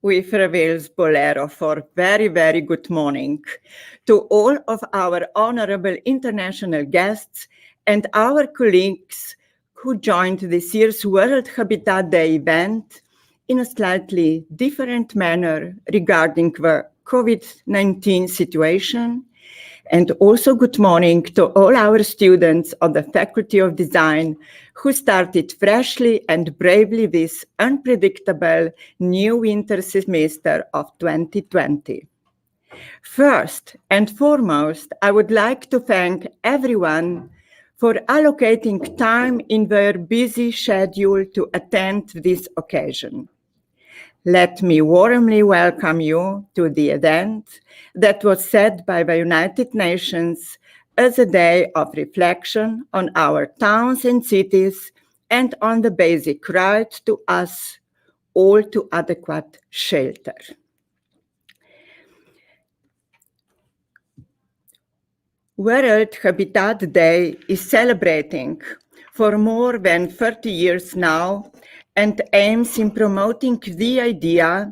with Reveals Bolero for very, very good morning to all of our honorable international guests and our colleagues who joined this year's World Habitat Day event in a slightly different manner regarding the COVID-19 situation. And also good morning to all our students of the Faculty of Design who started freshly and bravely this unpredictable new winter semester of 2020. First and foremost, I would like to thank everyone for allocating time in their busy schedule to attend this occasion. Let me warmly welcome you to the event that was set by the United Nations as a day of reflection on our towns and cities and on the basic right to us all to adequate shelter. World Habitat Day is celebrating for more than 30 years now and aims in promoting the idea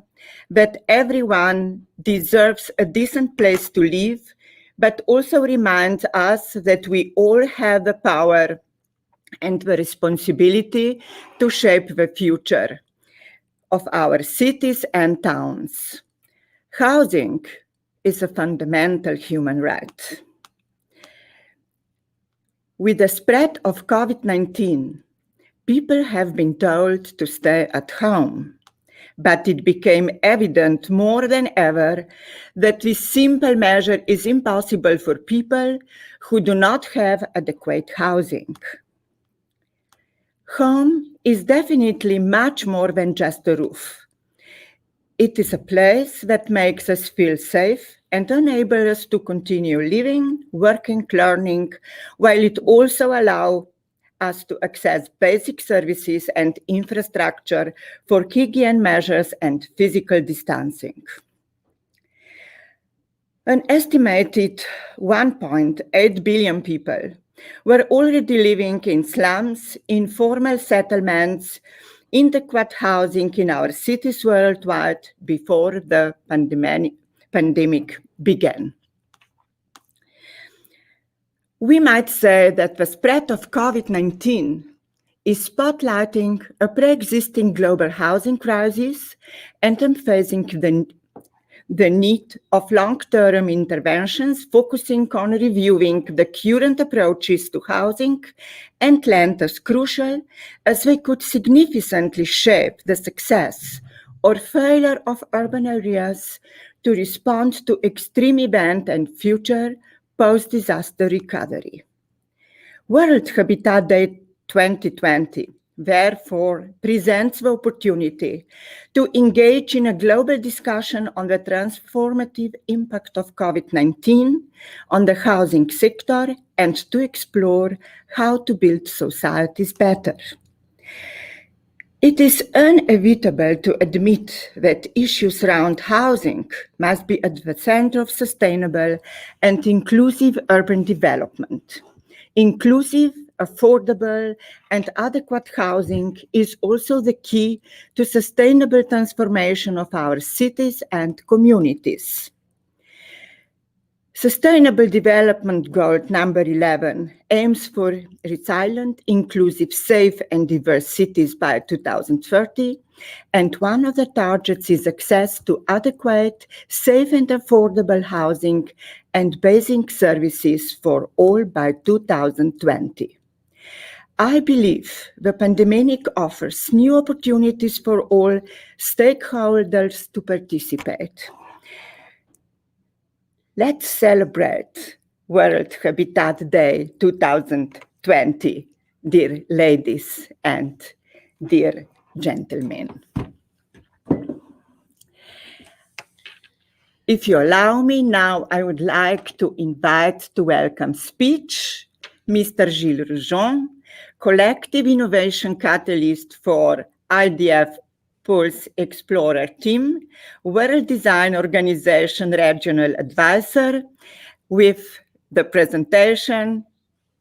that everyone deserves a decent place to live, but also reminds us that we all have the power and the responsibility to shape the future of our cities and towns. Housing is a fundamental human right. With the spread of COVID-19, people have been told to stay at home, but it became evident more than ever that this simple measure is impossible for people who do not have adequate housing. Home is definitely much more than just a roof. It is a place that makes us feel safe and enables us to continue living, working, learning, while it also allows us to access basic services and infrastructure for hygiene measures and physical distancing. An estimated 1.8 billion people were already living in slums, informal settlements, inadequate housing in our cities worldwide before the pandemic began. We might say that the spread of COVID-19 is spotlighting a pre-existing global housing crisis and emphasizing the need of long-term interventions focusing on reviewing the current approaches to housing and land as crucial as they could significantly shape the success or failure of urban areas to respond to extreme events and future post-disaster recovery. World Habitat Day 2020 therefore presents the opportunity to engage in a global discussion on the transformative impact of COVID-19 on the housing sector and to explore how to build societies better. It is inevitable to admit that issues around housing must be at the center of sustainable and inclusive urban development. Inclusive, affordable, and adequate housing is also the key to sustainable transformation of our cities and communities. Sustainable Development Goal number 11 aims for resilient, inclusive, safe, and diverse cities by 2030, and one of the targets is access to adequate, safe, and affordable housing and basic services for all by 2020. I believe the pandemic offers new opportunities for all stakeholders to participate. Let's celebrate World Habitat Day 2020, dear ladies and dear gentlemen. If you allow me now, I would like to invite to welcome speech Mr. Gilles Roujon, Collective Innovation Catalyst for IDF Pulse Explorer Team, World Design Organization Regional Advisor, with the presentation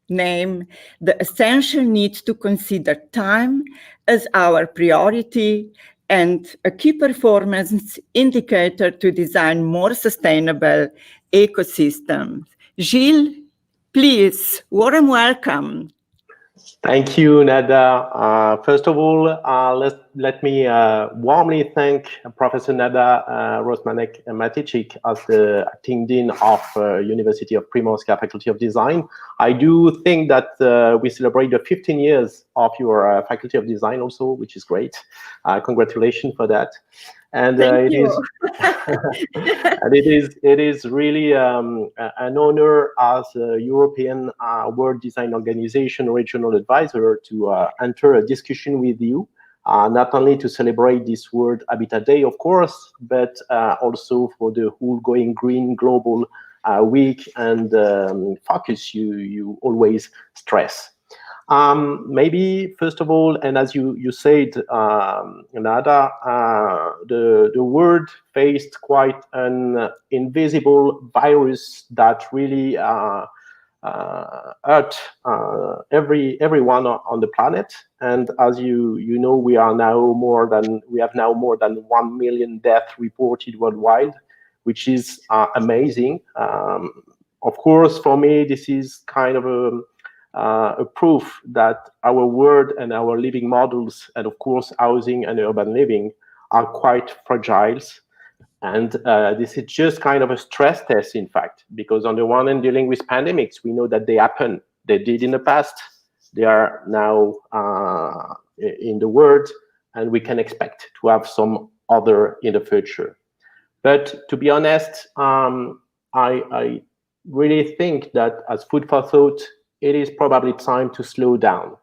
name, The Essential Need to Consider Time as Our Priority and a key performance indicator to design more sustainable ecosystems. Gilles, please, warm welcome. Thank you, Nada. First of all, let me warmly thank Professor Nada Rosmanek-Maticic as the acting dean of University of Primorska Faculty of Design. I do think that we celebrate the 15 years of your Faculty of Design also, which is great. Congratulations for that. And Thank you. and it is really an honor as a European World Design Organization regional advisor to enter a discussion with you, not only to celebrate this World Habitat Day, of course, but also for the whole Going Green Global Week and focus you always stress. Maybe first of all, and as you said, Nada, the world faced quite an invisible virus that really hurt everyone on the planet. And as you know, we have now more than 1 million deaths reported worldwide, which is amazing. Of course, for me, this is kind of a proof that our world and our living models, and of course housing and urban living, are quite fragile. And this is just kind of a stress test, in fact, because on the one hand, dealing with pandemics, we know that they happen. They did in the past. They are now in the world, and we can expect to have some other in the future. But to be honest, I really think that as food for thought, it is probably time to slow down.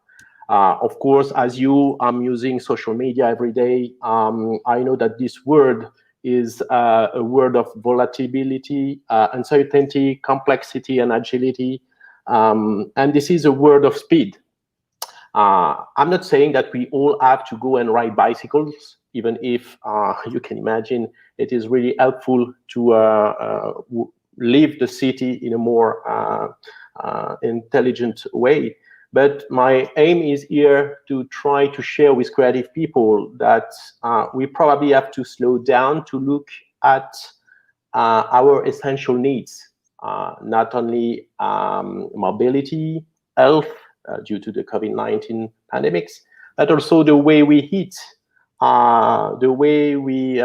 Of course, as I'm using social media every day, I know that this word is a word of volatility, uncertainty, complexity, and agility. And this is a word of speed. I'm not saying that we all have to go and ride bicycles, even if you can imagine it is really helpful to leave the city in a more intelligent way. But my aim is here to try to share with creative people that we probably have to slow down to look at our essential needs, not only mobility, health, due to the COVID-19 pandemics, but also the way we eat, the way we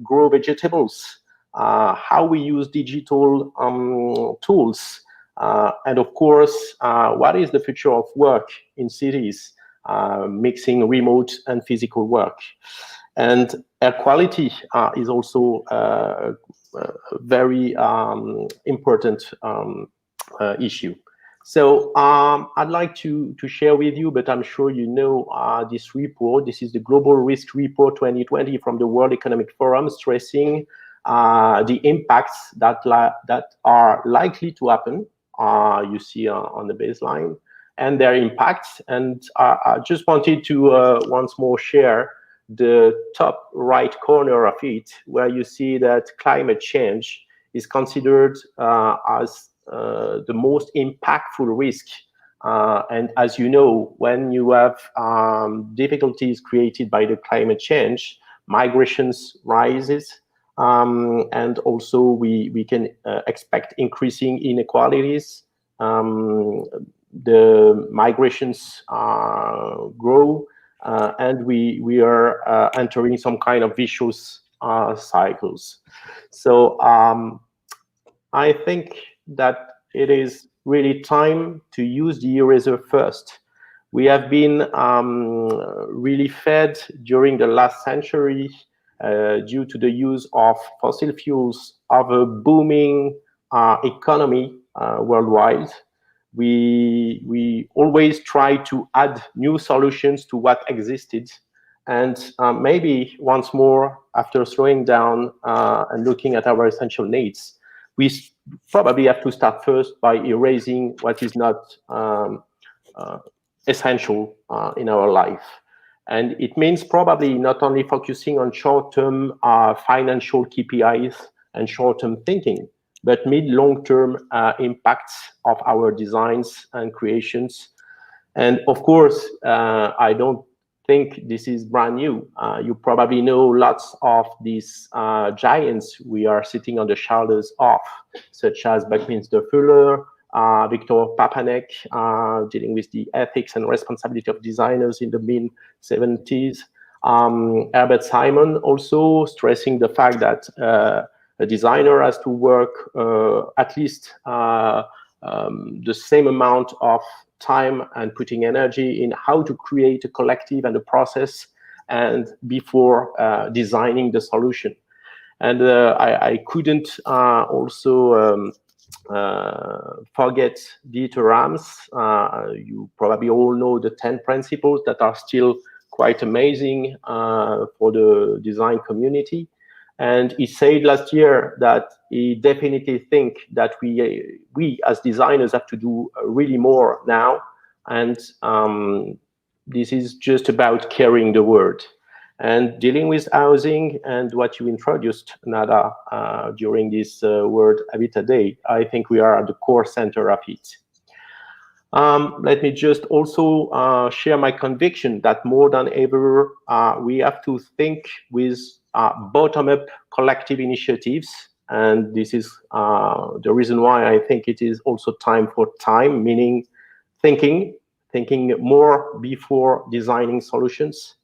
grow vegetables, how we use digital tools, and of course, what is the future of work in cities, mixing remote and physical work. And air quality is also a very important issue. So I'd like to share with you, but I'm sure you know this report. This is the Global Risk Report 2020 from the World Economic Forum, stressing the impacts that are likely to happen. You see on the baseline, and their impacts. And I just wanted to once more share the top right corner of it, where you see that climate change is considered as the most impactful risk. And as you know, when you have difficulties created by the climate change, migrations rises, and also we can expect increasing inequalities. The migrations grow, and we are entering some kind of vicious cycles. So I think that it is really time to use the eraser first. We have been really fed during the last century due to the use of fossil fuels of a booming economy worldwide. We always try to add new solutions to what existed. And maybe once more, after slowing down and looking at our essential needs, we probably have to start first by erasing what is not essential in our life. And it means probably not only focusing on short-term financial KPIs and short-term thinking, but mid-long-term impacts of our designs and creations. And of course, I don't think this is brand new. You probably know lots of these giants we are sitting on the shoulders of, such as Buckminster Fuller, Victor Papanek, dealing with the ethics and responsibility of designers in the mid-70s. Herbert Simon also stressing the fact that a designer has to work at least the same amount of time and putting energy in how to create a collective and a process and before designing the solution. And I couldn't also forget Dieter Rams. You probably all know the 10 principles that are still quite amazing for the design community. And he said last year that he definitely think that we as designers have to do really more now. And this is just about carrying the word and dealing with housing and what you introduced, Nada, during this World Habitat Day. I think we are at the core center of it. Let me just also share my conviction that more than ever, we have to think with bottom-up collective initiatives. And this is the reason why I think it is also time for time, meaning thinking more before designing solutions,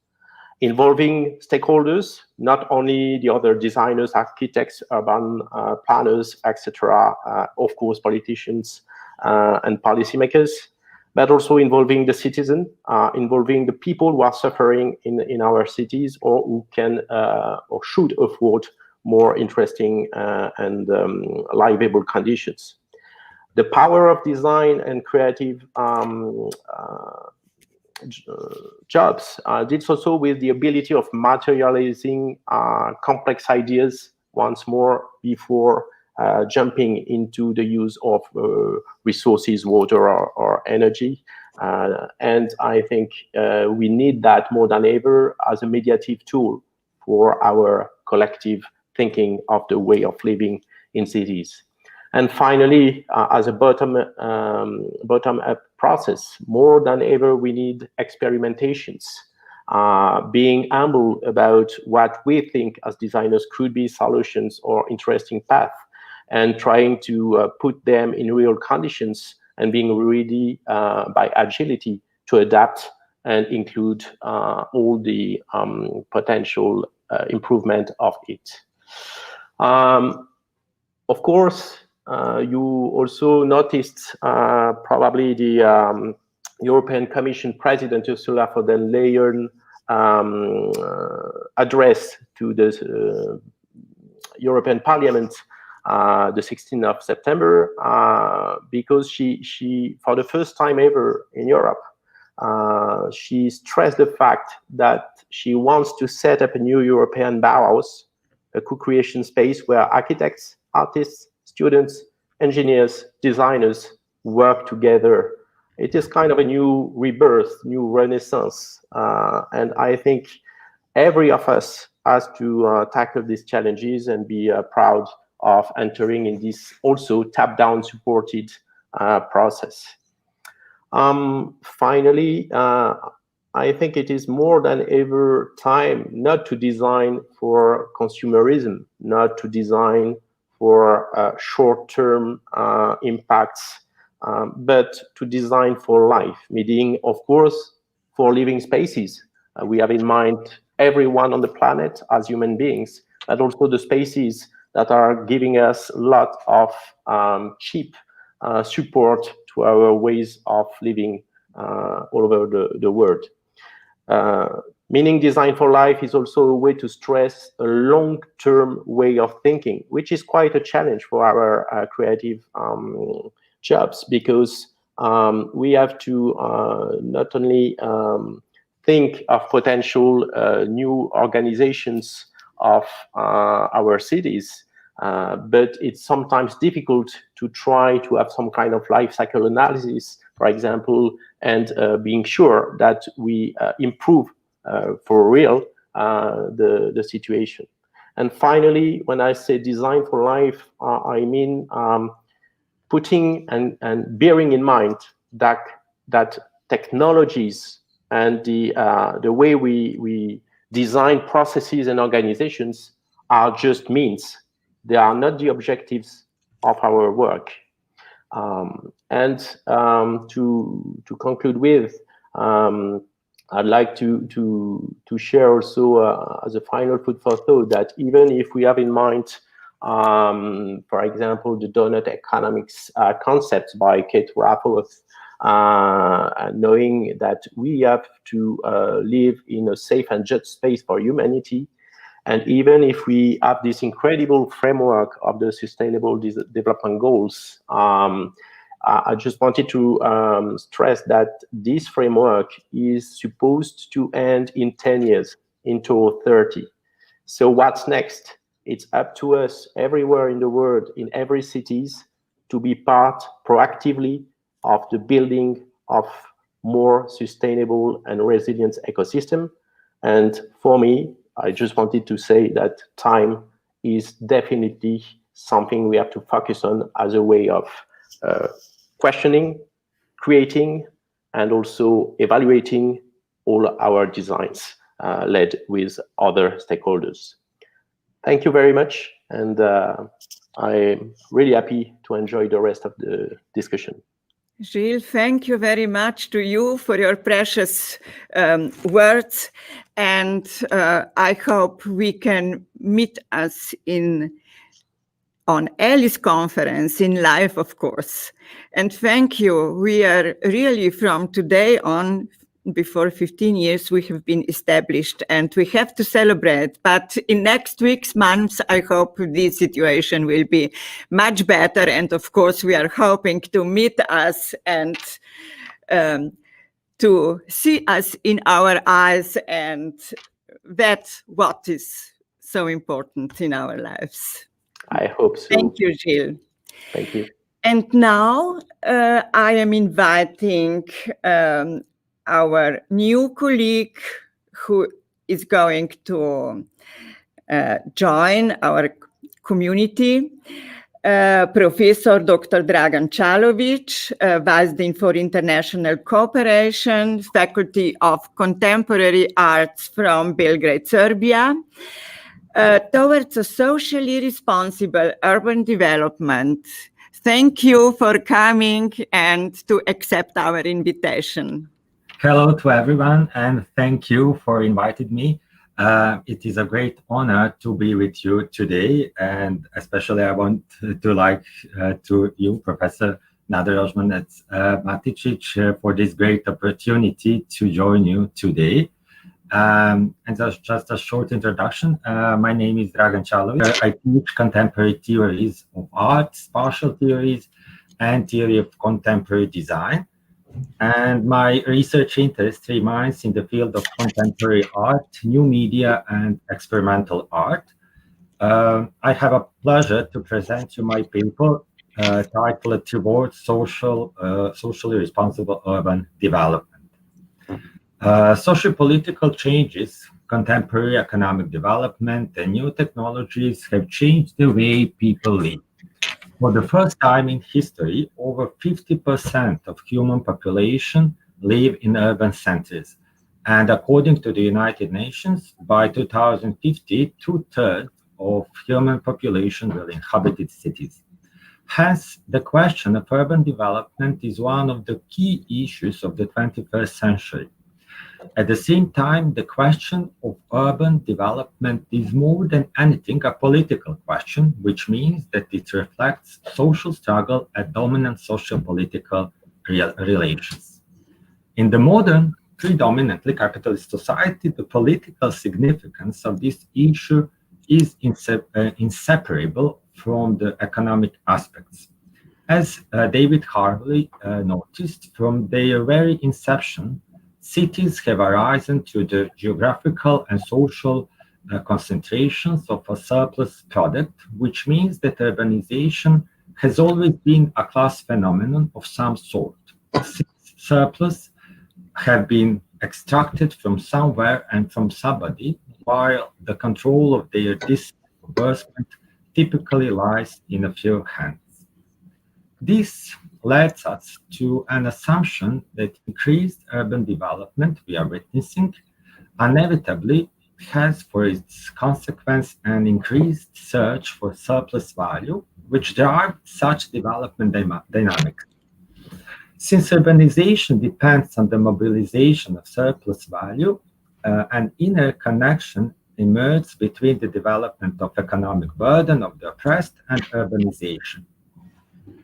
involving stakeholders, not only the other designers, architects, urban planners, etc., of course, politicians and policymakers, but also involving the citizen, involving the people who are suffering in our cities or who can or should afford more interesting and livable conditions. The power of design and creative jobs deals also with the ability of materializing complex ideas once more before jumping into the use of resources, water or energy. And I think we need that more than ever as a mediative tool for our collective thinking of the way of living in cities. And finally, as a bottom-up process, more than ever, we need experimentations, being humble about what we think as designers could be solutions or interesting paths, and trying to put them in real conditions and being ready by agility to adapt and include all the potential improvement of it. Of course, you also noticed probably the European Commission President Ursula von der Leyen address to the European Parliament the 16th of September, because she, for the first time ever in Europe, she stressed the fact that she wants to set up a new European Bauhaus, a co-creation space where architects, artists, students, engineers, designers work together. It is kind of a new rebirth, new renaissance. And I think every of us has to tackle these challenges and be proud of entering in this also top-down supported process. Finally, I think it is more than ever time not to design for consumerism, not to design for short-term impacts, but to design for life, meaning, of course, for living spaces. We have in mind everyone on the planet as human beings, but also the spaces that are giving us a lot of cheap support to our ways of living all over the world. Meaning design for life is also a way to stress a long-term way of thinking, which is quite a challenge for our creative jobs, because we have to not only think of potential new organizations of our cities, but it's sometimes difficult to try to have some kind of life cycle analysis, for example, and being sure that we improve for real the situation. And finally, when I say design for life, I mean putting and bearing in mind that technologies and the way we design processes and organizations are just means. They are not the objectives of our work. To conclude with, I'd like to share also as a final food for thought that even if we have in mind, for example, the donut economics concept by Kate Raworth, knowing that we have to live in a safe and just space for humanity, and even if we have this incredible framework of the Sustainable Development Goals, I just wanted to stress that this framework is supposed to end in 10 years, in 2030. So what's next? It's up to us everywhere in the world, in every cities, to be part proactively of the building of more sustainable and resilient ecosystem. And for me, I just wanted to say that time is definitely something we have to focus on as a way of questioning, creating, and also evaluating all our designs led with other stakeholders. Thank you very much, and I'm really happy to enjoy the rest of the discussion. Gilles, thank you very much to you for your precious words, and I hope we can meet us on Alice conference in live, of course. And thank you. We are really from today on, before 15 years, we have been established and we have to celebrate. But in next week's months, I hope this situation will be much better. And of course, we are hoping to meet us and to see us in our eyes. And that's what is so important in our lives. I hope so. Thank you, Gilles. Thank you. And now I am inviting our new colleague who is going to join our community, Professor Dr. Dragan Čalović, Vice Dean for International Cooperation, Faculty of Contemporary Arts from Belgrade, Serbia, towards a socially responsible urban development. Thank you for coming and to accept our invitation. Hello to everyone, and thank you for inviting me. It is a great honor to be with you today, and especially I want to to you, Professor Nada Rozmanac Maticic, for this great opportunity to join you today. And just a short introduction. My name is Dragan Čalović. I teach contemporary theories of art, spatial theories, and theory of contemporary design. And my research interest remains in the field of contemporary art, new media, and experimental art. I have a pleasure to present you my paper titled Towards Socially Responsible Urban Development. Socio-political changes, contemporary economic development, and new technologies have changed the way people live. For the first time in history, over 50% of human population live in urban centers. And according to the United Nations, by 2050, 2/3 of human population will inhabit cities. Hence, the question of urban development is one of the key issues of the 21st century. At the same time, the question of urban development is more than anything a political question, which means that it reflects social struggle and dominant socio-political relations. In the modern, predominantly capitalist society, the political significance of this issue is inseparable from the economic aspects. As David Harvey noticed, from their very inception, cities have arisen to the geographical and social concentrations of a surplus product, which means that urbanization has always been a class phenomenon of some sort. Surplus have been extracted from somewhere and from somebody, while the control of their disbursement typically lies in a few hands. This leads us to an assumption that increased urban development we are witnessing inevitably has for its consequence an increased search for surplus value, which drives such development dynamics. Since urbanization depends on the mobilization of surplus value, an inner connection emerges between the development of economic burden of the oppressed and urbanization.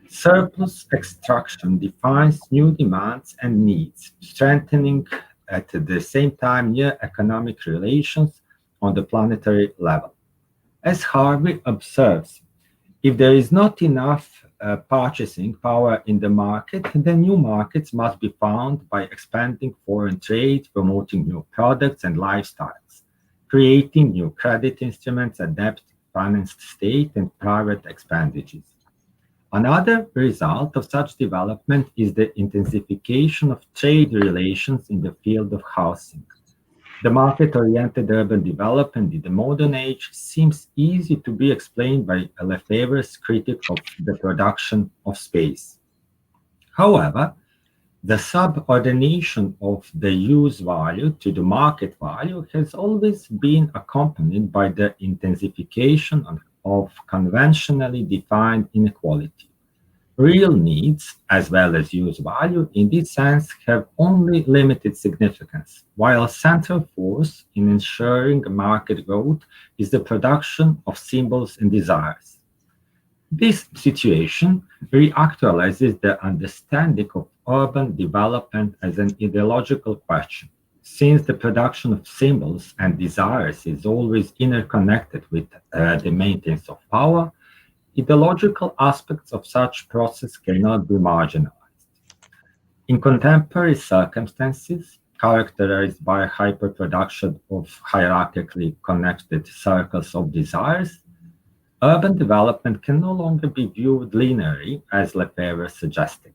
Surplus extraction defines new demands and needs, strengthening at the same time near economic relations on the planetary level. As Harvey observes, if there is not enough purchasing power in the market, then new markets must be found by expanding foreign trade, promoting new products and lifestyles, creating new credit instruments, adapt financed state and private expenditures. Another result of such development is the intensification of trade relations in the field of housing. The market-oriented urban development in the modern age seems easy to be explained by Lefebvre's critique of the production of space. However, the subordination of the use value to the market value has always been accompanied by the intensification of conventionally defined inequality. Real needs, as well as use value, in this sense, have only limited significance, while a central force in ensuring market growth is the production of symbols and desires. This situation reactualizes the understanding of urban development as an ideological question. Since the production of symbols and desires is always interconnected with the maintenance of power, ideological aspects of such process cannot be marginalized. In contemporary circumstances, characterized by hyperproduction of hierarchically connected circles of desires, urban development can no longer be viewed linearly, as Lefebvre suggested.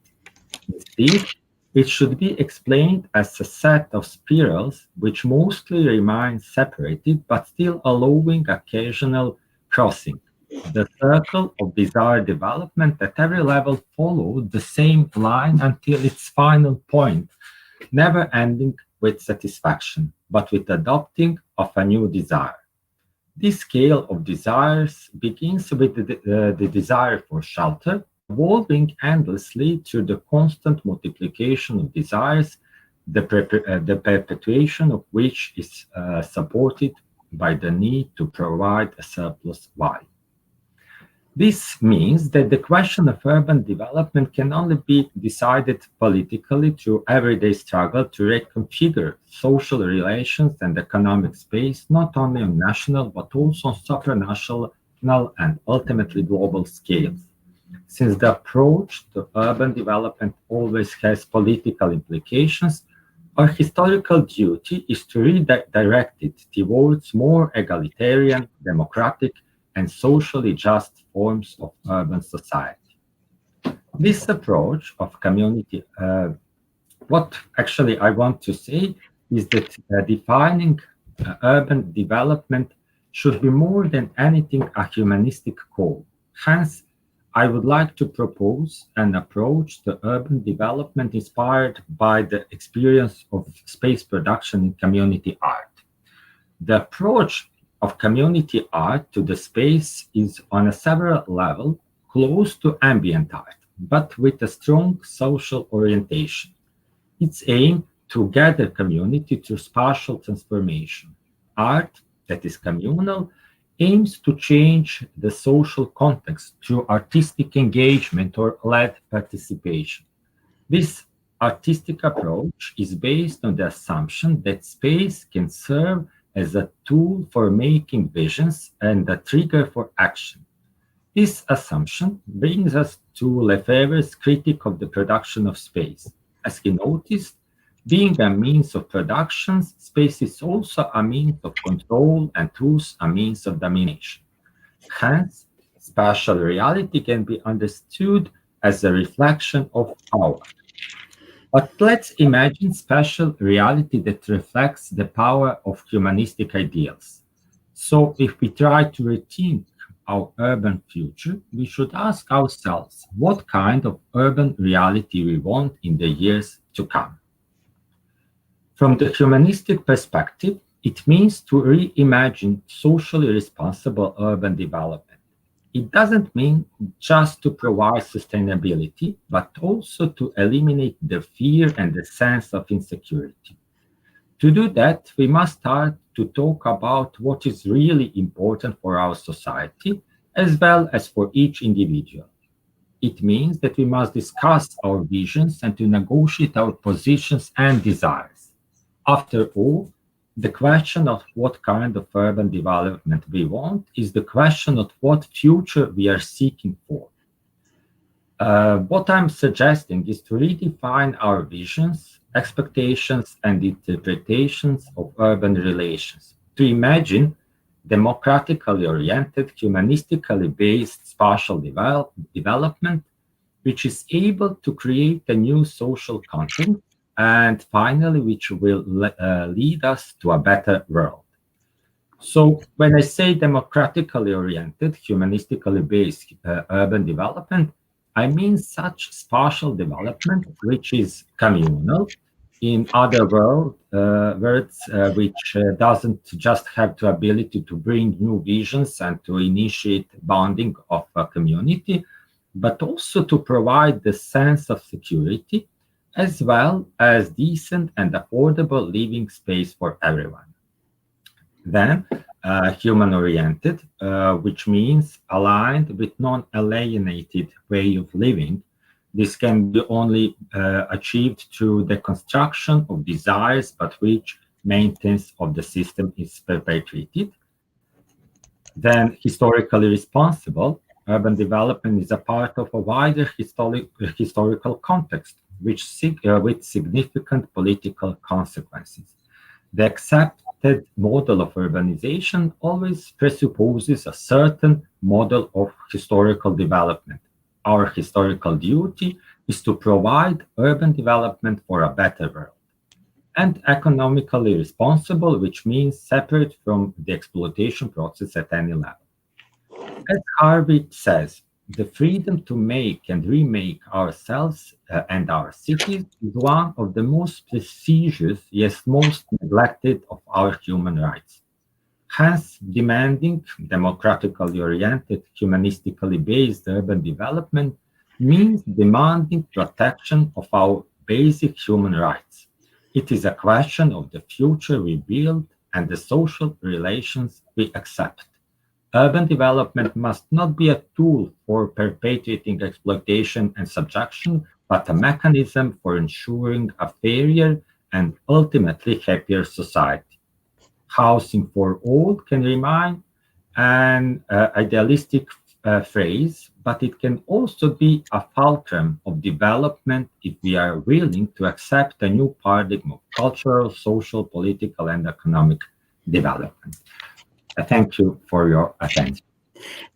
Instead, it should be explained as a set of spirals which mostly remain separated but still allowing occasional crossing. The circle of desired development at every level followed the same line until its final point, never ending with satisfaction, but with adopting of a new desire. This scale of desires begins with the desire for shelter, evolving endlessly through the constant multiplication of desires, the perpetuation of which is supported by the need to provide a surplus value. This means that the question of urban development can only be decided politically through everyday struggle to reconfigure social relations and economic space, not only on national, but also on supranational and ultimately global scales. Since the approach to urban development always has political implications, our historical duty is to redirect it towards more egalitarian, democratic, and socially just forms of urban society. This approach of community, what actually I want to say is that defining urban development should be more than anything a humanistic call. Hence, I would like to propose an approach to urban development inspired by the experience of space production in community art. The approach of community art to the space is on a several level close to ambient art, but with a strong social orientation. Its aim to gather community through spatial transformation. Art that is communal aims to change the social context through artistic engagement or led participation. This artistic approach is based on the assumption that space can serve as a tool for making visions and a trigger for action. This assumption brings us to Lefebvre's critique of the production of space. As he noticed, being a means of production, space is also a means of control and thus a means of domination. Hence, spatial reality can be understood as a reflection of power. But let's imagine spatial reality that reflects the power of humanistic ideals. So if we try to rethink our urban future, we should ask ourselves what kind of urban reality we want in the years to come. From the humanistic perspective, it means to reimagine socially responsible urban development. It doesn't mean just to provide sustainability, but also to eliminate the fear and the sense of insecurity. To do that, we must start to talk about what is really important for our society, as well as for each individual. It means that we must discuss our visions and to negotiate our positions and desires. After all, the question of what kind of urban development we want is the question of what future we are seeking for. What I'm suggesting is to redefine our visions, expectations, and interpretations of urban relations, to imagine democratically oriented, humanistically based spatial development, which is able to create a new social content, and finally, which will lead us to a better world. So when I say democratically oriented, humanistically based urban development, I mean such spatial development which is communal, in other words, which doesn't just have the ability to bring new visions and to initiate bonding of a community, but also to provide the sense of security, as well as decent and affordable living space for everyone. Then, human-oriented, which means aligned with non-alienated way of living. This can be only achieved through the construction of desires, but which maintenance of the system is perpetuated. Then, historically responsible, urban development is a part of a wider historical context, with significant political consequences. The accepted model of urbanization always presupposes a certain model of historical development. Our historical duty is to provide urban development for a better world. And economically responsible, which means separate from the exploitation process at any level. As Harvey says, the freedom to make and remake ourselves and our cities is one of the most precious, yet most neglected of our human rights. Hence, demanding democratically oriented, humanistically based urban development means demanding protection of our basic human rights. It is a question of the future we build and the social relations we accept. Urban development must not be a tool for perpetuating exploitation and subjection, but a mechanism for ensuring a fairer and ultimately happier society. Housing for all can remain an idealistic phrase, but it can also be a fulcrum of development if we are willing to accept a new paradigm of cultural, social, political, and economic development. Thank you for your attention.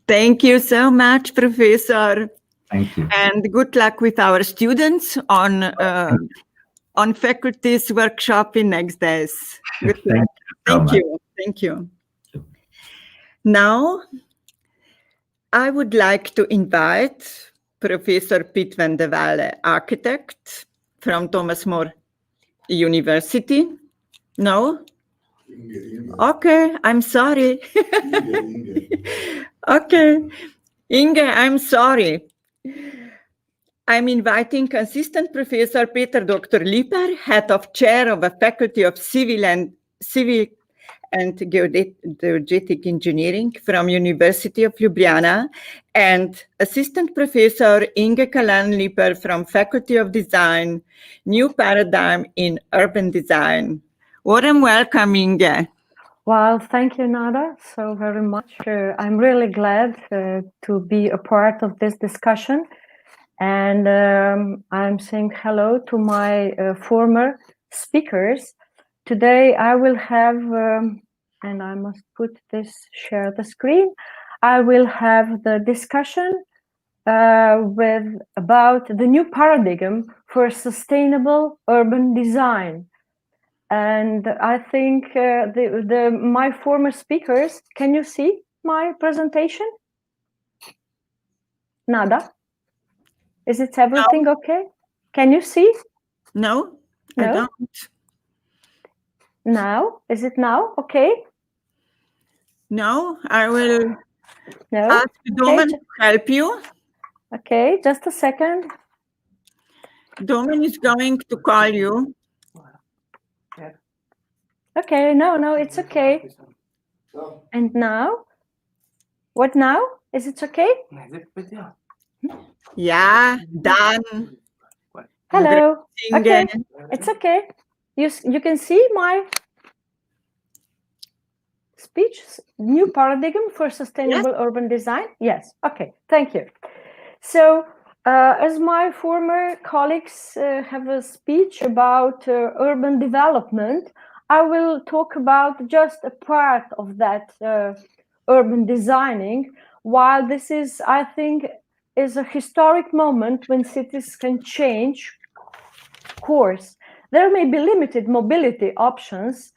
Thank you so much, Professor. Thank you. And good luck with our students on faculty's workshop in next days. Good luck. Thank you. Thank you. Now, I would like to invite Professor Piet van de Walle, architect from Thomas More University. No? Okay, I'm sorry. Okay, Inge, I'm sorry. I'm inviting Assistant Professor Peter Dr. Lieper, Head of Chair of the Faculty of Civil and Geodetic Engineering from University of Ljubljana, and Assistant Professor Inge Kalan-Lieper from Faculty of Design, New Paradigm in Urban Design. Warm welcome, Inge. Well, thank you, Nada, so very much. I'm really glad to be a part of this discussion. And I'm saying hello to my former speakers. Today I will have, and I must share the screen. I will have the discussion about the new paradigm for sustainable urban design. And I think my former speakers, can you see my presentation? Nada? Is it everything okay? Can you see? No, I No? don't. Now? Is it now? Okay? No, I will No? ask Domen Okay, to help you. okay, just a second. Domen is going to call you. Okay, no, it's okay. And now? What now? Is it okay? Yeah, done. Hello. Okay, Everything, it's okay. You can see my speech, new paradigm for sustainable urban design? Yes, okay, thank you. So, as my former colleagues have a speech about urban development, I will talk about just a part of that urban designing, while this is, I think, is a historic moment when cities can change course. There may be limited mobility options,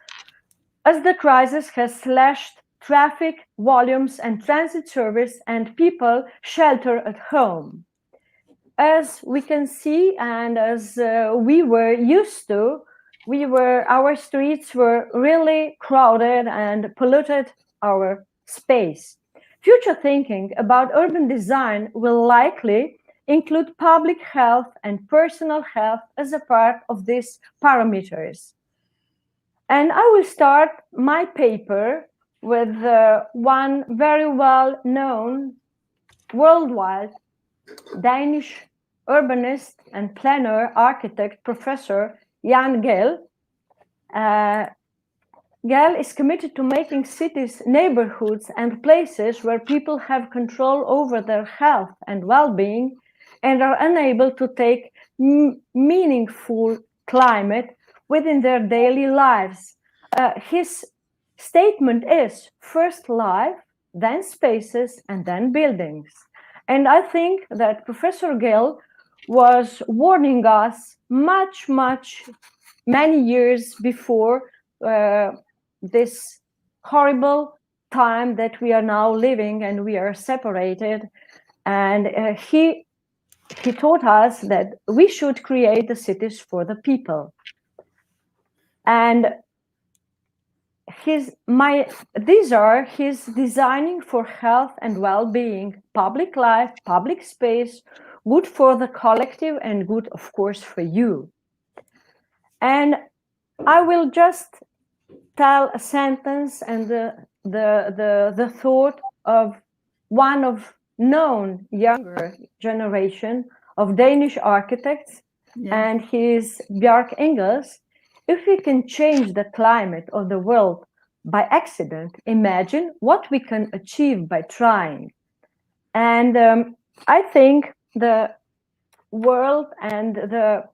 as the crisis has slashed traffic volumes and transit service and people shelter at home. As we can see, and as we were used to, our streets were really crowded and polluted our space. Future thinking about urban design will likely include public health and personal health as a part of these parameters. And I will start my paper with one very well-known worldwide Danish urbanist and planner architect, Professor Jan Gehl. Gehl is committed to making cities neighborhoods and places where people have control over their health and well-being and are unable to take meaningful climate within their daily lives. His statement is first life, then spaces, and then buildings. And I think that Professor Gehl was warning us many years before this horrible time that we are now living, and we are separated. And he taught us that we should create the cities for the people. And these are his designing for health and well-being, public life, public space, good for the collective and good, of course, for you. And I will just tell a sentence and the thought of one of known younger generation of Danish architects, and he is Bjarke Ingels. If we can change the climate of the world by accident, imagine what we can achieve by trying. And I think the world and the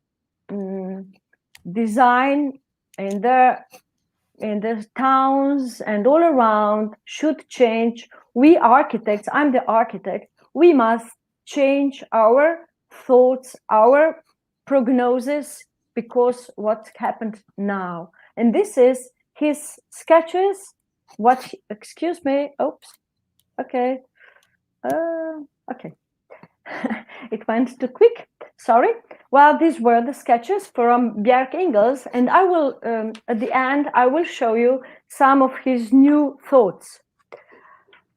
design in the towns and all around should change. We architects, I'm the architect, we must change our thoughts, our prognosis, because what happened now. And this is his sketches. Excuse me, oops, okay. Okay. It went too quick, sorry. Well, these were the sketches from Bjarke Ingels, and I will, at the end, I will show you some of his new thoughts.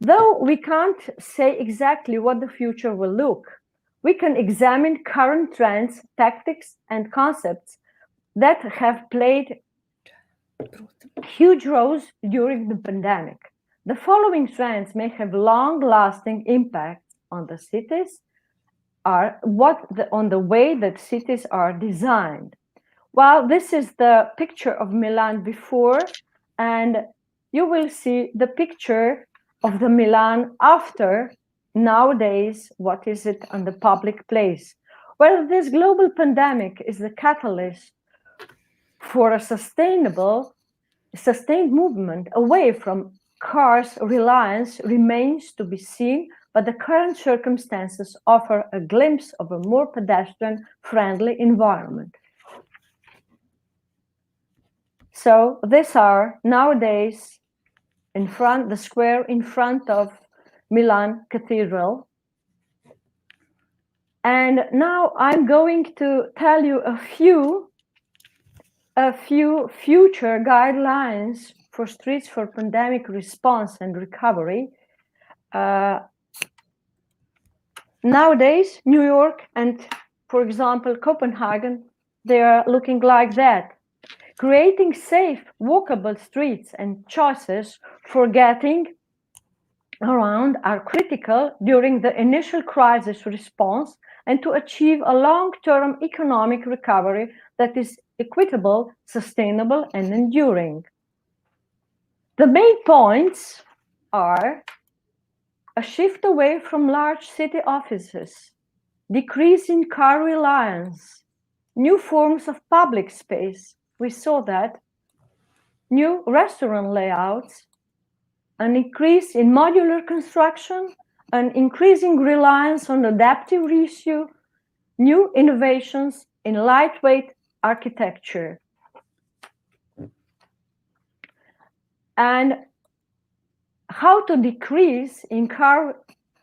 Though we can't say exactly what the future will look, we can examine current trends, tactics, and concepts that have played huge roles during the pandemic. The following trends may have long-lasting impacts on the cities, on the way that cities are designed. Well, this is the picture of Milan before, and you will see the picture of the Milan after. Nowadays, what is it on the public place? Well, this global pandemic is the catalyst for a sustained movement away from cars. Reliance remains to be seen, but the current circumstances offer a glimpse of a more pedestrian-friendly environment. So these are nowadays the square in front of Milan Cathedral. And now I'm going to tell you a few future guidelines for streets for pandemic response and recovery. Nowadays, New York and, for example, Copenhagen, they are looking like that. Creating safe, walkable streets and choices for getting around are critical during the initial crisis response and to achieve a long-term economic recovery that is equitable, sustainable, and enduring. The main points are a shift away from large city offices, decrease in car reliance, new forms of public space. We saw that. New restaurant layouts, an increase in modular construction, an increasing reliance on adaptive reuse, new innovations in lightweight architecture. And how to decrease in car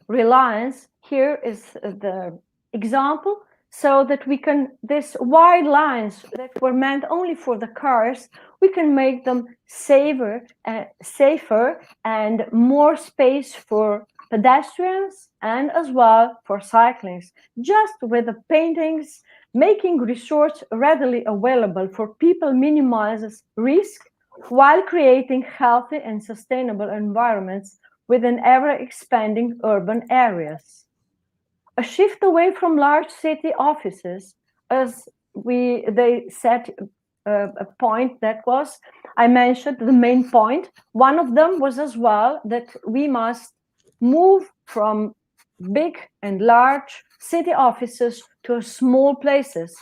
reliance, here is the example, so that we can, this wide lines that were meant only for the cars, we can make them safer and more space for pedestrians and as well for cyclists, just with the paintings, making resources readily available for people minimizes risk while creating healthy and sustainable environments within ever-expanding urban areas. A shift away from large city offices, as they set a point that was, I mentioned the main point. One of them was as well that we must move from big and large city offices to small places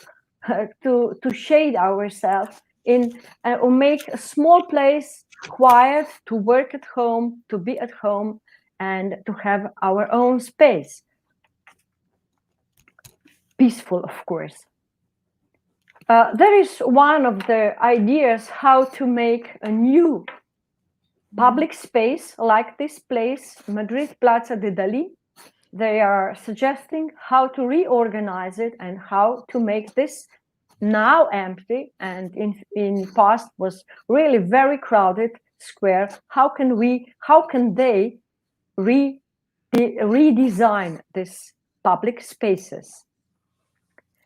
to shade ourselves in or make a small place quiet, to work at home, to be at home, and to have our own space. Peaceful, of course. There is one of the ideas how to make a new public space like this place, Madrid Plaza de Dalí. They are suggesting how to reorganize it and how to make this now empty and in past was really very crowded square. How can they redesign these public spaces?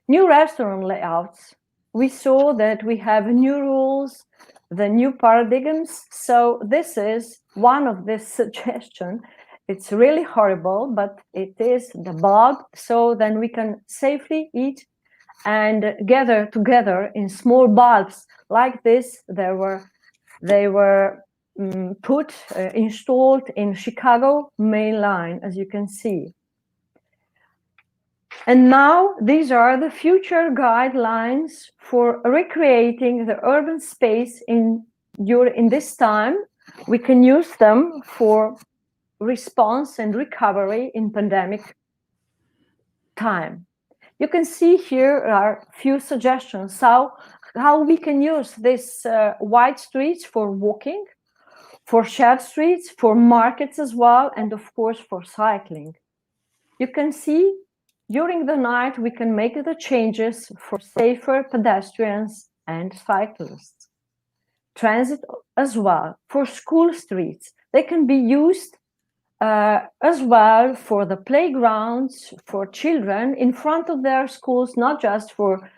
New restaurant layouts. We saw that we have new rules, the new paradigms. So this is one of the suggestions. It's really horrible, but it is the bulb. So then we can safely eat and gather together in small bulbs like this. They were installed in Chicago main line, as you can see. And now these are the future guidelines for recreating the urban space in this time. We can use them for response and recovery in pandemic time. You can see here are a few suggestions how we can use these wide streets for walking, for shared streets, for markets as well, and of course for cycling. You can see during the night we can make the changes for safer pedestrians and cyclists. Transit as well, for school streets. They can be used as well for the playgrounds for children in front of their schools, not just for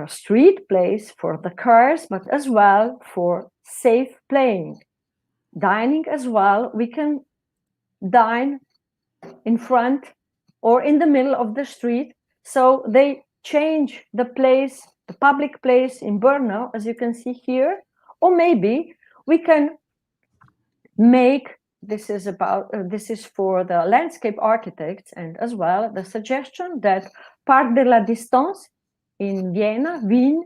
street place for the cars, but as well for safe playing. Dining as well, we can dine in front or in the middle of the street. So they change the place, the public place in Brno, as you can see here, or maybe we can make, this is for the landscape architects, and as well the suggestion that Parc de la Distance in Vienna, Wien,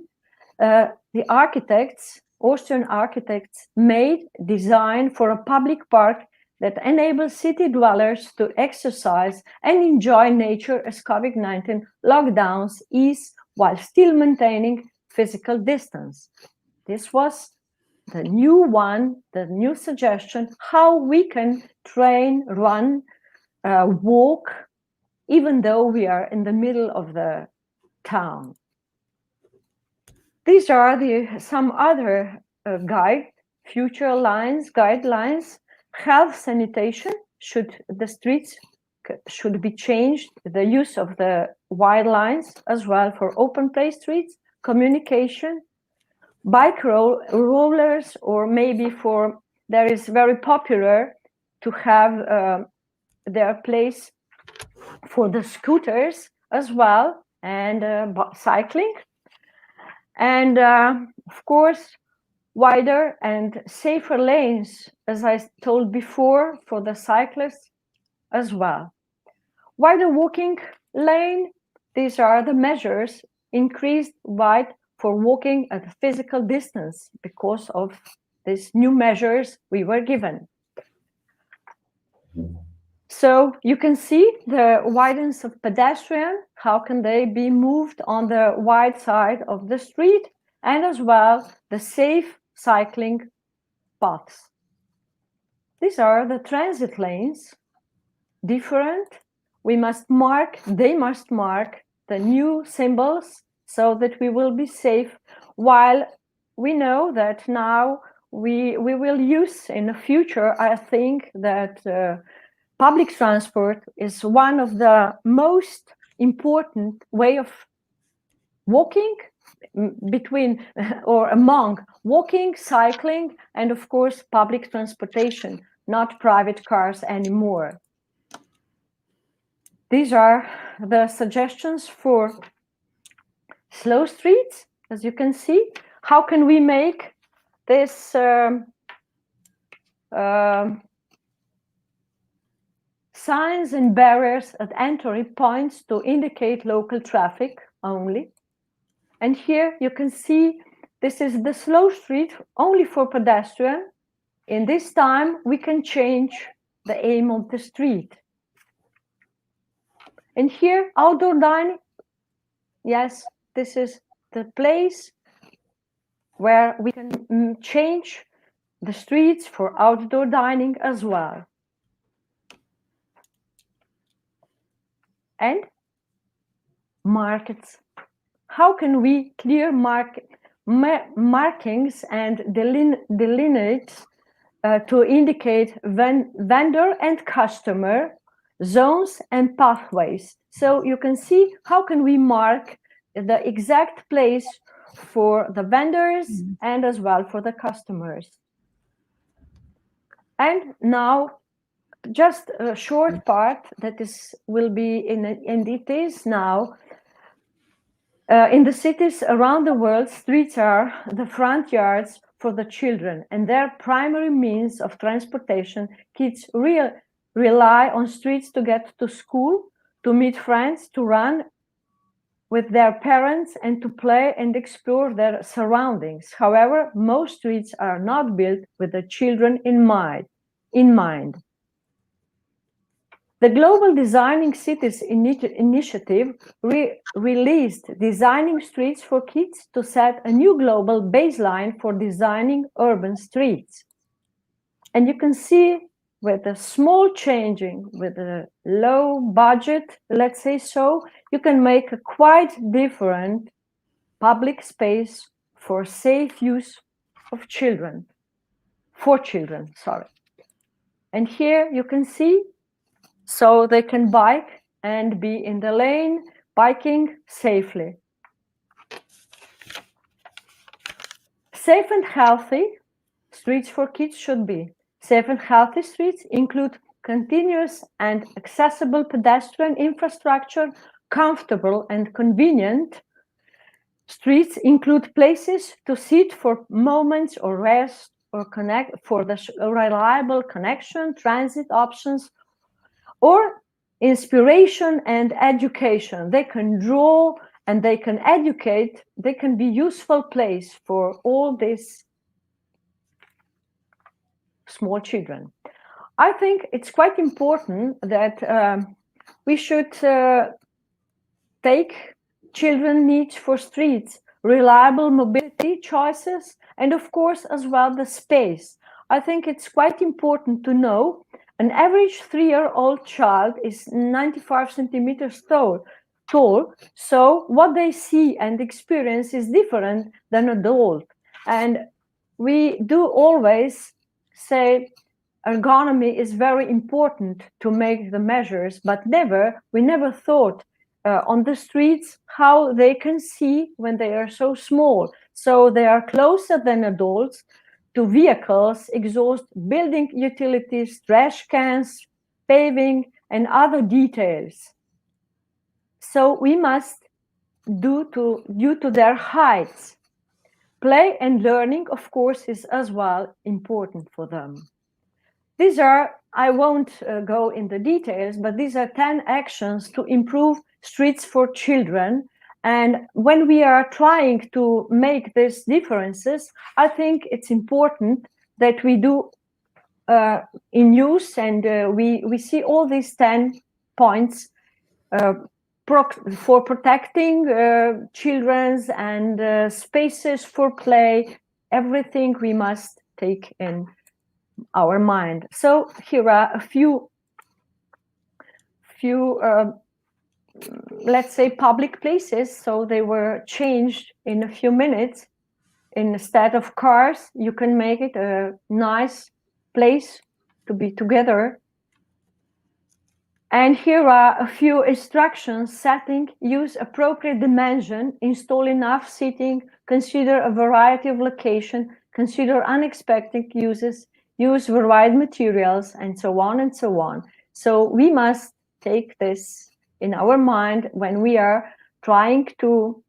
the architects, Austrian architects, made design for a public park that enables city dwellers to exercise and enjoy nature as COVID-19 lockdowns ease while still maintaining physical distance. This was the new one, the new suggestion, how we can train, run, walk even though we are in the middle of the town. These are some other future guidelines. Health sanitation, the streets should be changed, the use of the wide lines as well for open play streets, communication, bike rollers, or maybe there is very popular to have their place for the scooters as well, and cycling. And of course, wider and safer lanes, as I told before, for the cyclists as well. Wider walking lane, these are the measures, increased wide for walking at a physical distance because of these new measures we were given. So you can see the widens of pedestrian, how can they be moved on the wide side of the street, and as well the safe cycling paths. These are the transit lanes, different. They must mark the new symbols so that we will be safe, while we know that now we will use in the future, I think that public transport is one of the most important way of walking between or among walking, cycling, and of course public transportation, not private cars anymore. These are the suggestions for slow streets, as you can see. How can we make this signs and barriers at entry points to indicate local traffic only? And here you can see this is the slow street only for pedestrian. In this time, we can change the aim of the street. And here, outdoor dining. Yes, this is the place where we can change the streets for outdoor dining as well. And markets. How can we clear markings and delineate to indicate vendor and customer zones and pathways? So you can see how can we mark the exact place for the vendors and as well for the customers. And now just a short part that will be in details now. In the cities around the world, streets are the front yards for the children and their primary means of transportation. Kids rely on streets to get to school, to meet friends, to run with their parents, and to play and explore their surroundings. However, most streets are not built with the children in mind. The Global Designing Cities initiative released Designing Streets for Kids to set a new global baseline for designing urban streets. And you can see with a small changing, with a low budget, let's say so, you can make a quite different public space for safe use of children, for children, sorry. And here you can see, so they can bike and be in the lane, biking safely. Safe and healthy streets for kids should be. Safe and healthy streets include continuous and accessible pedestrian infrastructure, comfortable and convenient. Streets include places to sit for moments or rest or connect for the reliable connection, transit options, or inspiration and education. They can draw and they can educate. They can be useful place for all these small children. I think it's quite important that we should take children needs for streets, reliable mobility choices, and of course as well the space. I think it's quite important to know an average 3-year-old child is 95 centimeters tall. So what they see and experience is different than adult. And we do always say ergonomy is very important to make the measures, but we never thought on the streets how they can see when they are so small. So they are closer than adults to vehicles, exhaust, building utilities, trash cans, paving, and other details. So we must, due to their heights, play and learning, of course, is as well important for them. These are, I won't go in the details, but these are 10 actions to improve streets for children. And when we are trying to make these differences, I think it's important that we do in use, and we see all these 10 points for protecting children's and spaces for play, everything we must take in our mind. So here are a few let's say public places. So they were changed in a few minutes. Instead of cars, you can make it a nice place to be together. And here are a few instructions: setting, use appropriate dimension, install enough seating, consider a variety of location, consider unexpected uses, use varied materials, and so on and so on. So we must take this in our mind when we are trying to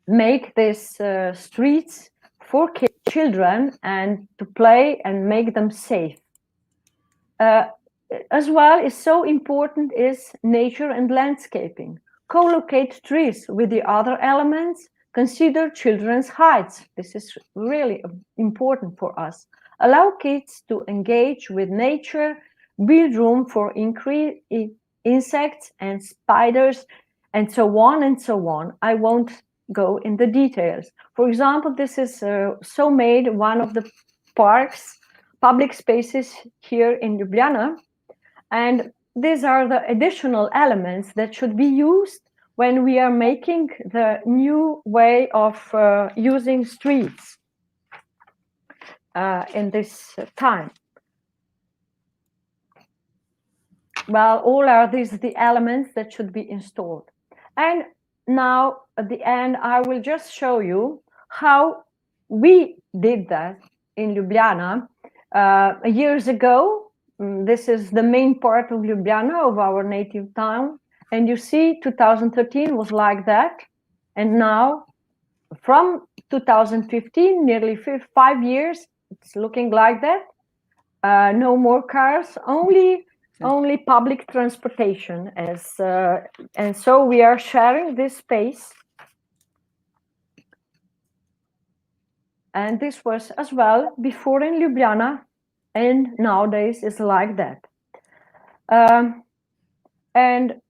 make these streets for children and to play and make them safe. As well, is so important is nature and landscaping. Co-locate trees with the other elements. Consider children's heights. This is really important for us. Allow kids to engage with nature. Build room for insects and spiders, and so on and so on. I won't go in the details. For example, this is so made one of the parks, public spaces here in Ljubljana. And these are the additional elements that should be used when we are making the new way of using streets in this time. Well, all are these the elements that should be installed. And now at the end, I will just show you how we did that in Ljubljana years ago. This is the main part of Ljubljana, of our native town. And you see 2013 was like that. And now from 2015, nearly 5 years, it's looking like that. No more cars, only public transportation. And so we are sharing this space. And this was as well before in Ljubljana, and nowadays is like that. And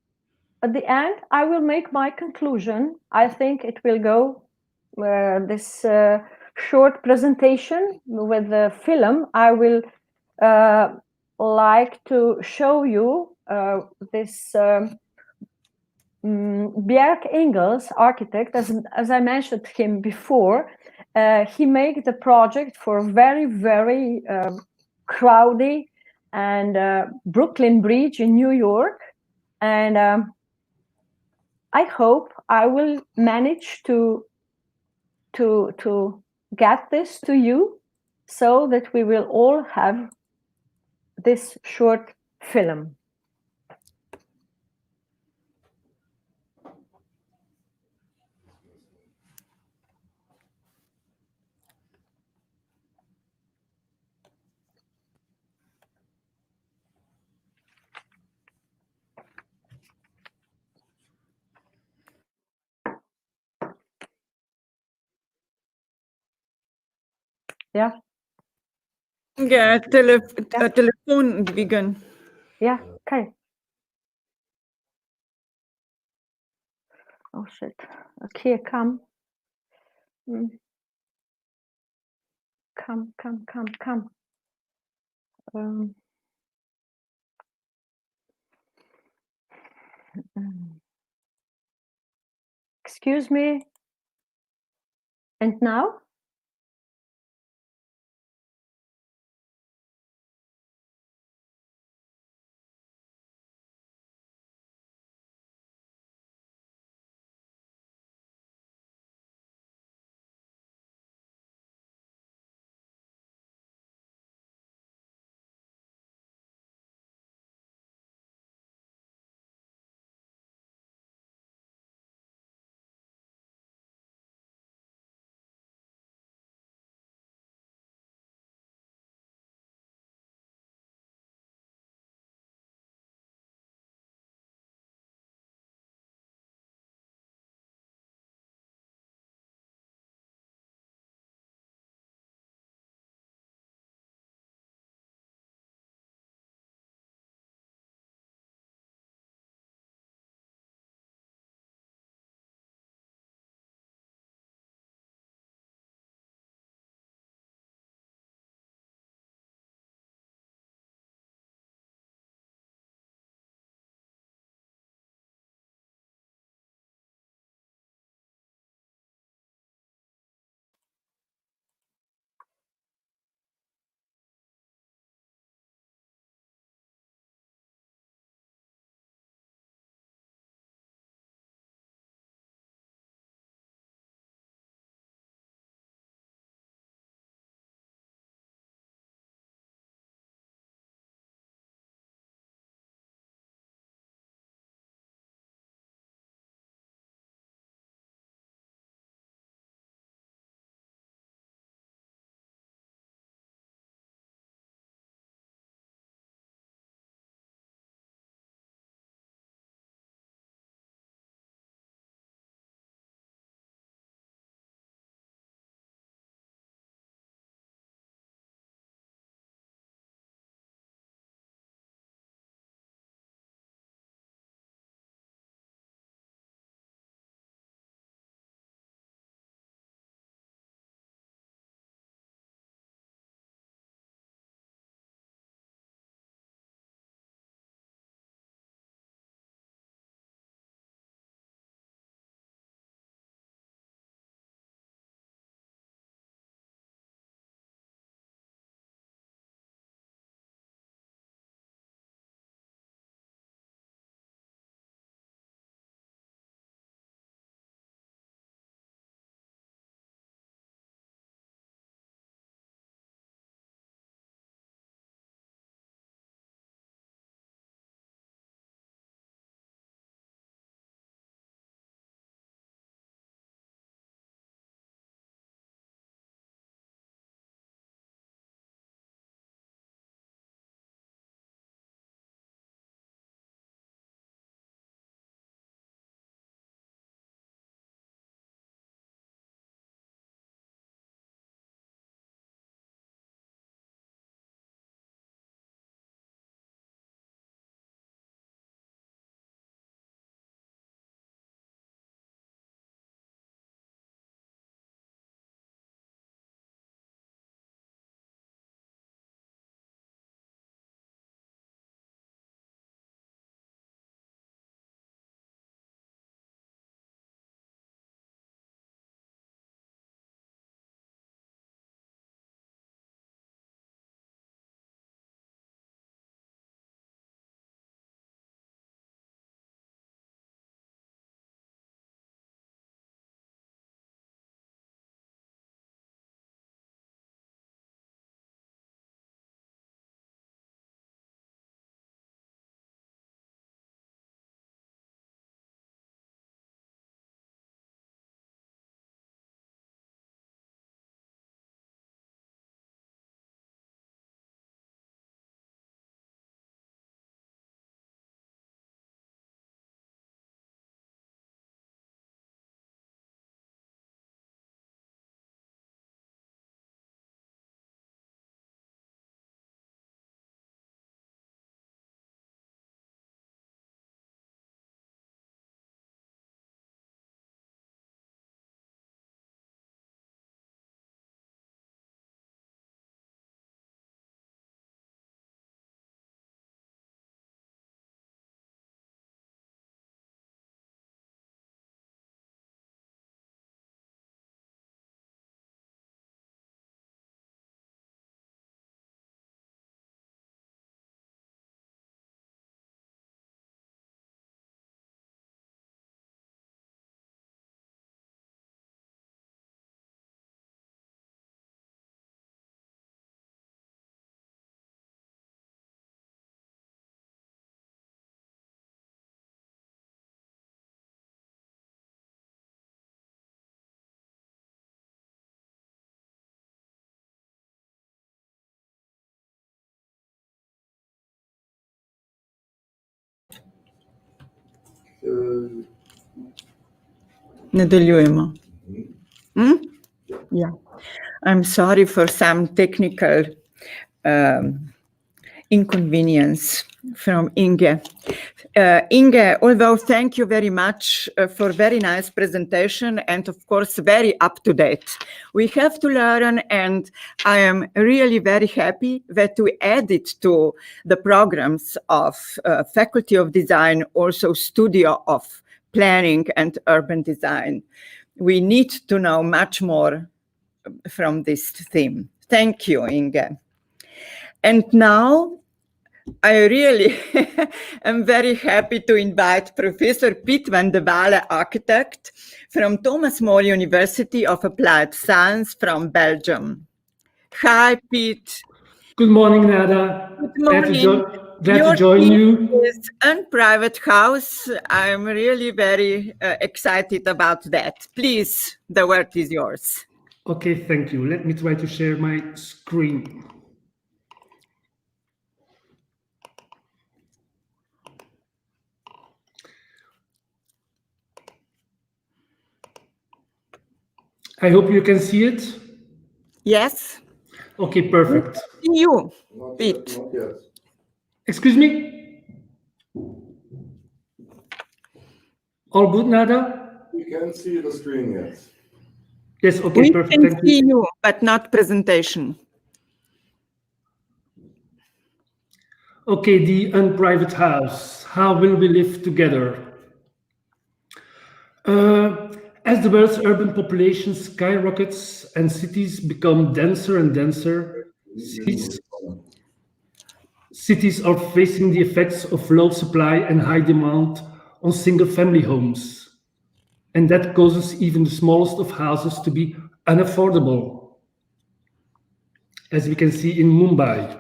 at the end, I will make my conclusion. I think it will go this short presentation with the film. I will like to show you this Bjerke Ingels, architect. As I mentioned him before, he made the project for very, very crowded and Brooklyn Bridge in New York. And I hope I will manage to get this to you so that we will all have this short film. Ja. Telefoon, Vigan. Yeah, okay. Oh shit. Okay, come. Come. Excuse me. And now? Nadaljujemo. Yeah. I'm sorry for some technical inconvenience from Inge. Inge, although thank you very much for very nice presentation and of course very up to date. We have to learn, and I am really very happy that we added to the programs of Faculty of Design also Studio of Planning and Urban Design. We need to know much more from this theme. Thank you, Inge. And now I really am very happy to invite Professor Piet van de Walle, architect from Thomas More University of Applied Science from Belgium. Hi, Piet. Good morning, Nada. Good morning. Glad to join you. This unprivate house. I'm really very excited about that. Please, the word is yours. Okay, thank you. Let me try to share my screen. I hope you can see it. Yes. Okay, perfect. You, Piet. Not yet. Excuse me? All good, Nada? We can't see the screen yet. Yes, okay, We perfect. can Thank see you. you, but not presentation. Okay, the unprivate house. How will we live together? As the world's urban population skyrockets and cities become denser and denser, cities are facing the effects of low supply and high demand on single-family homes. And that causes even the smallest of houses to be unaffordable, as we can see in Mumbai.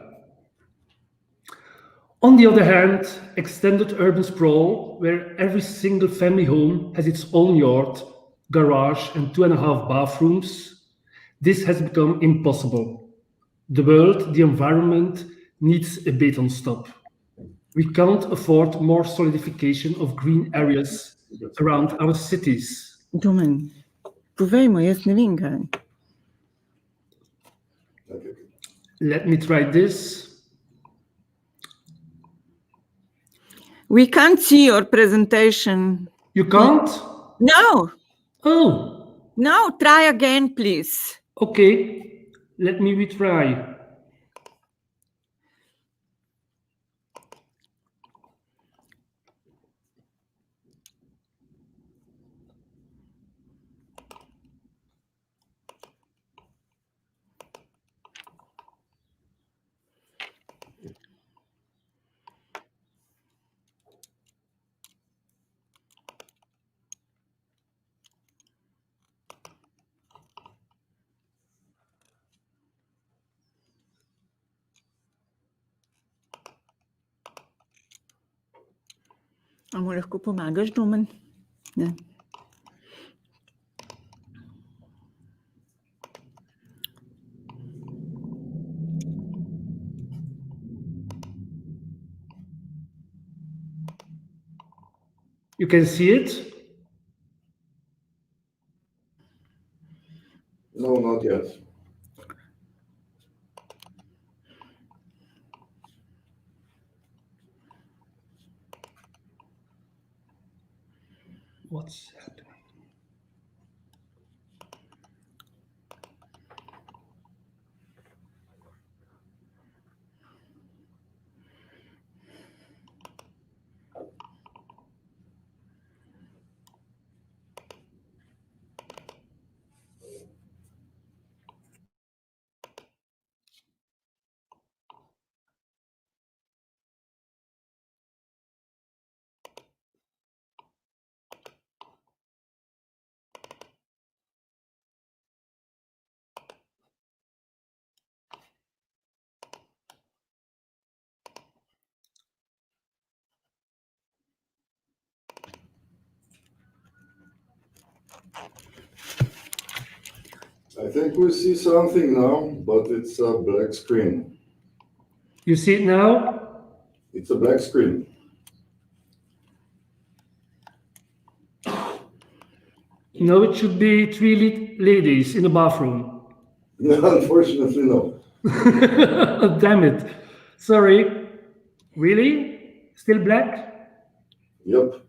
On the other hand, extended urban sprawl, where every single family home has its own yard, garage, and 2.5 bathrooms, this has become impossible. The world, the environment, needs a beton stop. We can't afford more solidification of green areas around our cities. Domen, povejmo, jaz ne vem kaj. Let me try this. We can't see your presentation. You can't? No, Oh, no, try again, please. okay. Let me retry. A mu lahko pomagaš, Domen? Ne. You can see it? No, not yet. What's happening? I think we see something now, but it's a black screen. You see it now? It's a black screen. No, it should be three ladies in the bathroom. Unfortunately, no. Damn it. Sorry. Really? Still black? Yep.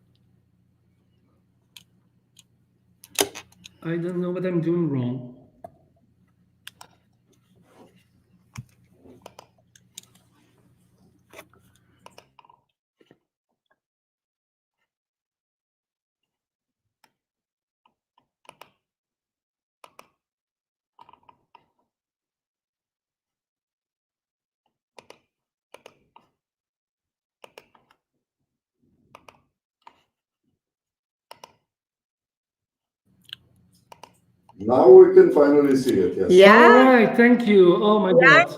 I don't know what I'm doing wrong. Now we can finally see it, yes. Yeah. All right, thank you. Oh my God.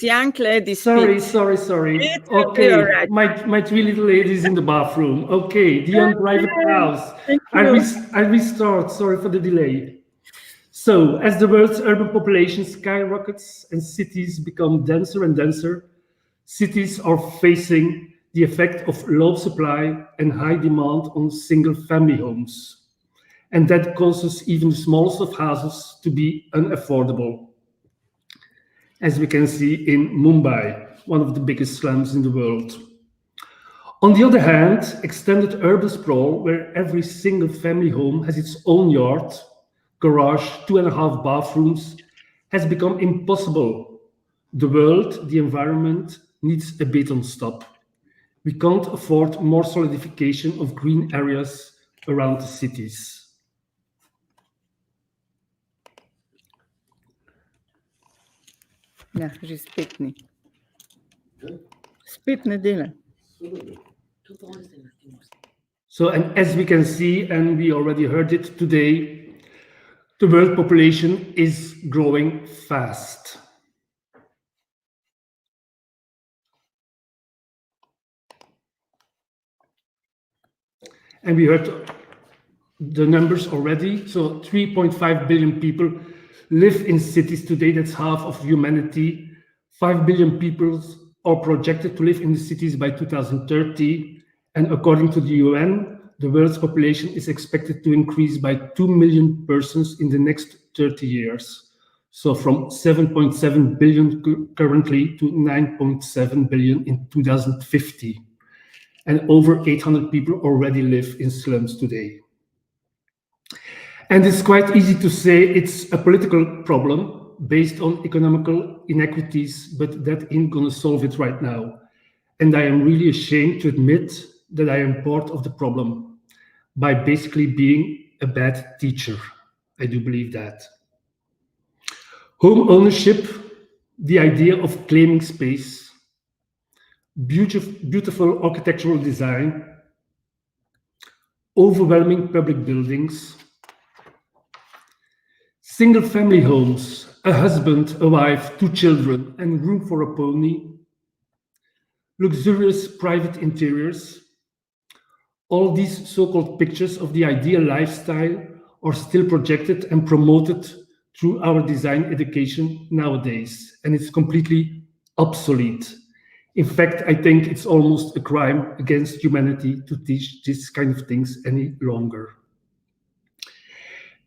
Young ladies. Sorry. speak. It's Okay, all right. my three little ladies in the bathroom. Okay, the private house. Thank you. I restart. Sorry for the delay. So, as the world's urban population skyrockets and cities become denser and denser, cities are facing the effect of low supply and high demand on single-family homes. And that causes even the smallest of houses to be unaffordable, as we can see in Mumbai, one of the biggest slums in the world. On the other hand, extended urban sprawl, where every single family home has its own yard, garage, 2.5 bathrooms, has become impossible. The world, the environment, needs a bit on stop. We can't afford more solidification of green areas around the cities. Ja, že spetni. Spetne dela. So, and as we can see, and we already heard it today, the world population is growing fast. And we heard the numbers already. So 3.5 billion people live in cities today. That's half of humanity. 5 billion people are projected to live in the cities by 2030. And according to the UN, the world's population is expected to increase by 2 million persons in the next 30 years. So from 7.7 billion currently to 9.7 billion in 2050. And over 800 people already live in slums today. And it's quite easy to say it's a political problem based on economical inequities, but that ain't gonna solve it right now. And I am really ashamed to admit that I am part of the problem by basically being a bad teacher. I do believe that. Home ownership, the idea of claiming space, beautiful architectural design, overwhelming public buildings, single-family homes, a husband, a wife, 2 children, and room for a pony, luxurious private interiors. All these so-called pictures of the ideal lifestyle are still projected and promoted through our design education nowadays, and it's completely obsolete. In fact, I think it's almost a crime against humanity to teach these kind of things any longer.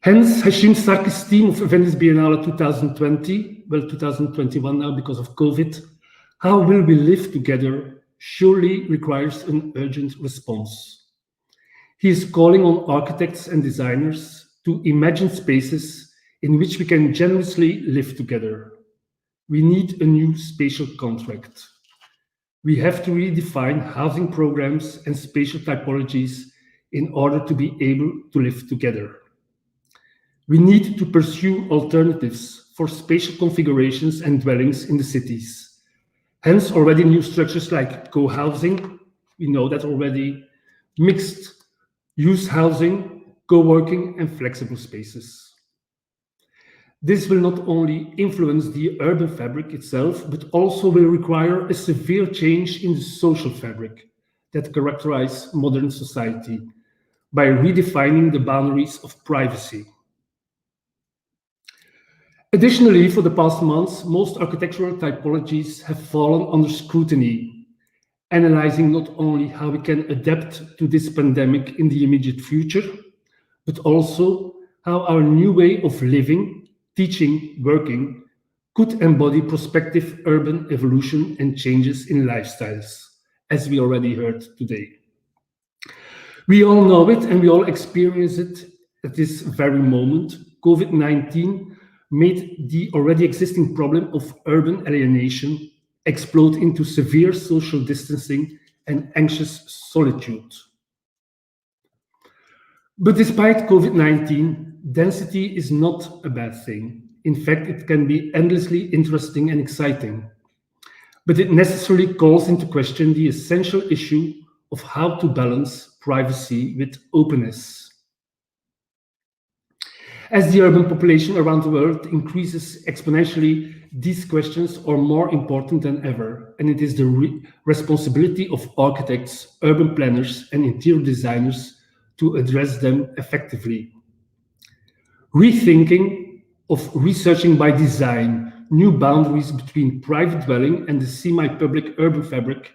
Hence, Hashim Sarki's theme of Venice Biennale 2020, well, 2021 now because of COVID, how will we live together, surely requires an urgent response. He is calling on architects and designers to imagine spaces in which we can generously live together. We need a new spatial contract. We have to redefine housing programs and spatial typologies in order to be able to live together. We need to pursue alternatives for spatial configurations and dwellings in the cities. Hence, already new structures like co-housing, we know that already, mixed use housing, co-working, and flexible spaces. This will not only influence the urban fabric itself, but also will require a severe change in the social fabric that characterizes modern society by redefining the boundaries of privacy. Additionally, for the past months, most architectural typologies have fallen under scrutiny, analyzing not only how we can adapt to this pandemic in the immediate future, but also how our new way of living, teaching, working could embody prospective urban evolution and changes in lifestyles, as we already heard today. We all know it and we all experience it at this very moment. COVID-19 made the already existing problem of urban alienation explode into severe social distancing and anxious solitude. But despite COVID-19, density is not a bad thing. In fact, it can be endlessly interesting and exciting. But it necessarily calls into question the essential issue of how to balance privacy with openness. As the urban population around the world increases exponentially, these questions are more important than ever, and it is the responsibility of architects, urban planners, and interior designers to address them effectively. Rethinking of researching by design new boundaries between private dwelling and the semi-public urban fabric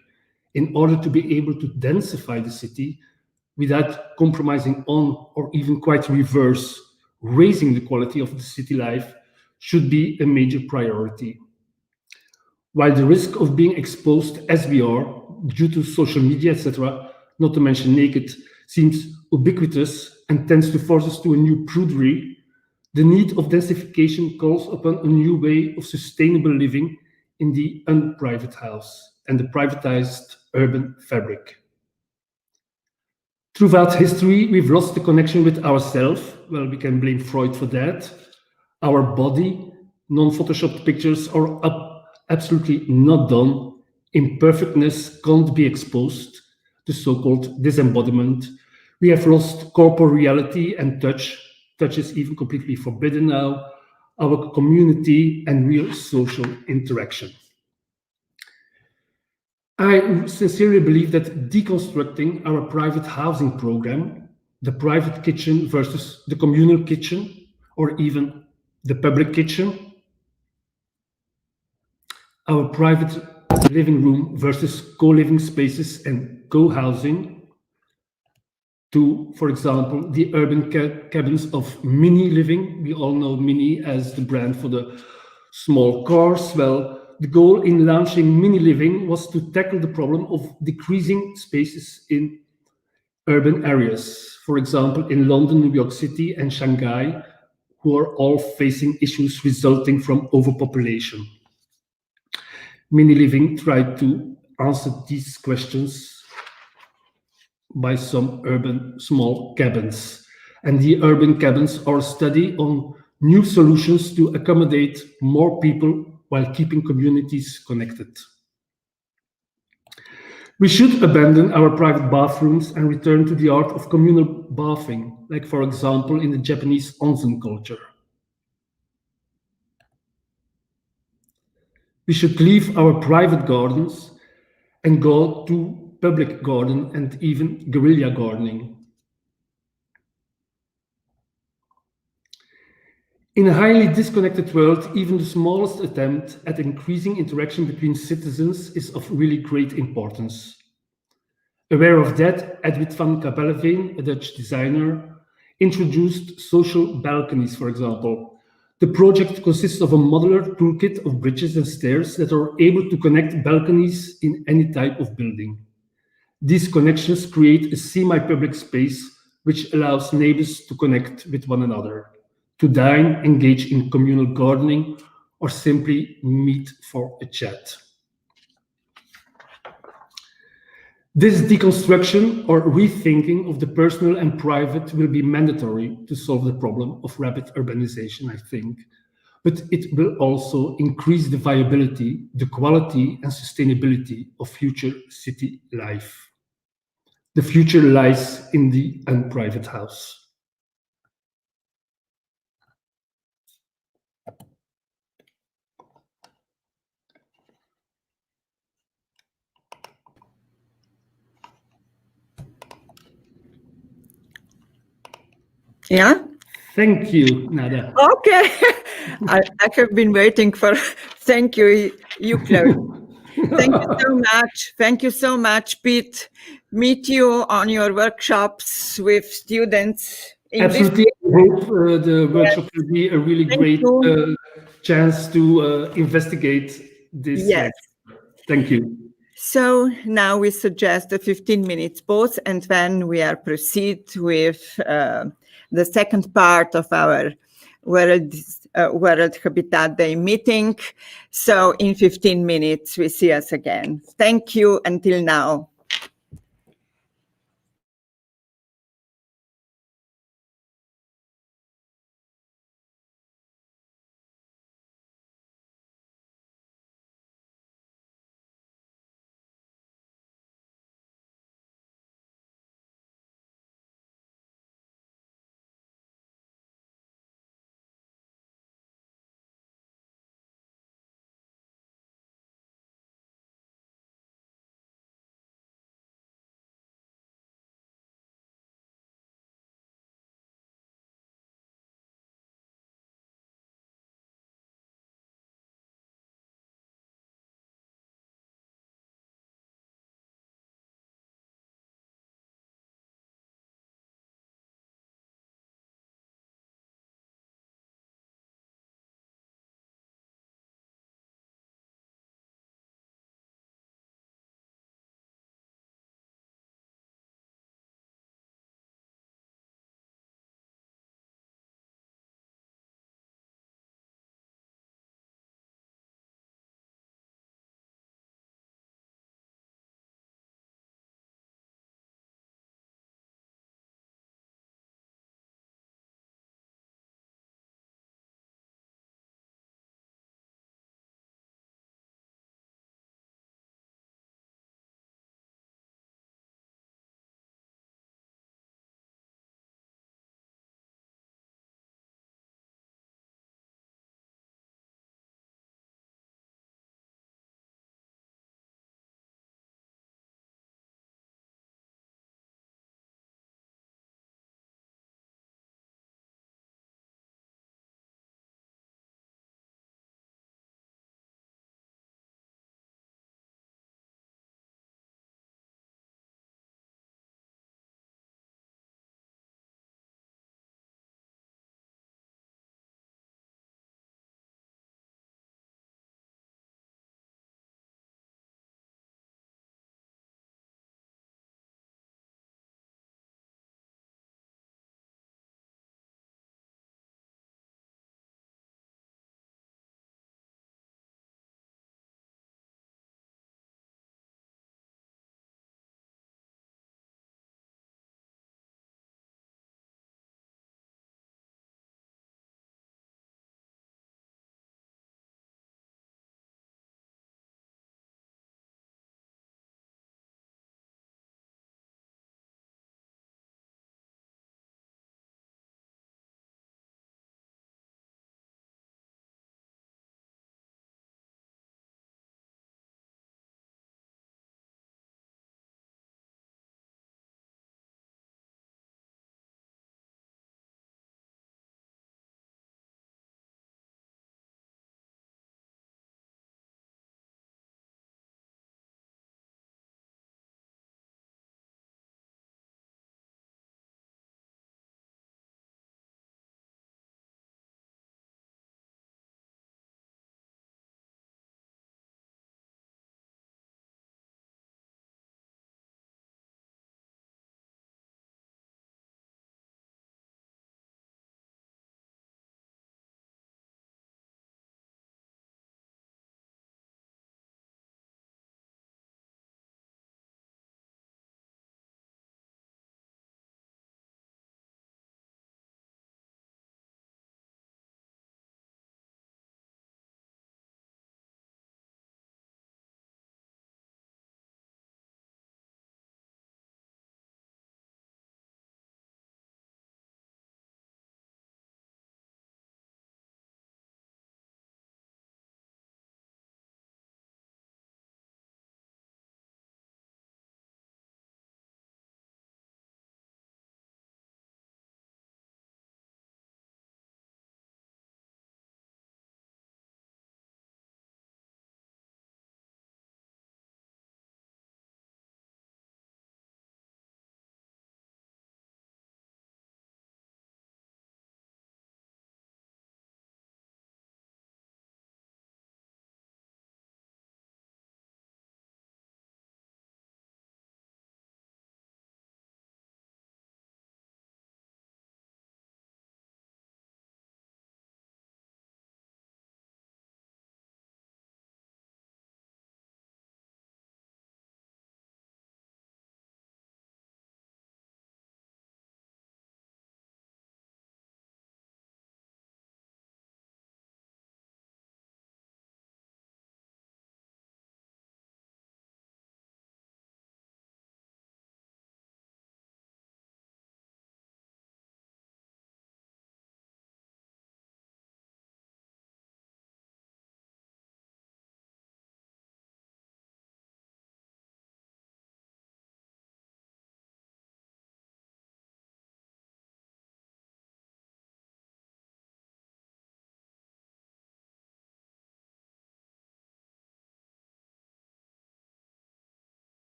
in order to be able to densify the city without compromising on, or even quite reverse, raising the quality of the city life should be a major priority. While the risk of being exposed as we are due to social media, etc., not to mention naked, seems ubiquitous and tends to force us to a new prudery, the need of densification calls upon a new way of sustainable living in the unprivate house and the privatized urban fabric. Throughout history, we've lost the connection with ourselves. Well, we can blame Freud for that. Our body, non-photoshopped pictures are absolutely not done. Imperfectness can't be exposed, the so-called disembodiment. We have lost corporeality and touch. Touch is even completely forbidden now. Our community and real social interaction. I sincerely believe that deconstructing our private housing program, the private kitchen versus the communal kitchen, or even the public kitchen, our private living room versus co-living spaces and co-housing, to, for example, the urban cabins of Mini Living. We all know Mini as the brand for the small cars. Well, the goal in launching Mini Living was to tackle the problem of decreasing spaces in urban areas. For example, in London, New York City, and Shanghai, who are all facing issues resulting from overpopulation. Mini Living tried to answer these questions by some urban small cabins. And the urban cabins are a study on new solutions to accommodate more people while keeping communities connected. We should abandon our private bathrooms and return to the art of communal bathing, like, for example, in the Japanese onsen culture. We should leave our private gardens and go to public garden and even guerrilla gardening. In a highly disconnected world, even the smallest attempt at increasing interaction between citizens is of really great importance. Aware of that, Edwin van Capelleveen, a Dutch designer, introduced social balconies, for example. The project consists of a modular toolkit of bridges and stairs that are able to connect balconies in any type of building. These connections create a semi-public space which allows neighbors to connect with one another, to dine, engage in communal gardening, or simply meet for a chat. This deconstruction or rethinking of the personal and private will be mandatory to solve the problem of rapid urbanization, I think. But it will also increase the viability, the quality, and sustainability of future city life. The future lies in the unprivate house. Yeah? Thank you, Nada. Okay. I have been waiting for, thank you, Claude. Thank you so much. Thank you so much, Pete. Meet you on your workshops with students Absolutely. I hope the workshop will be a really Thank great you. chance to investigate this. Yes. Thank you. So now we suggest a 15-minute pause, and then we are proceed with the second part of our World Habitat Day meeting. So in 15 minutes, we see us again. Thank you until now.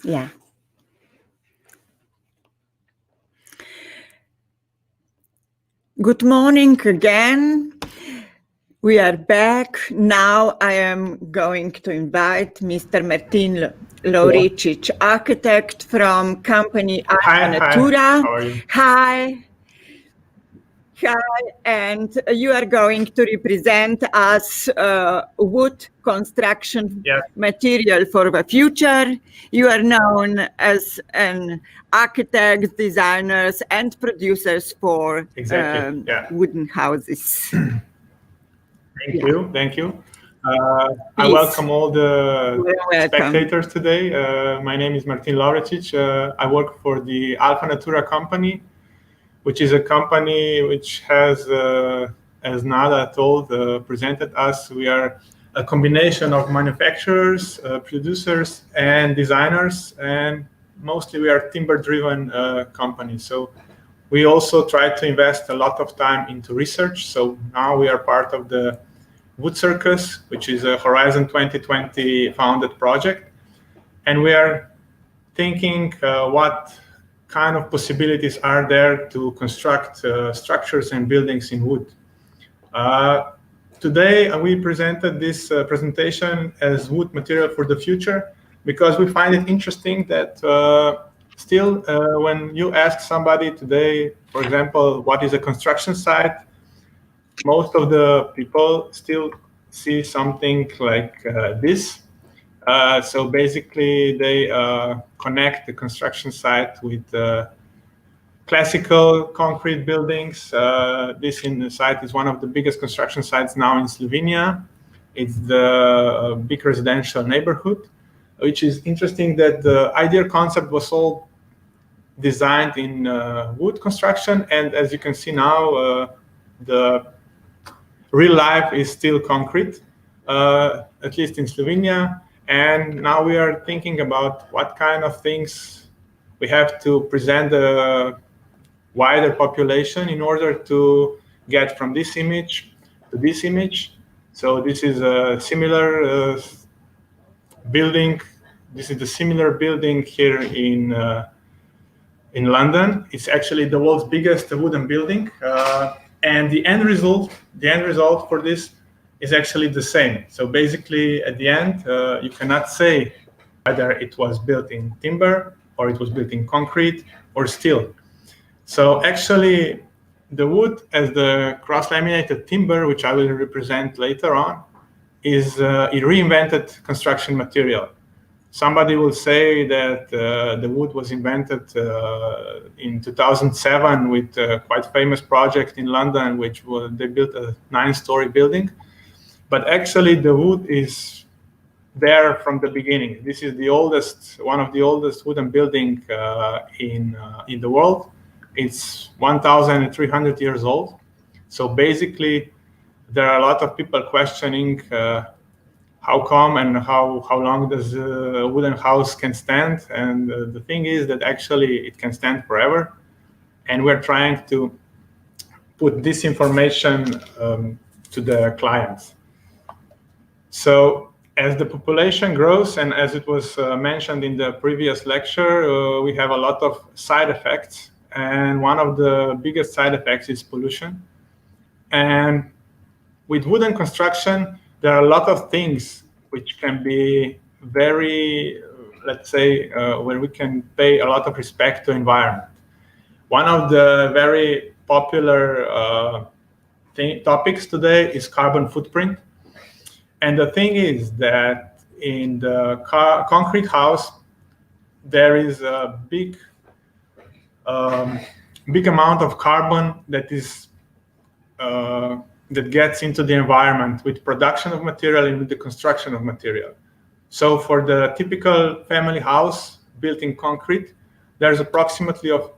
Yeah. Good morning again. We are back. Now I am going to invite Mr. Martin Lauricic, architect from company Alfa Natura. How are you? Hi. Hi, and you are going to represent us wood construction material for the future. You are known as an architect, designers, and producers for wooden houses. Thank you. I welcome all the spectators today. My name is Martin Lauricic. I work for the Alfa Natura company, which is a company which has, as Nada presented us, we are a combination of manufacturers, producers, and designers, and mostly we are timber-driven company. So we also try to invest a lot of time into research. So now we are part of the Wood Circus, which is a Horizon 2020 founded project, and we are thinking what kind of possibilities are there to construct structures and buildings in wood. Today we presented this presentation as wood material for the future because we find it interesting that still when you ask somebody today, for example, what is a construction site, most of the people still see something like this. So basically, they connect the construction site with classical concrete buildings. This site is one of the biggest construction sites now in Slovenia. It's the big residential neighborhood, which is interesting that the ideal concept was all designed in wood construction. And as you can see now, the real life is still concrete, at least in Slovenia. And now we are thinking about what kind of things we have to present a wider population in order to get from this image to this image. So this is a similar building. This is a similar building here in London. It's actually the world's biggest wooden building, and the end result for this is actually the same. So basically, at the end, you cannot say whether it was built in timber or it was built in concrete or steel. So actually, the wood as the cross-laminated timber, which I will represent later on, is a reinvented construction material. Somebody will say that the wood was invented in 2007 with a quite famous project in London, which they built a 9-story building. But actually, the wood is there from the beginning. This is the oldest, one of the oldest wooden buildings in the world. It's 1,300 years old. So basically, there are a lot of people questioning how come and how long does a wooden house can stand. And the thing is that actually it can stand forever. And we're trying to put this information to the clients. So as the population grows, and as it was mentioned in the previous lecture, we have a lot of side effects. And one of the biggest side effects is pollution. And with wooden construction, there are a lot of things which can be very, let's say, where we can pay a lot of respect to environment. One of the very popular topics today is carbon footprint. And the thing is that in the concrete house, there is a big amount of carbon that is that gets into the environment with production of material and with the construction of material. So for the typical family house built in concrete, there's approximately of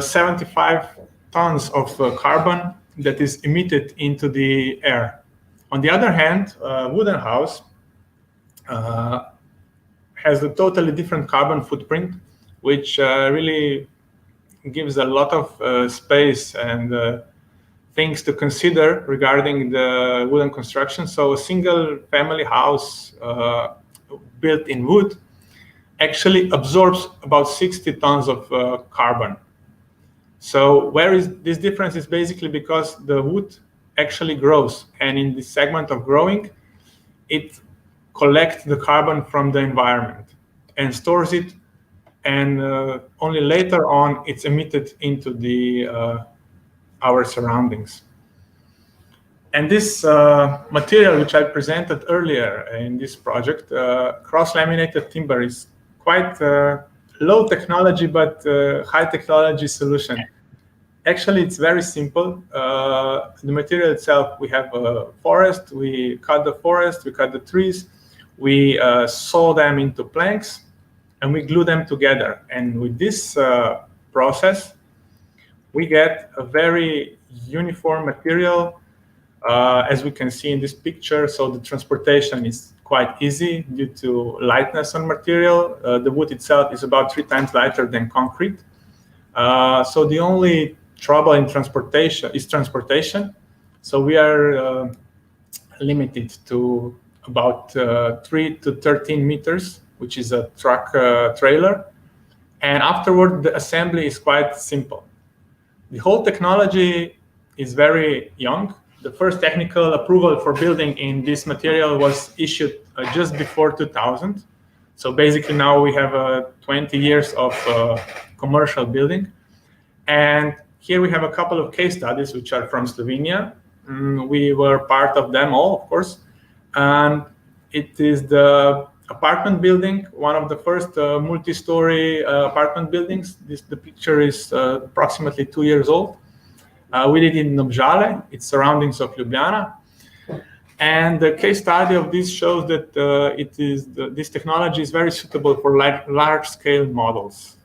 75 tons of carbon that is emitted into the air. On the other hand, a wooden house has a totally different carbon footprint, which really gives a lot of space and things to consider regarding the wooden construction. So a single family house built in wood actually absorbs about 60 tons of carbon. So where is this difference? Is basically because the wood actually grows, and in this segment of growing, it collects the carbon from the environment and stores it, and only later on it's emitted into the our surroundings. And this material, which I presented earlier in this project, cross-laminated timber, is quite low technology, but high technology solution. Actually, it's very simple. The material itself, we have a forest, we cut the forest, we cut the trees, we saw them into planks, and we glue them together. And with this process, we get a very uniform material, as we can see in this picture. So the transportation is quite easy due to lightness on material. The wood itself is about 3 times lighter than concrete. So the only trouble in transportation is transportation. So we are limited to about 3 to 13 meters, which is a truck trailer. And afterward, the assembly is quite simple. The whole technology is very young. The first technical approval for building in this material was issued just before 2000. So basically now we have 20 years of commercial building. And here we have a couple of case studies which are from Slovenia. We were part of them all, of course. And it is the apartment building, one of the first multi-story apartment buildings. The picture is approximately 2 years old. We did it in Domžale, its surroundings of Ljubljana. And the case study of this shows that this technology is very suitable for large-scale models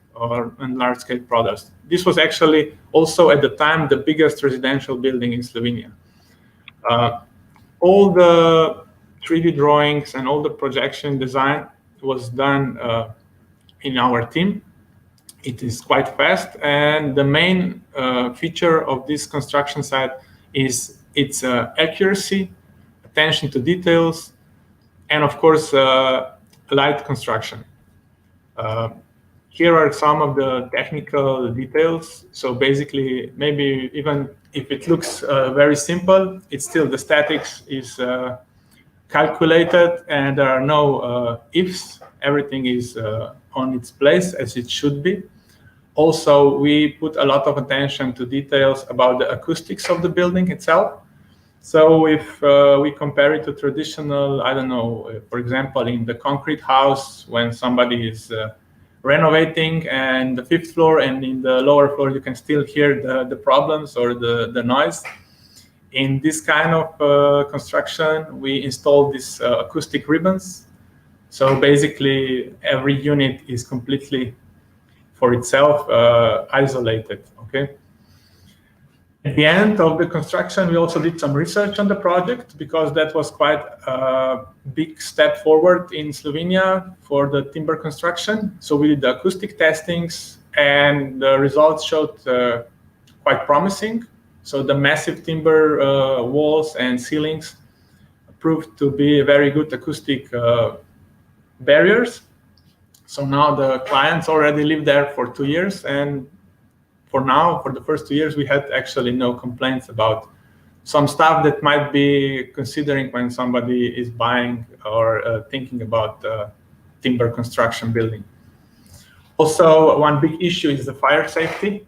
and large-scale products. This was actually also at the time the biggest residential building in Slovenia. All the 3D drawings and all the projection design was done in our team. It is quite fast, and the main feature of this construction site is its accuracy, attention to details, and of course light construction. Here are some of the technical details. So basically, maybe even if it looks very simple, it's still the statics is calculated, and there are no ifs. Everything is on its place as it should be. Also, we put a lot of attention to details about the acoustics of the building itself. So if we compare it to traditional, I don't know, for example, in the concrete house, when somebody is renovating and the 5th floor and in the lower floor, you can still hear the problems or the noise. In this kind of construction, we installed these acoustic ribbons. So basically, every unit is completely for itself isolated, okay? At the end of the construction, we also did some research on the project because that was quite a big step forward in Slovenia for the timber construction. So we did the acoustic testings, and the results showed quite promising. So the massive timber walls and ceilings proved to be very good acoustic barriers. So now the clients already live there for 2 years, and for now, for the first 2 years, we had actually no complaints about some stuff that might be considering when somebody is buying or thinking about timber construction building. Also, one big issue is the fire safety,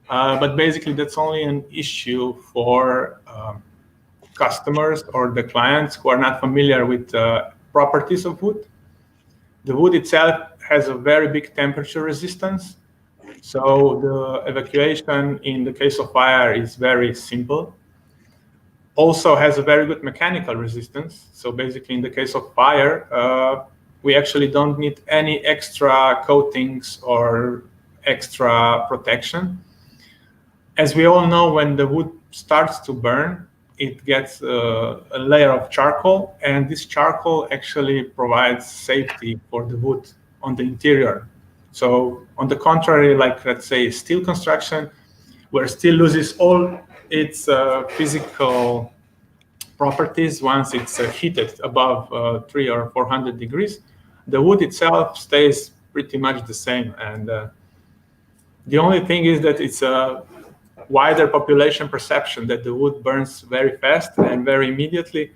but basically that's only an issue for customers or the clients who are not familiar with properties of wood. The wood itself has a very big temperature resistance. So the evacuation in the case of fire is very simple. Also has a very good mechanical resistance. So basically in the case of fire, we actually don't need any extra coatings or extra protection. As we all know, when the wood starts to burn, it gets a layer of charcoal, and this charcoal actually provides safety for the wood on the interior. So on the contrary, like let's say steel construction, where steel loses all its physical properties once it's heated above 300 or 400 degrees, the wood itself stays pretty much the same. And the only thing is that it's a wider population perception that the wood burns very fast and very immediately.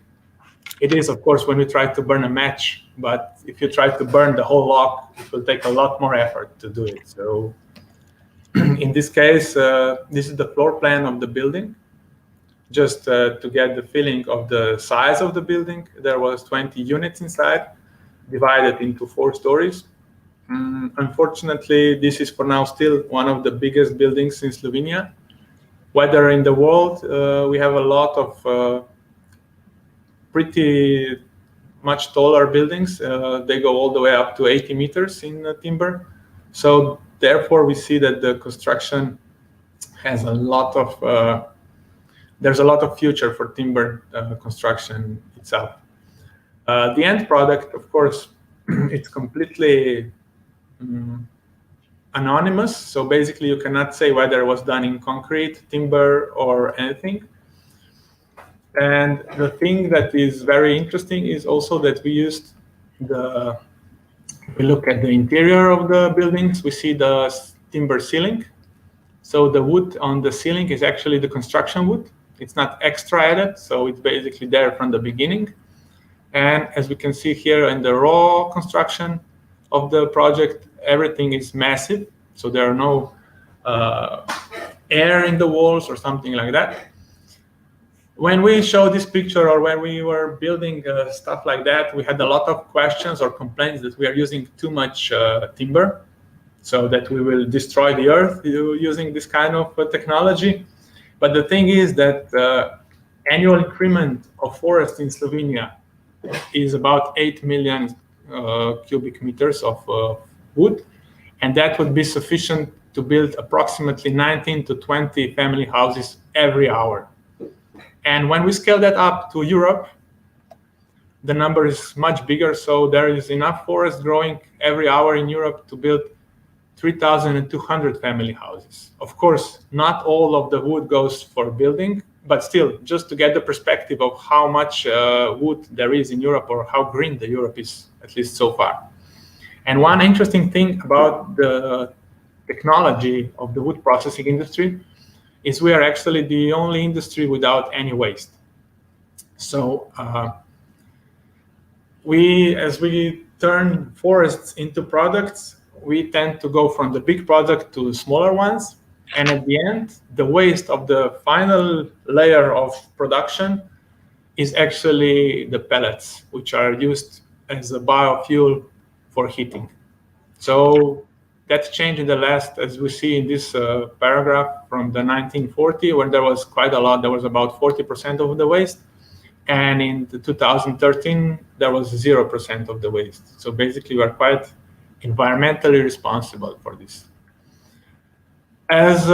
It is, of course, when we try to burn a match, but if you try to burn the whole log, it will take a lot more effort to do it. So in this case, this is the floor plan of the building. Just to get the feeling of the size of the building, there was 20 units inside, divided into 4 stories. Unfortunately, this is for now still one of the biggest buildings in Slovenia. Whether in the world, we have a lot of pretty much taller buildings. They go all the way up to 80 meters in timber. So therefore, we see that the construction has a lot of, there's a lot of future for timber construction itself. The end product, of course, it's completely anonymous. So basically, you cannot say whether it was done in concrete, timber, or anything. And the thing that is very interesting is also that we used we look at the interior of the buildings, we see the timber ceiling. So the wood on the ceiling is actually the construction wood. It's not extra added, so it's basically there from the beginning. And as we can see here in the raw construction of the project, everything is massive. So there are no air in the walls or something like that. When we show this picture, or when we were building stuff like that, we had a lot of questions or complaints that we are using too much timber, so that we will destroy the earth using this kind of technology. But the thing is that annual increment of forest in Slovenia is about 8 million cubic meters of wood, and that would be sufficient to build approximately 19 to 20 family houses every hour. And when we scale that up to Europe, the number is much bigger. So there is enough forest growing every hour in Europe to build 3,200 family houses. Of course, not all of the wood goes for building, but still, just to get the perspective of how much wood there is in Europe, or how green the Europe is, at least so far. And one interesting thing about the technology of the wood processing industry is we are actually the only industry without any waste. So as we turn forests into products, we tend to go from the big product to smaller ones. And at the end, the waste of the final layer of production is actually the pellets, which are used as a biofuel for heating. So that's changed in the last, as we see in this paragraph from the 1940, when there was quite a lot. There was about 40% of the waste. And in the 2013, there was 0% of the waste. So basically, we are quite environmentally responsible for this. As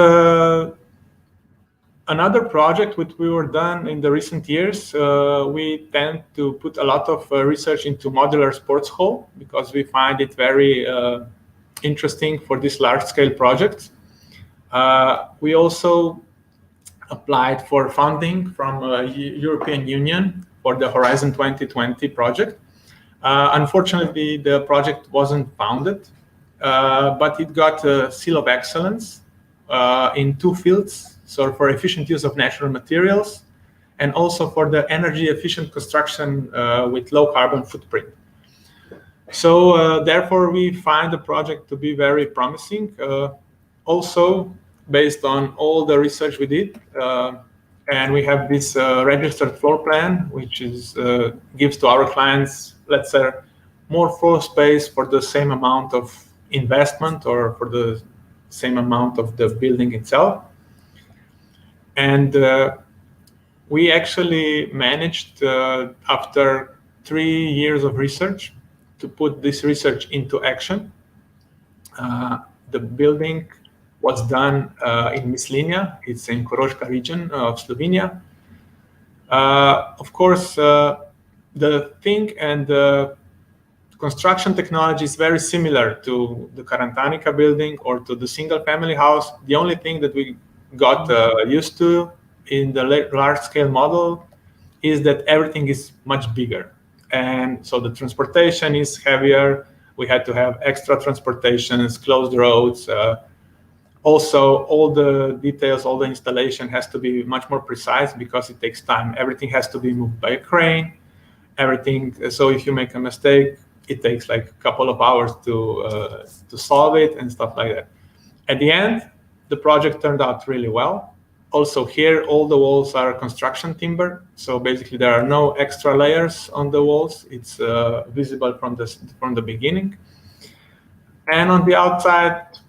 another project which we were done in the recent years, we tend to put a lot of research into modular sports hall, because we find it very interesting for this large-scale project. We also applied for funding from European Union for the Horizon 2020 project. Unfortunately, the project wasn't funded, but it got a seal of excellence in 2 fields. So for efficient use of natural materials, and also for the energy efficient construction with low carbon footprint. So therefore, we find the project to be very promising. Also, based on all the research we did, and we have this registered floor plan, which is gives to our clients, let's say, more floor space for the same amount of investment, or for the same amount of the building itself. And we actually managed, after 3 years of research, to put this research into action. The building was done in Mislinja. It's in Koroška region of Slovenia. Of course, the thing and the construction technology is very similar to the Karantanica building or to the single family house. The only thing that we got used to in the large scale model is that everything is much bigger. And so the transportation is heavier, We had to have extra transportations, closed roads. Also, all the details, all the installation has to be much more precise because it takes time. Everything has to be moved by a crane. Everything. So if you make a mistake, it takes like a couple of hours to solve it and stuff like that. At the end, the project turned out really well. Also here, all the walls are construction timber. So basically there are no extra layers on the walls. It's visible from the beginning. And on the outside,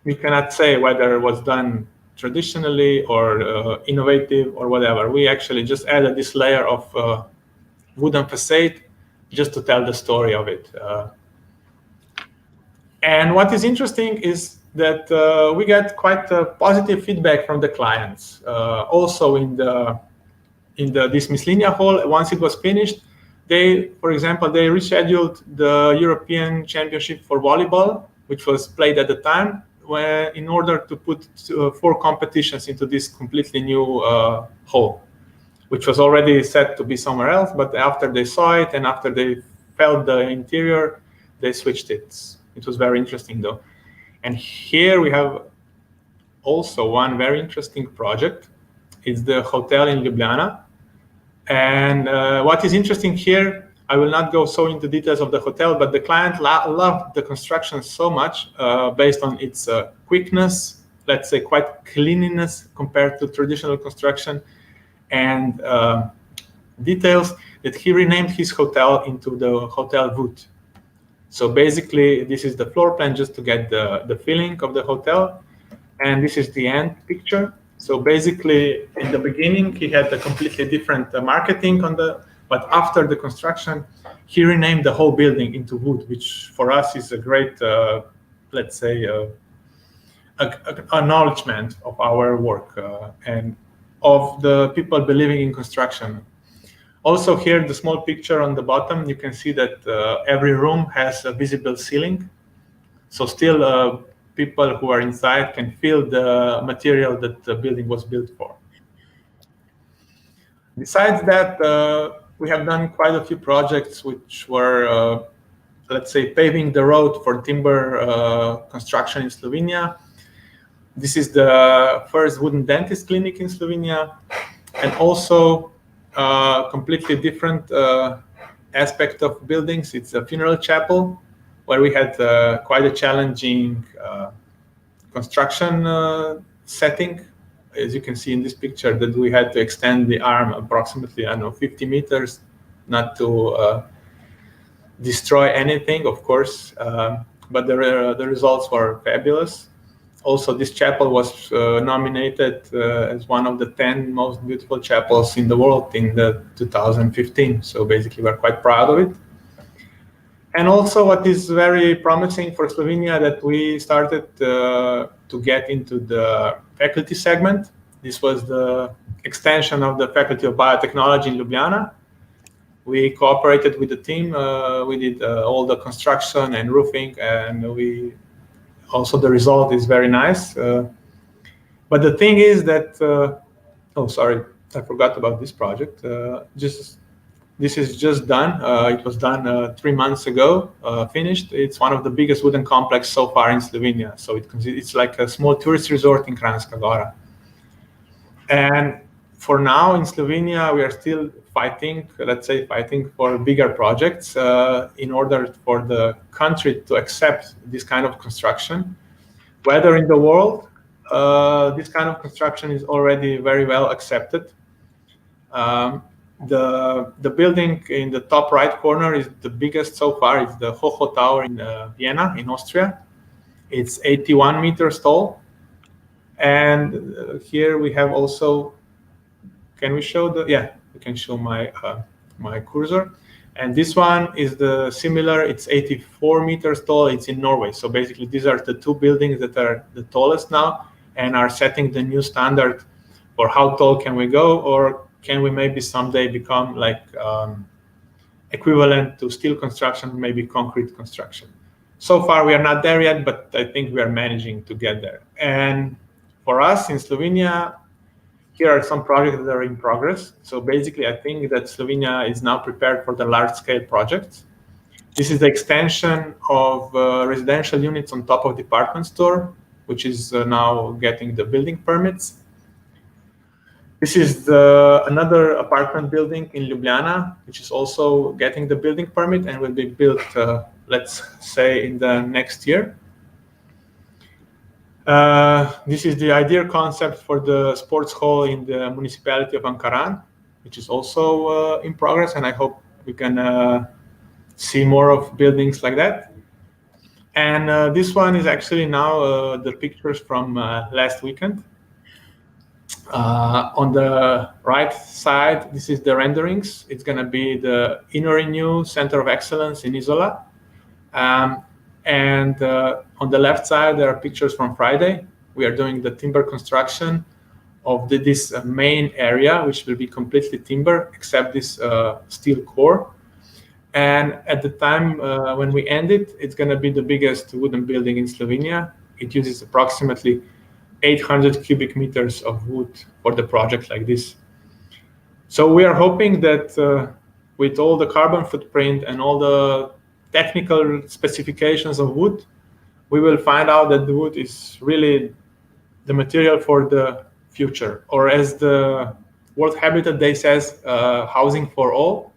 you cannot say whether it was done traditionally or innovative or whatever. We actually just added this layer of wooden facade just to tell the story of it. And what is interesting is that we get quite positive feedback from the clients. Also in this mislinear hall, once it was finished, for example, they rescheduled the European Championship for volleyball, which was played at the time, in order to put 4 competitions into this completely new hall, which was already set to be somewhere else. But after they saw it and after they felt the interior, they switched it. It was very interesting, though. And here we have also one very interesting project. It's the hotel in Ljubljana. And what is interesting here, I will not go so into details of the hotel, but the client loved the construction so much based on its quickness, let's say quite cleanliness compared to traditional construction, and details, that he renamed his hotel into the Hotel Voet. So basically, this is the floor plan just to get the feeling of the hotel. And this is the end picture. So basically, in the beginning, he had a completely different marketing but after the construction, he renamed the whole building into Voet, which for us is a great, let's say, acknowledgement of our work and of the people believing in construction. Also here, the small picture on the bottom, you can see that every room has a visible ceiling. So still people who are inside can feel the material that the building was built for. Besides that, we have done quite a few projects which were, let's say, paving the road for timber construction in Slovenia. This is the first wooden dentist clinic in Slovenia, and also completely different aspect of buildings. It's a funeral chapel where we had quite a challenging construction setting. As you can see in this picture, that we had to extend the arm approximately, I don't know, 50 meters, not to destroy anything, of course, but the results were fabulous. Also, this chapel was nominated as one of the 10 most beautiful chapels in the world in the 2015. So basically, we're quite proud of it. And also, what is very promising for Slovenia, that we started to get into the faculty segment. This was the extension of the Faculty of Biotechnology in Ljubljana. We cooperated with the team. We did all the construction and roofing, and also the result is very nice. But the thing is that, oh, sorry, I forgot about this project. This is just done. It was done 3 months ago, finished. It's one of the biggest wooden complexes so far in Slovenia. So it's like a small tourist resort in Kranjska Gora. And for now in Slovenia, we are still fighting, let's say, fighting for bigger projects in order for the country to accept this kind of construction. Whether in the world, this kind of construction is already very well accepted. The building in the top right corner is the biggest so far. It's the Hoho Tower in Vienna, in Austria. It's 81 meters tall. And here we have also, can we show yeah, we can show my cursor. And this one is the similar, it's 84 meters tall, it's in Norway. So basically these are the 2 buildings that are the tallest now and are setting the new standard for how tall can we go, or can we maybe someday become like equivalent to steel construction, maybe concrete construction. So far, we are not there yet, but I think we are managing to get there. And for us in Slovenia, here are some projects that are in progress. So basically, I think that Slovenia is now prepared for the large-scale projects. This is the extension of residential units on top of department store, which is now getting the building permits. This is another apartment building in Ljubljana, which is also getting the building permit and will be built, let's say, in the next year. This is the ideal concept for the sports hall in the municipality of Ankaran, which is also in progress, and I hope we can see more of buildings like that. And this one is actually now the pictures from last weekend. On the right side, this is the renderings. It's going to be the InnoRenew Center of Excellence in Isola. And on the left side, there are pictures from Friday. We are doing the timber construction of this main area, which will be completely timber, except this steel core. And at the time when we end it, it's going to be the biggest wooden building in Slovenia. It uses approximately 800 cubic meters of wood for the project like this. So we are hoping that with all the carbon footprint and all the technical specifications of wood, we will find out that the wood is really the material for the future. Or as the World Habitat Day says, housing for all.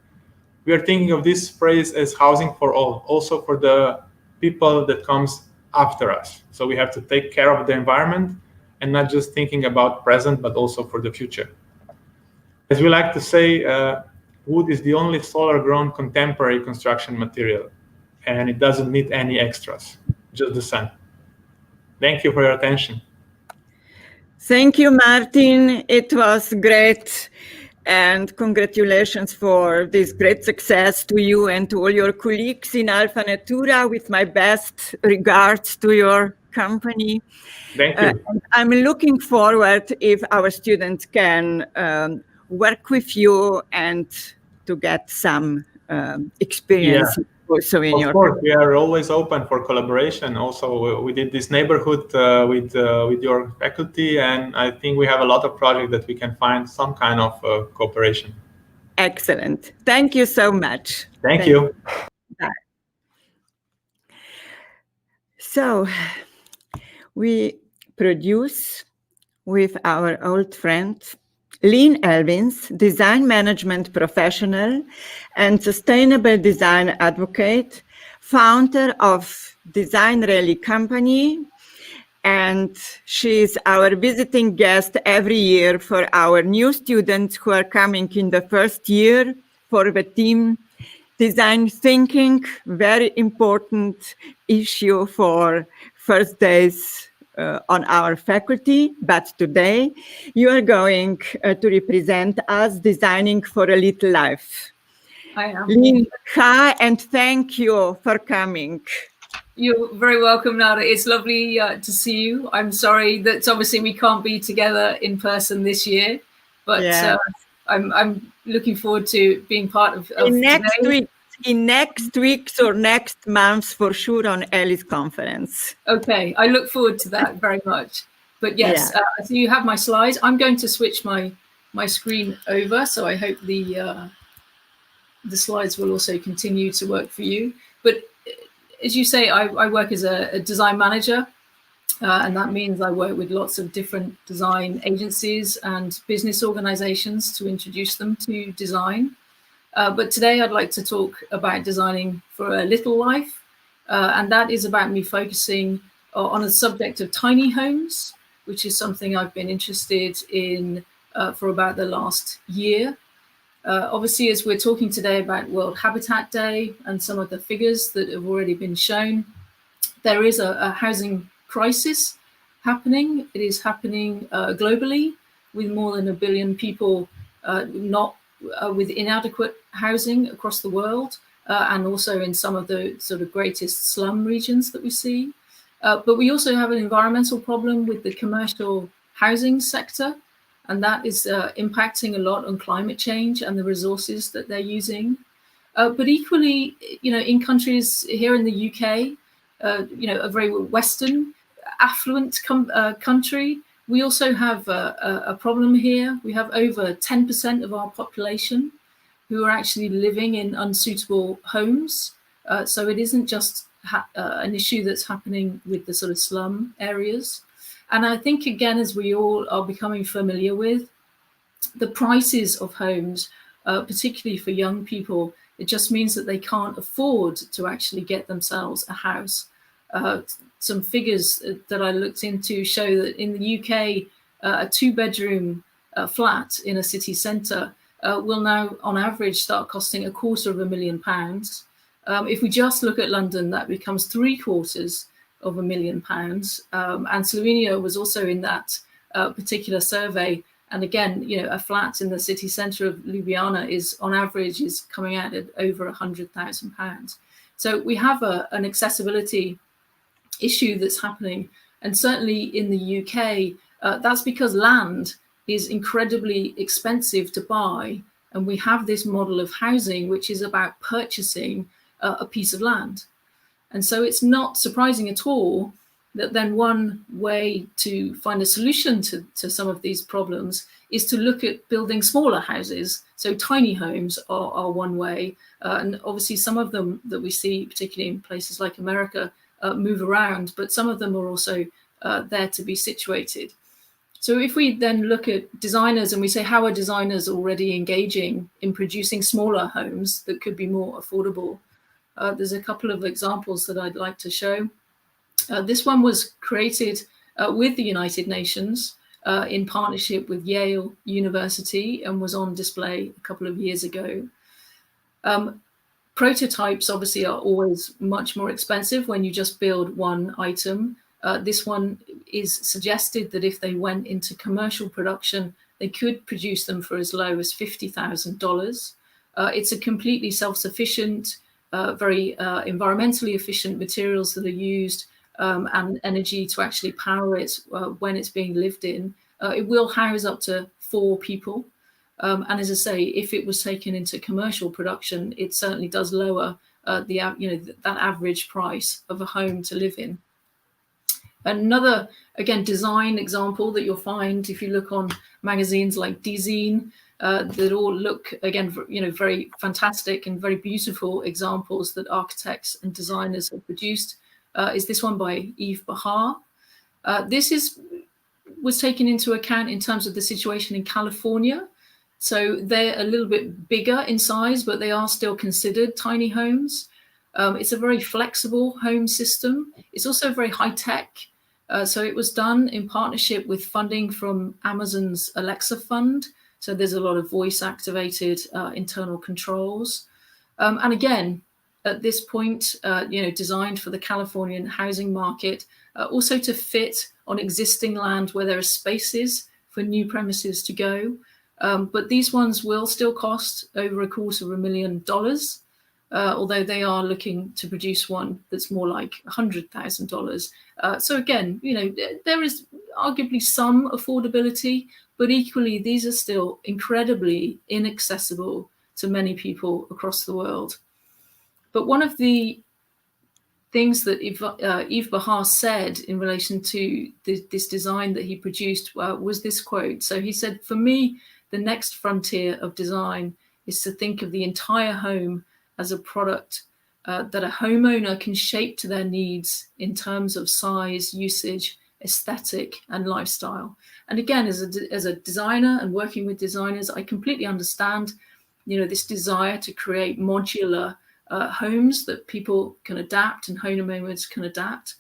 We are thinking of this phrase as housing for all, also for the people that comes after us. So we have to take care of the environment and not just thinking about present, but also for the future. As we like to say, wood is the only solar-grown contemporary construction material, and it doesn't need any extras, just the sun. Thank you for your attention. Thank you, Martin. It was great. And congratulations for this great success to you and to all your colleagues in Alpha Natura, with my best regards to your company. Thank you. I'm looking forward if our students can work with you and to get some experience also in your. Of course, we are always open for collaboration. Also, we did this neighborhood with your faculty, and I think we have a lot of projects that we can find some kind of cooperation. Excellent. Thank you so much. Thank you. Bye. So we produce with our old friend Lynn Elvins, design management professional and sustainable design advocate, founder of Design Rally Company, and she's our visiting guest every year for our new students who are coming in the first year for the team design thinking, very important issue for first days on our faculty, but today you are going to represent us designing for a little life. I am. Lynn, hi, and thank you for coming. You're very welcome, Nada. It's lovely to see you. I'm sorry that obviously we can't be together in person this year, but I'm looking forward to being part of next week's or next month for sure on Ellie's conference. Okay, I look forward to that very much. But yes, so you have my slides. I'm going to switch my screen over, so I hope the slides will also continue to work for you. But as you say, I work as a design manager, and that means I work with lots of different design agencies and business organizations to introduce them to design. But today I'd like to talk about designing for a little life, and that is about me focusing on the subject of tiny homes, which is something I've been interested in for about the last year. Obviously, as we're talking today about World Habitat Day and some of the figures that have already been shown, there is a housing crisis happening. It is happening globally, with more than 1 billion people not with inadequate housing across the world, and also in some of the sort of greatest slum regions that we see. But we also have an environmental problem with the commercial housing sector, and that is impacting a lot on climate change and the resources that they're using. But equally, in countries here in the UK, a very Western, affluent country, we also have a problem here. We have over 10% of our population who are actually living in unsuitable homes, So it isn't just an issue that's happening with the sort of slum areas. And I think, again, as we all are becoming familiar with, the prices of homes, particularly for young people, it just means that they can't afford to actually get themselves a house. Some figures that I looked into show that in the UK, a 2-bedroom flat in a city centre will now, on average, start costing £250,000. If we just look at London, that becomes £750,000. And Slovenia was also in that particular survey. And again, you know, a flat in the city centre of Ljubljana is, on average, is coming out at over £100,000. So we have an accessibility issue that's happening. And certainly in the UK, that's because land is incredibly expensive to buy. And we have this model of housing, which is about purchasing a piece of land. And so it's not surprising at all that then one way to find a solution to some of these problems is to look at building smaller houses. So tiny homes are one way. And obviously some of them that we see, particularly in places like America, move around, but some of them are also there to be situated. So if we then look at designers and we say, how are designers already engaging in producing smaller homes that could be more affordable? There's a couple of examples that I'd like to show. This one was created with the United Nations in partnership with Yale University and was on display a couple of years ago. Prototypes obviously are always much more expensive when you just build one item. This one is suggested that if they went into commercial production, they could produce them for as low as $50,000. It's a completely self-sufficient, very environmentally efficient materials that are used and energy to actually power it when it's being lived in. It will house up to 4 people. And as I say, if it was taken into commercial production, it certainly does lower that average price of a home to live in. Another, again, design example that you'll find if you look on magazines like Design, that all look, again, very fantastic and very beautiful examples that architects and designers have produced, is this one by Yves Bahar. This was taken into account in terms of the situation in California. So they're a little bit bigger in size, but they are still considered tiny homes. It's a very flexible home system. It's also very high tech. So it was done in partnership with funding from Amazon's Alexa fund. So there's a lot of voice activated internal controls. And again, at this point, designed for the Californian housing market, also to fit on existing land where there are spaces for new premises to go. But these ones will still cost over $250,000. Although they are looking to produce one that's more like $100,000. So again, there is arguably some affordability, but equally these are still incredibly inaccessible to many people across the world. But one of the things that Yves Bahar said in relation to this design that he produced was this quote. So he said, "For me, the next frontier of design is to think of the entire home as a product that a homeowner can shape to their needs in terms of size, usage, aesthetic, and lifestyle." And again, as a designer and working with designers, I completely understand, this desire to create modular homes that people can adapt and homeowners can adapt.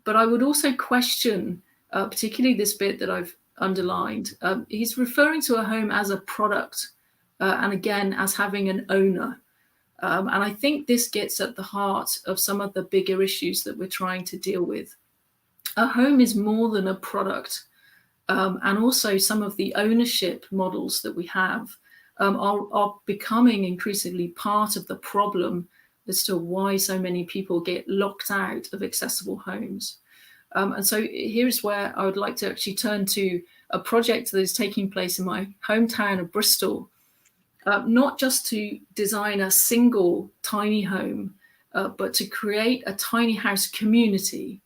But I would also question, particularly this bit that I've underlined. He's referring to a home as a product, and again, as having an owner. And I think this gets at the heart of some of the bigger issues that we're trying to deal with. A home is more than a product. And also some of the ownership models that we have are becoming increasingly part of the problem as to why so many people get locked out of accessible homes. And so here's where I would like to actually turn to a project that is taking place in my hometown of Bristol. Not just to design a single tiny home, but to create a tiny house community.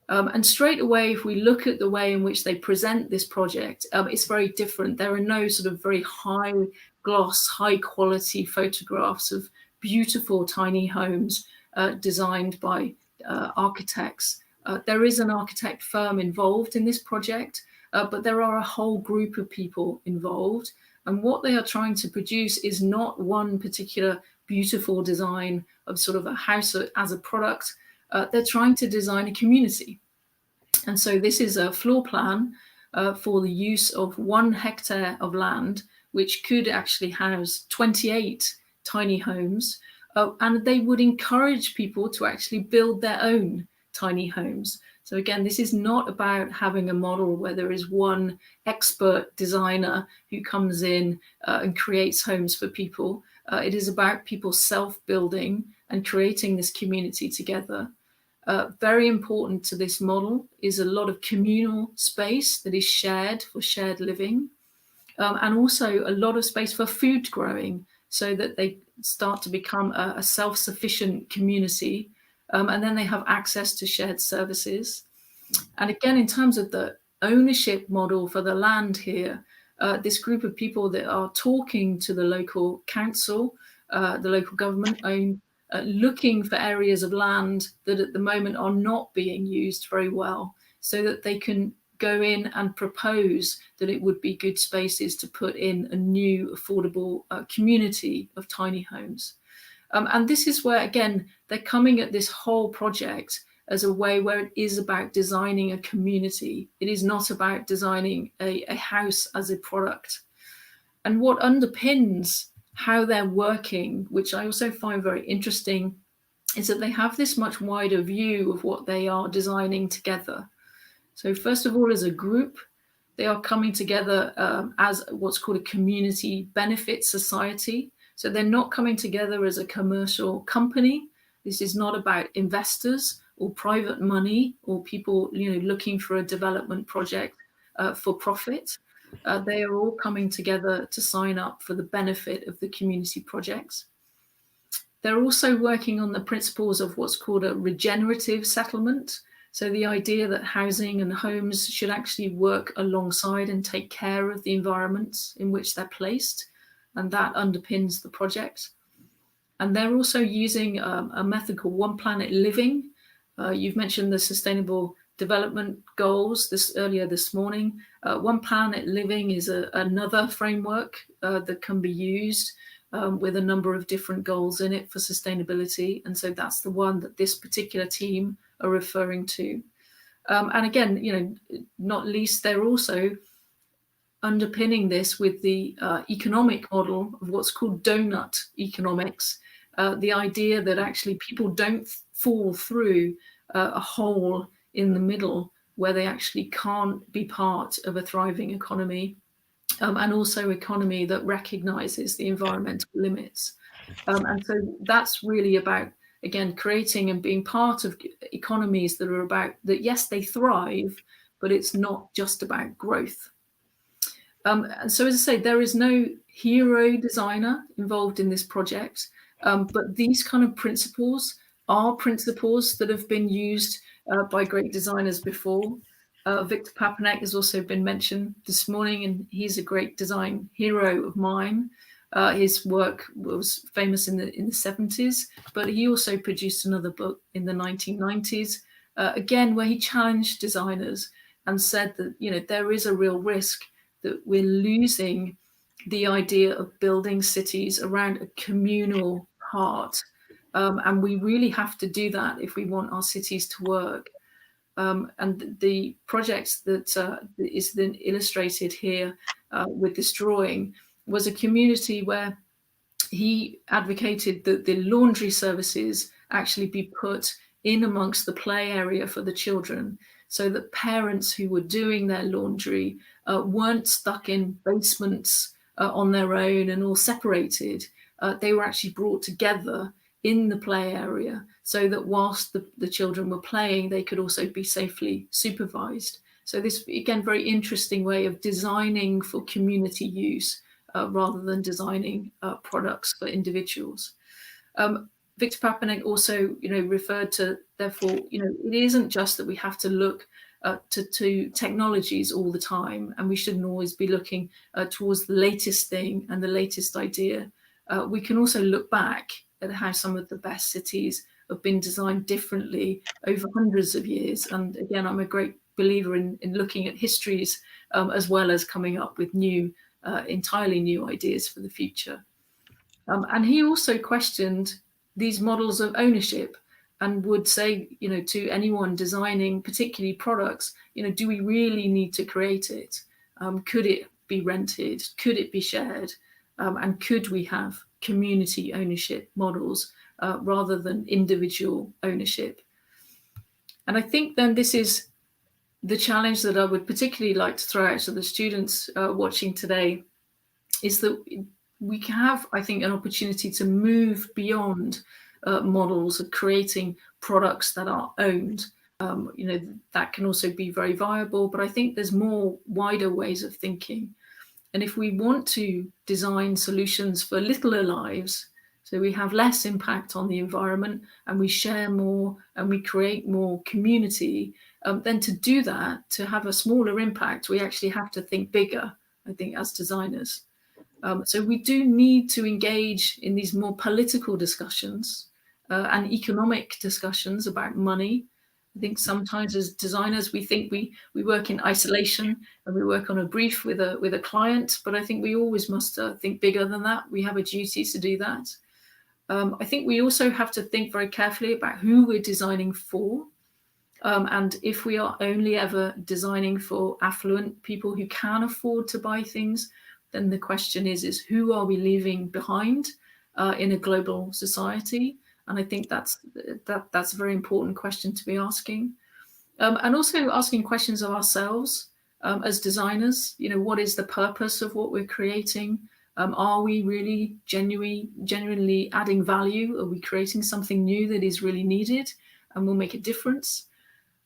And straight away, if we look at the way in which they present this project, it's very different. There are no sort of very high gloss, high quality photographs of beautiful tiny homes designed by architects. There is an architect firm involved in this project, but there are a whole group of people involved. And what they are trying to produce is not one particular beautiful design of sort of a house as a product. They're trying to design a community. And so this is a floor plan for the use of 1 hectare of land, which could actually house 28 tiny homes. And they would encourage people to actually build their own tiny homes. So again, this is not about having a model where there is one expert designer who comes in and creates homes for people. It is about people self-building and creating this community together. Very important to this model is a lot of communal space that is shared for shared living, and also a lot of space for food growing, so that they start to become a self-sufficient community, and then they have access to shared services. And again, in terms of the ownership model for the land here, this group of people that are talking to the local council, the local government own, looking for areas of land that at the moment are not being used very well, so that they can go in and propose that it would be good spaces to put in a new affordable community of tiny homes. And this is where, again, they're coming at this whole project as a way where it is about designing a community. It is not about designing a house as a product. And what underpins how they're working, which I also find very interesting, is that they have this much wider view of what they are designing together. So first of all, as a group, they are coming together as what's called a community benefit society. So they're not coming together as a commercial company. This is not about investors or private money or people, looking for a development project for profit. They are all coming together to sign up for the benefit of the community projects. They're also working on the principles of what's called a regenerative settlement. So the idea that housing and homes should actually work alongside and take care of the environments in which they're placed, and that underpins the project. And they're also using a method called One Planet Living. You've mentioned the Sustainable Development Goals earlier this morning. One Planet Living is another framework that can be used with a number of different goals in it for sustainability. And so that's the one that this particular team are referring to. And again, not least, they're also underpinning this with the economic model of what's called donut economics, the idea that actually people don't fall through a hole in the middle where they actually can't be part of a thriving economy, and also economy that recognizes the environmental limits. And so that's really about, again, creating and being part of economies that are about that, yes, they thrive, but it's not just about growth. And so, as I say, there is no hero designer involved in this project, but these kind of principles are principles that have been used by great designers before. Victor Papanek has also been mentioned this morning, and he's a great design hero of mine. His work was famous in the 70s, but he also produced another book in the 1990s, again, where he challenged designers and said that, there is a real risk that we're losing the idea of building cities around a communal heart. And we really have to do that if we want our cities to work. And the projects that is then illustrated here with this drawing was a community where he advocated that the laundry services actually be put in amongst the play area for the children, so that parents who were doing their laundry weren't stuck in basements on their own and all separated. They were actually brought together in the play area, so that whilst the children were playing, they could also be safely supervised. So this, again, very interesting way of designing for community use rather than designing products for individuals. Victor Papanek also, referred to, therefore, it isn't just that we have to look to technologies all the time, and we shouldn't always be looking towards the latest thing and the latest idea. We can also look back at how some of the best cities have been designed differently over hundreds of years. And again, I'm a great believer in looking at histories as well as coming up with new, entirely new ideas for the future. And he also questioned these models of ownership and would say, to anyone designing particularly products, do we really need to create it? Could it be rented? Could it be shared? And could we have community ownership models rather than individual ownership? And I think then this is the challenge that I would particularly like to throw out to the students watching today, is that we have, I think, an opportunity to move beyond models of creating products that are owned. That can also be very viable, but I think there's more wider ways of thinking. And if we want to design solutions for littler lives, so we have less impact on the environment and we share more and we create more community, then to do that, to have a smaller impact, we actually have to think bigger, I think, as designers. So we do need to engage in these more political discussions and economic discussions about money. I think sometimes as designers, we think we work in isolation and we work on a brief with a client, but I think we always must think bigger than that. We have a duty to do that. I think we also have to think very carefully about who we're designing for. And if we are only ever designing for affluent people who can afford to buy things, then the question is who are we leaving behind in a global society? And I think that's a very important question to be asking. And also asking questions of ourselves as designers. What is the purpose of what we're creating? Are we really genuinely adding value? Are we creating something new that is really needed and will make a difference?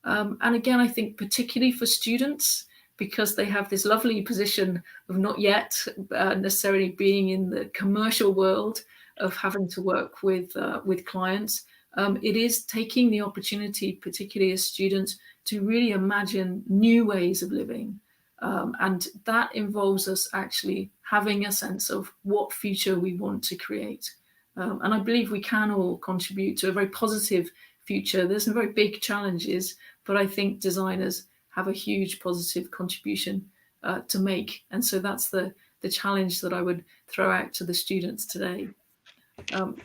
And again, I think particularly for students, because they have this lovely position of not yet necessarily being in the commercial world of having to work with clients, it is taking the opportunity, particularly as students, to really imagine new ways of living. And that involves us actually having a sense of what future we want to create. And I believe we can all contribute to a very positive future. There's some very big challenges, but I think designers have a huge positive contribution to make. And so that's the challenge that I would throw out to the students today. So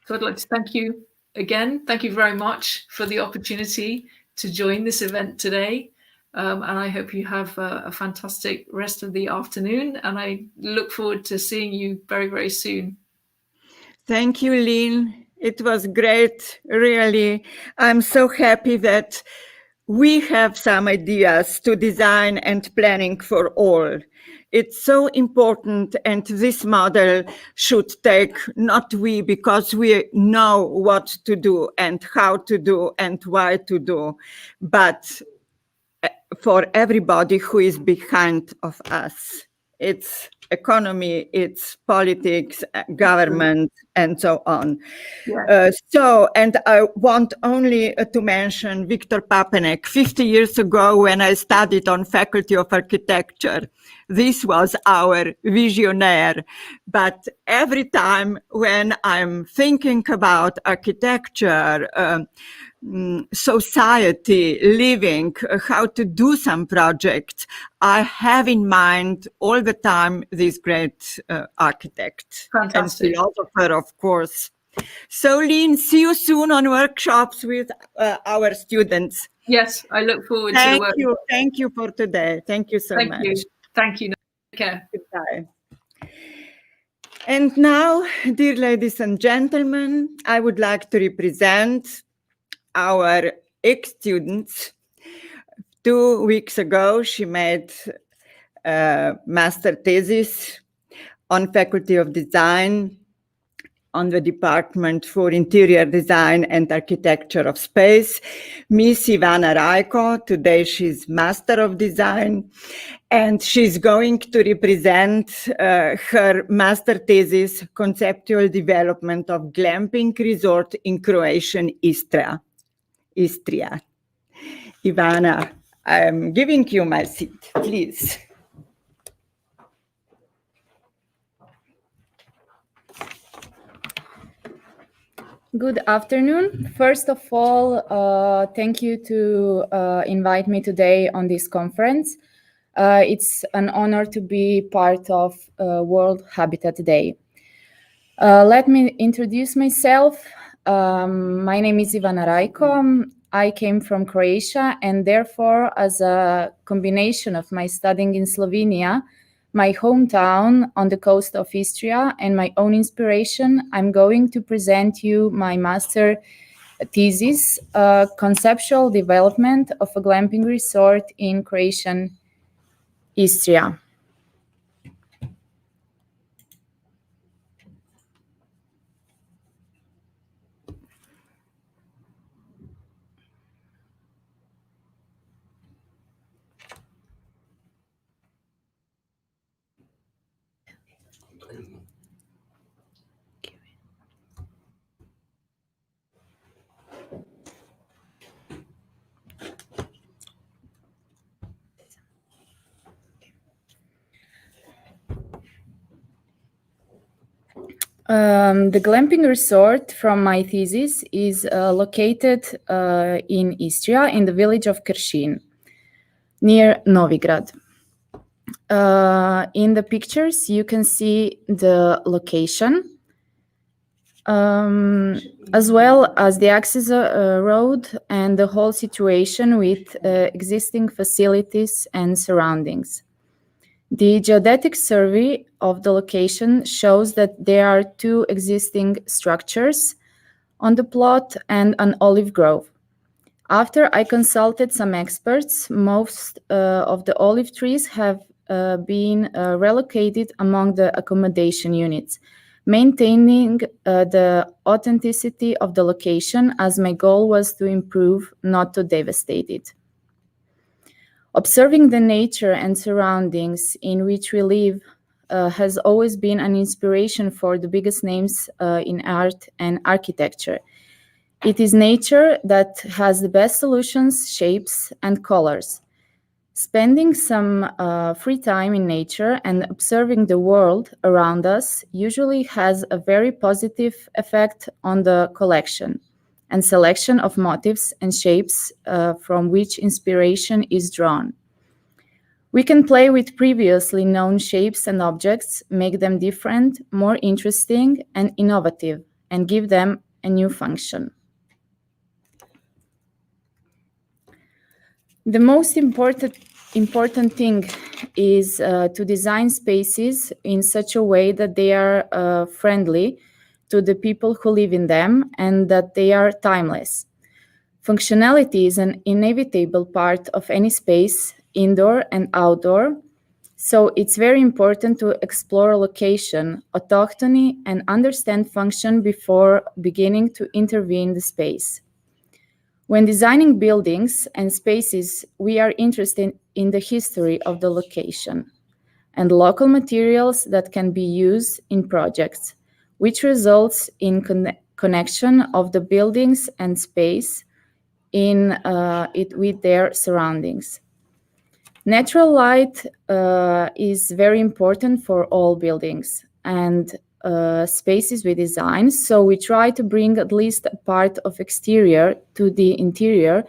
I'd like to thank you again. Thank you very much for the opportunity to join this event today. And I hope you have a fantastic rest of the afternoon. And I look forward to seeing you very, very soon. Thank you, Lynn. It was great, really. I'm so happy that we have some ideas to design and planning for all. It's so important, and this model should take not we, because we know what to do and how to do and why to do, but for everybody who is behind of us. It's economy, it's politics, government, and so on. Yeah. And I want only to mention Victor Papenek. 50 years ago, when I studied on Faculty of Architecture, this was our visionaire. But every time when I'm thinking about architecture, society, living, how to do some projects, I have in mind all the time this great architect. Fantastic. And philosopher, of course. So, Lynn, see you soon on workshops with our students. Yes, I look forward to the work. Thank you for today. Thank you so much. Thank you. Take care. Goodbye. And now, dear ladies and gentlemen, I would like to represent our ex-students. 2 weeks ago, she made a master thesis on Faculty of Design on the Department for Interior Design and Architecture of Space. Miss Ivana Rajko, today she's Master of Design, and she's going to represent her master thesis, Conceptual Development of Glamping Resort in Croatian Istria. Ivana, I'm giving you my seat, please. Good afternoon. First of all, thank you to invite me today on this conference. It's an honor to be part of World Habitat Day. Let me introduce myself. My name is Ivana Rajko. I came from Croatia, and therefore, as a combination of my studying in Slovenia, my hometown on the coast of Istria, and my own inspiration, I'm going to present you my master thesis, conceptual development of a glamping resort in Croatian Istria. The glamping resort from my thesis is located in Istria, in the village of Kršin, near Novigrad. In the pictures, you can see the location, as well as the access road and the whole situation with existing facilities and surroundings. The geodetic survey of the location shows that there are two existing structures on the plot and an olive grove. After I consulted some experts, most of the olive trees have been relocated among the accommodation units, maintaining the authenticity of the location, as my goal was to improve, not to devastate it. Observing the nature and surroundings in which we live has always been an inspiration for the biggest names in art and architecture. It is nature that has the best solutions, shapes, and colors. Spending some free time in nature and observing the world around us usually has a very positive effect on the collection and selection of motifs and shapes from which inspiration is drawn. We can play with previously known shapes and objects, make them different, more interesting, and innovative, and give them a new function. The most important thing is to design spaces in such a way that they are friendly to the people who live in them and that they are timeless. Functionality is an inevitable part of any space, indoor and outdoor, so it's very important to explore location, autochthony, and understand function before beginning to intervene the space. When designing buildings and spaces, we are interested in the history of the location and local materials that can be used in projects, which results in connection of the buildings and space in it with their surroundings. Natural light is very important for all buildings and spaces we design, so we try to bring at least a part of exterior to the interior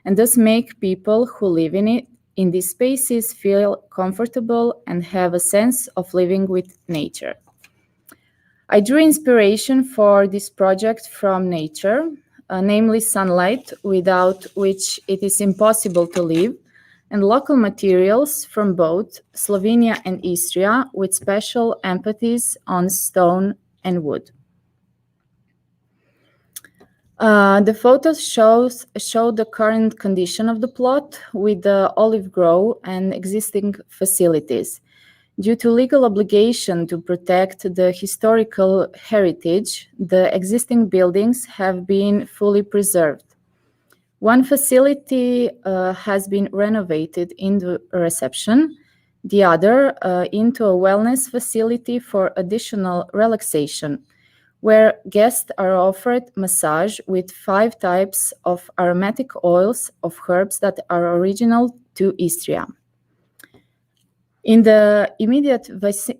and thus make people who live in these spaces feel comfortable and have a sense of living with nature. I drew inspiration for this project from nature, namely sunlight, without which it is impossible to live, and local materials from both Slovenia and Istria with special emphasis on stone and wood. The photos show the current condition of the plot with the olive grove and existing facilities. Due to legal obligation to protect the historical heritage, the existing buildings have been fully preserved. One facility has been renovated into a reception, the other into a wellness facility for additional relaxation, where guests are offered massage with 5 types of aromatic oils of herbs that are original to Istria. In the immediate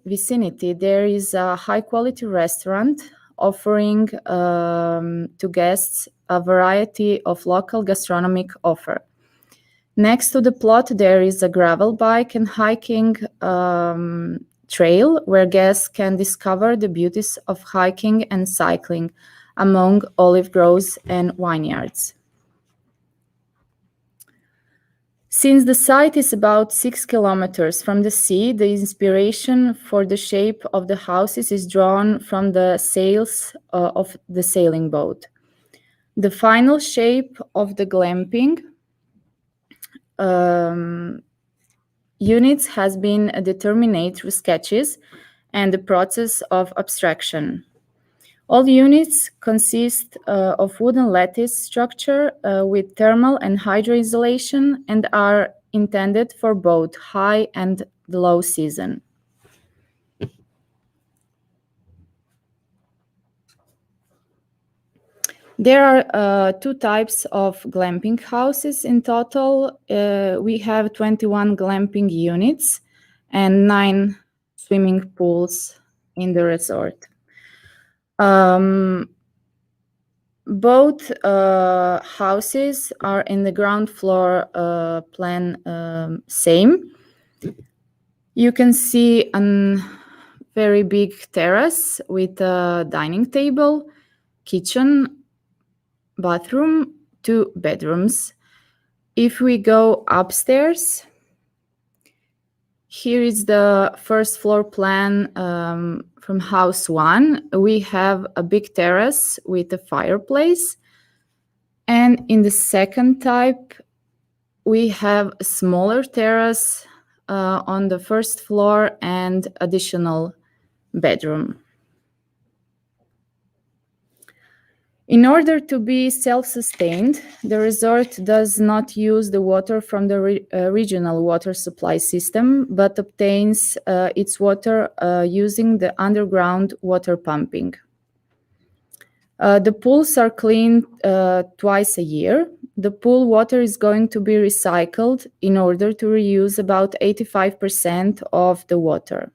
vicinity, there is a high-quality restaurant offering to guests a variety of local gastronomic offer. Next to the plot, there is a gravel bike and hiking trail where guests can discover the beauties of hiking and cycling among olive groves and vineyards. Since the site is about 6 kilometers from the sea, the inspiration for the shape of the houses is drawn from the sails of the sailing boat. The final shape of the glamping units has been determined through sketches and the process of abstraction. All units consist of wooden lattice structure with thermal and hydro insulation and are intended for both high and low season. There are 2 types of glamping houses in total. We have 21 glamping units and 9 swimming pools in the resort. Both houses are in the ground floor plan same. You can see a very big terrace with a dining table, kitchen, bathroom, 2 bedrooms. If we go upstairs, here is the first floor plan from house 1. We have a big terrace with a fireplace. And in the second type, we have a smaller terrace on the first floor and additional bedroom. In order to be self-sustained, the resort does not use the water from the regional water supply system, but obtains its water using the underground water pumping. The pools are cleaned twice a year. The pool water is going to be recycled in order to reuse about 85% of the water.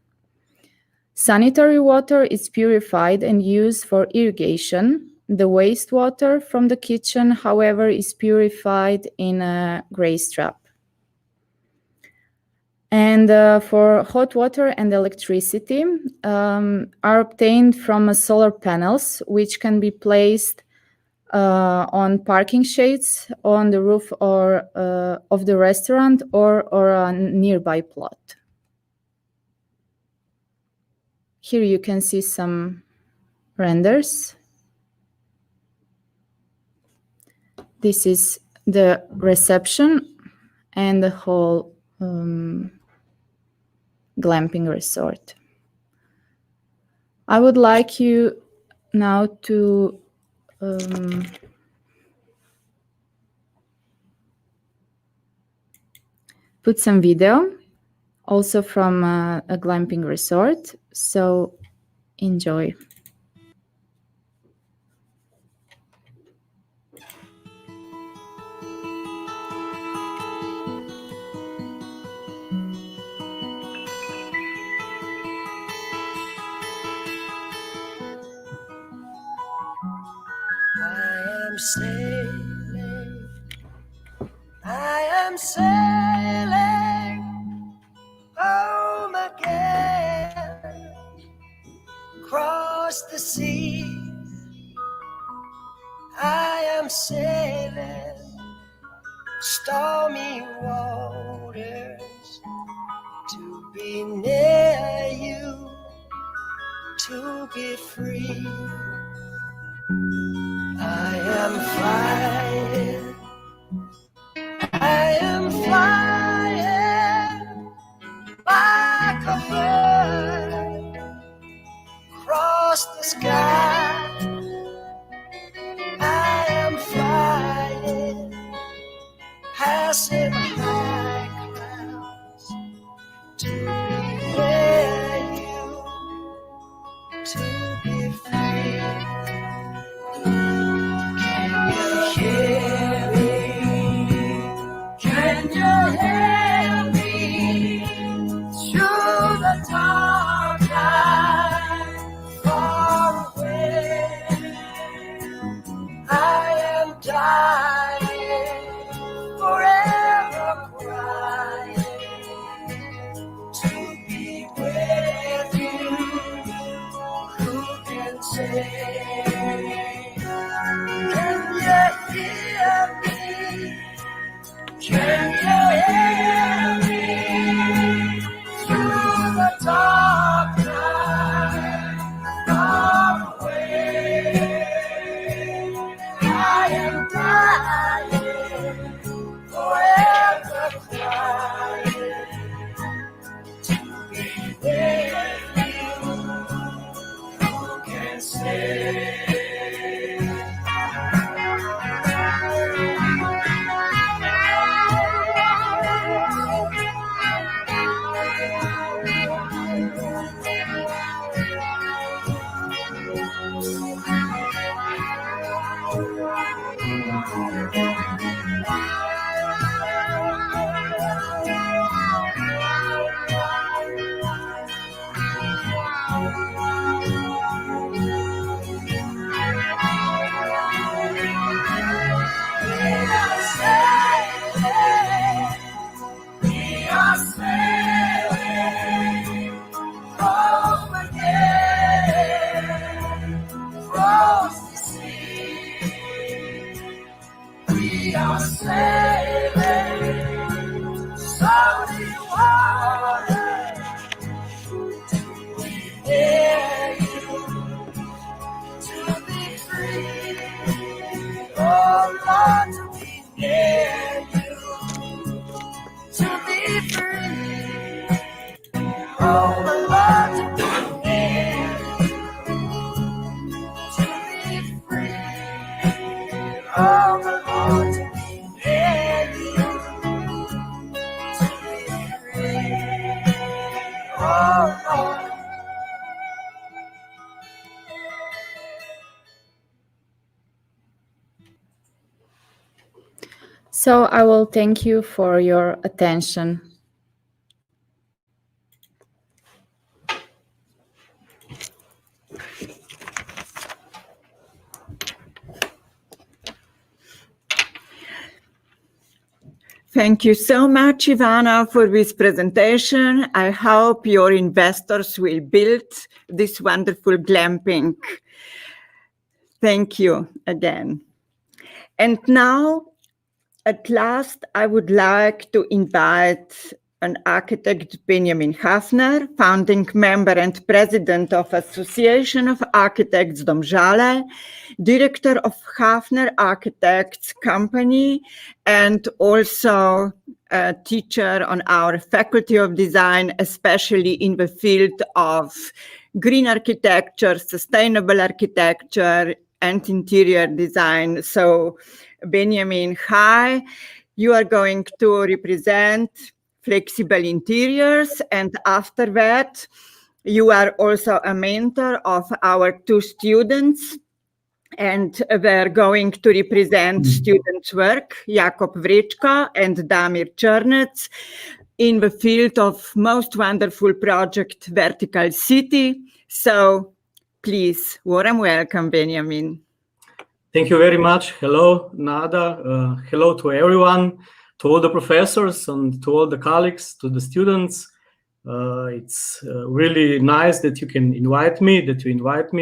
Sanitary water is purified and used for irrigation. The wastewater from the kitchen, however, is purified in a grease trap. And for hot water and electricity are obtained from solar panels, which can be placed on parking shades on the roof or of the restaurant or a nearby plot. Here you can see some renders. This is the reception and the whole glamping resort. I would like you now to put some video also from a glamping resort, so enjoy. I am sailing home again, across the sea. I am sailing stormy waters to be near you, to be free. I am flying, I am flying like a bird across the sky. I am flying, passing high clouds to be near you, to be free. Oh, oh. So I will thank you for your attention. Thank you so much, Ivana, for this presentation. I hope your investors will build this wonderful glamping. Thank you again. And now, at last, I would like to invite an architect, Benjamin Hafner, founding member and president of Association of Architects Domžale, director of Hafner Architects Company, and also a teacher on our Faculty of Design, especially in the field of green architecture, sustainable architecture, and interior design. So, Benjamin, hi. You are going to represent Flexible Interiors, and after that, you are also a mentor of our two students, and they're going to represent students' work, Jakub Vričko and Damir Černec, in the field of most wonderful project, Vertical City. So please, warm welcome, Benjamin. Thank you very much. Hello, Nada. Hello to everyone, to all the professors and to all the colleagues, to the students. It's really nice that you invite me.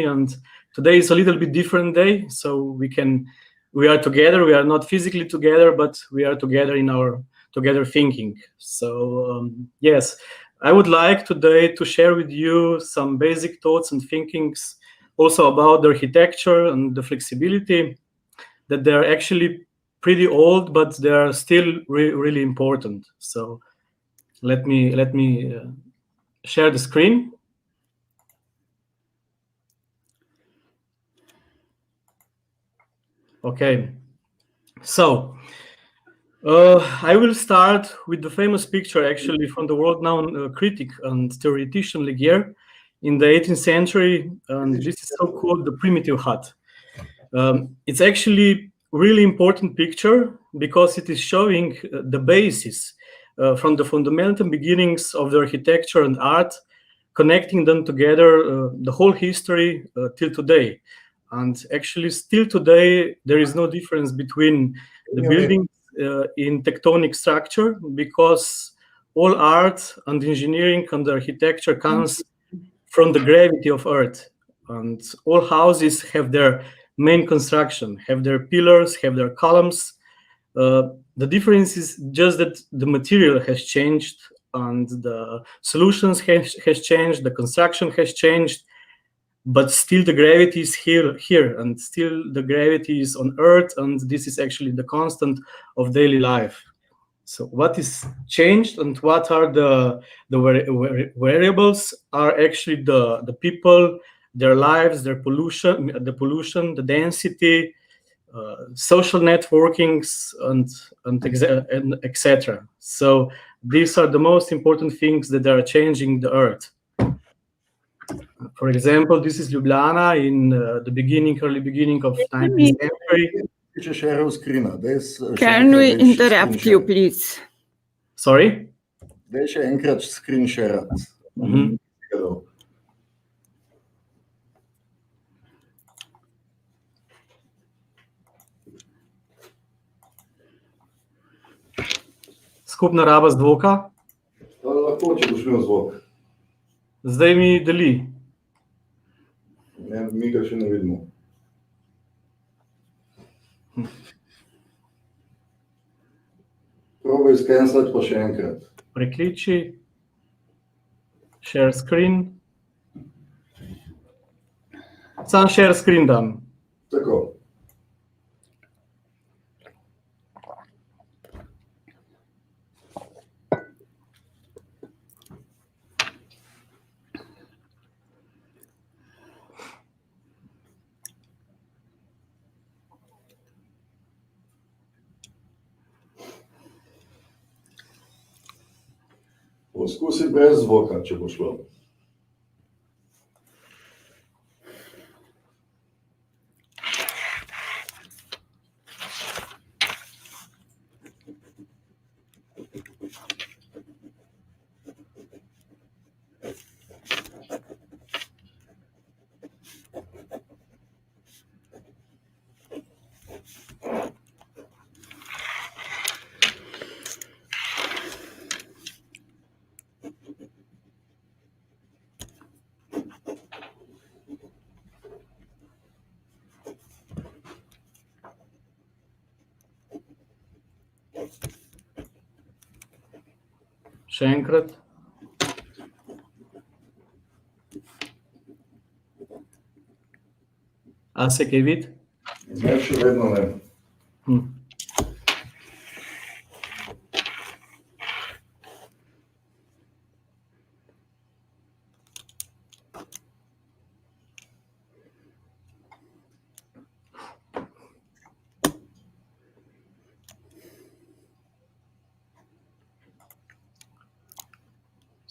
And today is a little bit different day, so we are together. We are not physically together, but we are together in our together thinking. So yes, I would like today to share with you some basic thoughts and thinkings also about the architecture and the flexibility, that they're actually pretty old, but they are still really important. So let me share the screen. Okay, so I will start with the famous picture actually from the world-known critic and theoretician Leguier in the 18th century, and this is so-called the primitive hut. It's actually really important picture because it is showing the basis from the fundamental beginnings of the architecture and art, connecting them together, the whole history till today. And actually still today, there is no difference between the buildings in tectonic structure, because all art and engineering and the architecture comes from the gravity of Earth. And all houses have their main construction, have their pillars, have their columns. The difference is just that the material has changed and the solutions has changed, the construction has changed, but still the gravity is here, and still the gravity is on Earth, and this is actually the constant of daily life. So what is changed and what are the variables are actually the people, their lives, their pollution, the density, social networkings, and etc. So these are the most important things that are changing the Earth. For example, this is Ljubljana in the early beginning of 19th century. Can we interrupt you, please? Sorry? Daj še enkrat screen share. Skupna raba zvoka. Lahko, če boš imel zvok. Zdaj mi deli. Ne, mi ga še ne vidimo. Probaj skenslati pa še enkrat. Prekliči. Share screen. Sam share screen dam. Tako. Poskusi brez zvoka, če bo šlo. Še enkrat. A se kaj vidi? Ne, še vedno ne.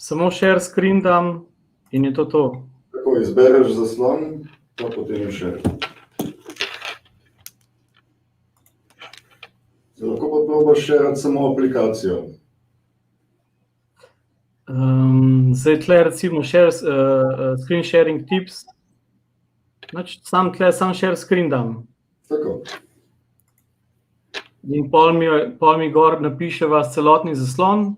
Samo share screen dam in je to. Tako izbereš zaslon, pa potem share. Lahko pa probaš sharati samo aplikacijo. Zdaj tle recimo screen sharing tips. Sam share screen dam. Tako. In pol mi gor napiševa celotni zaslon.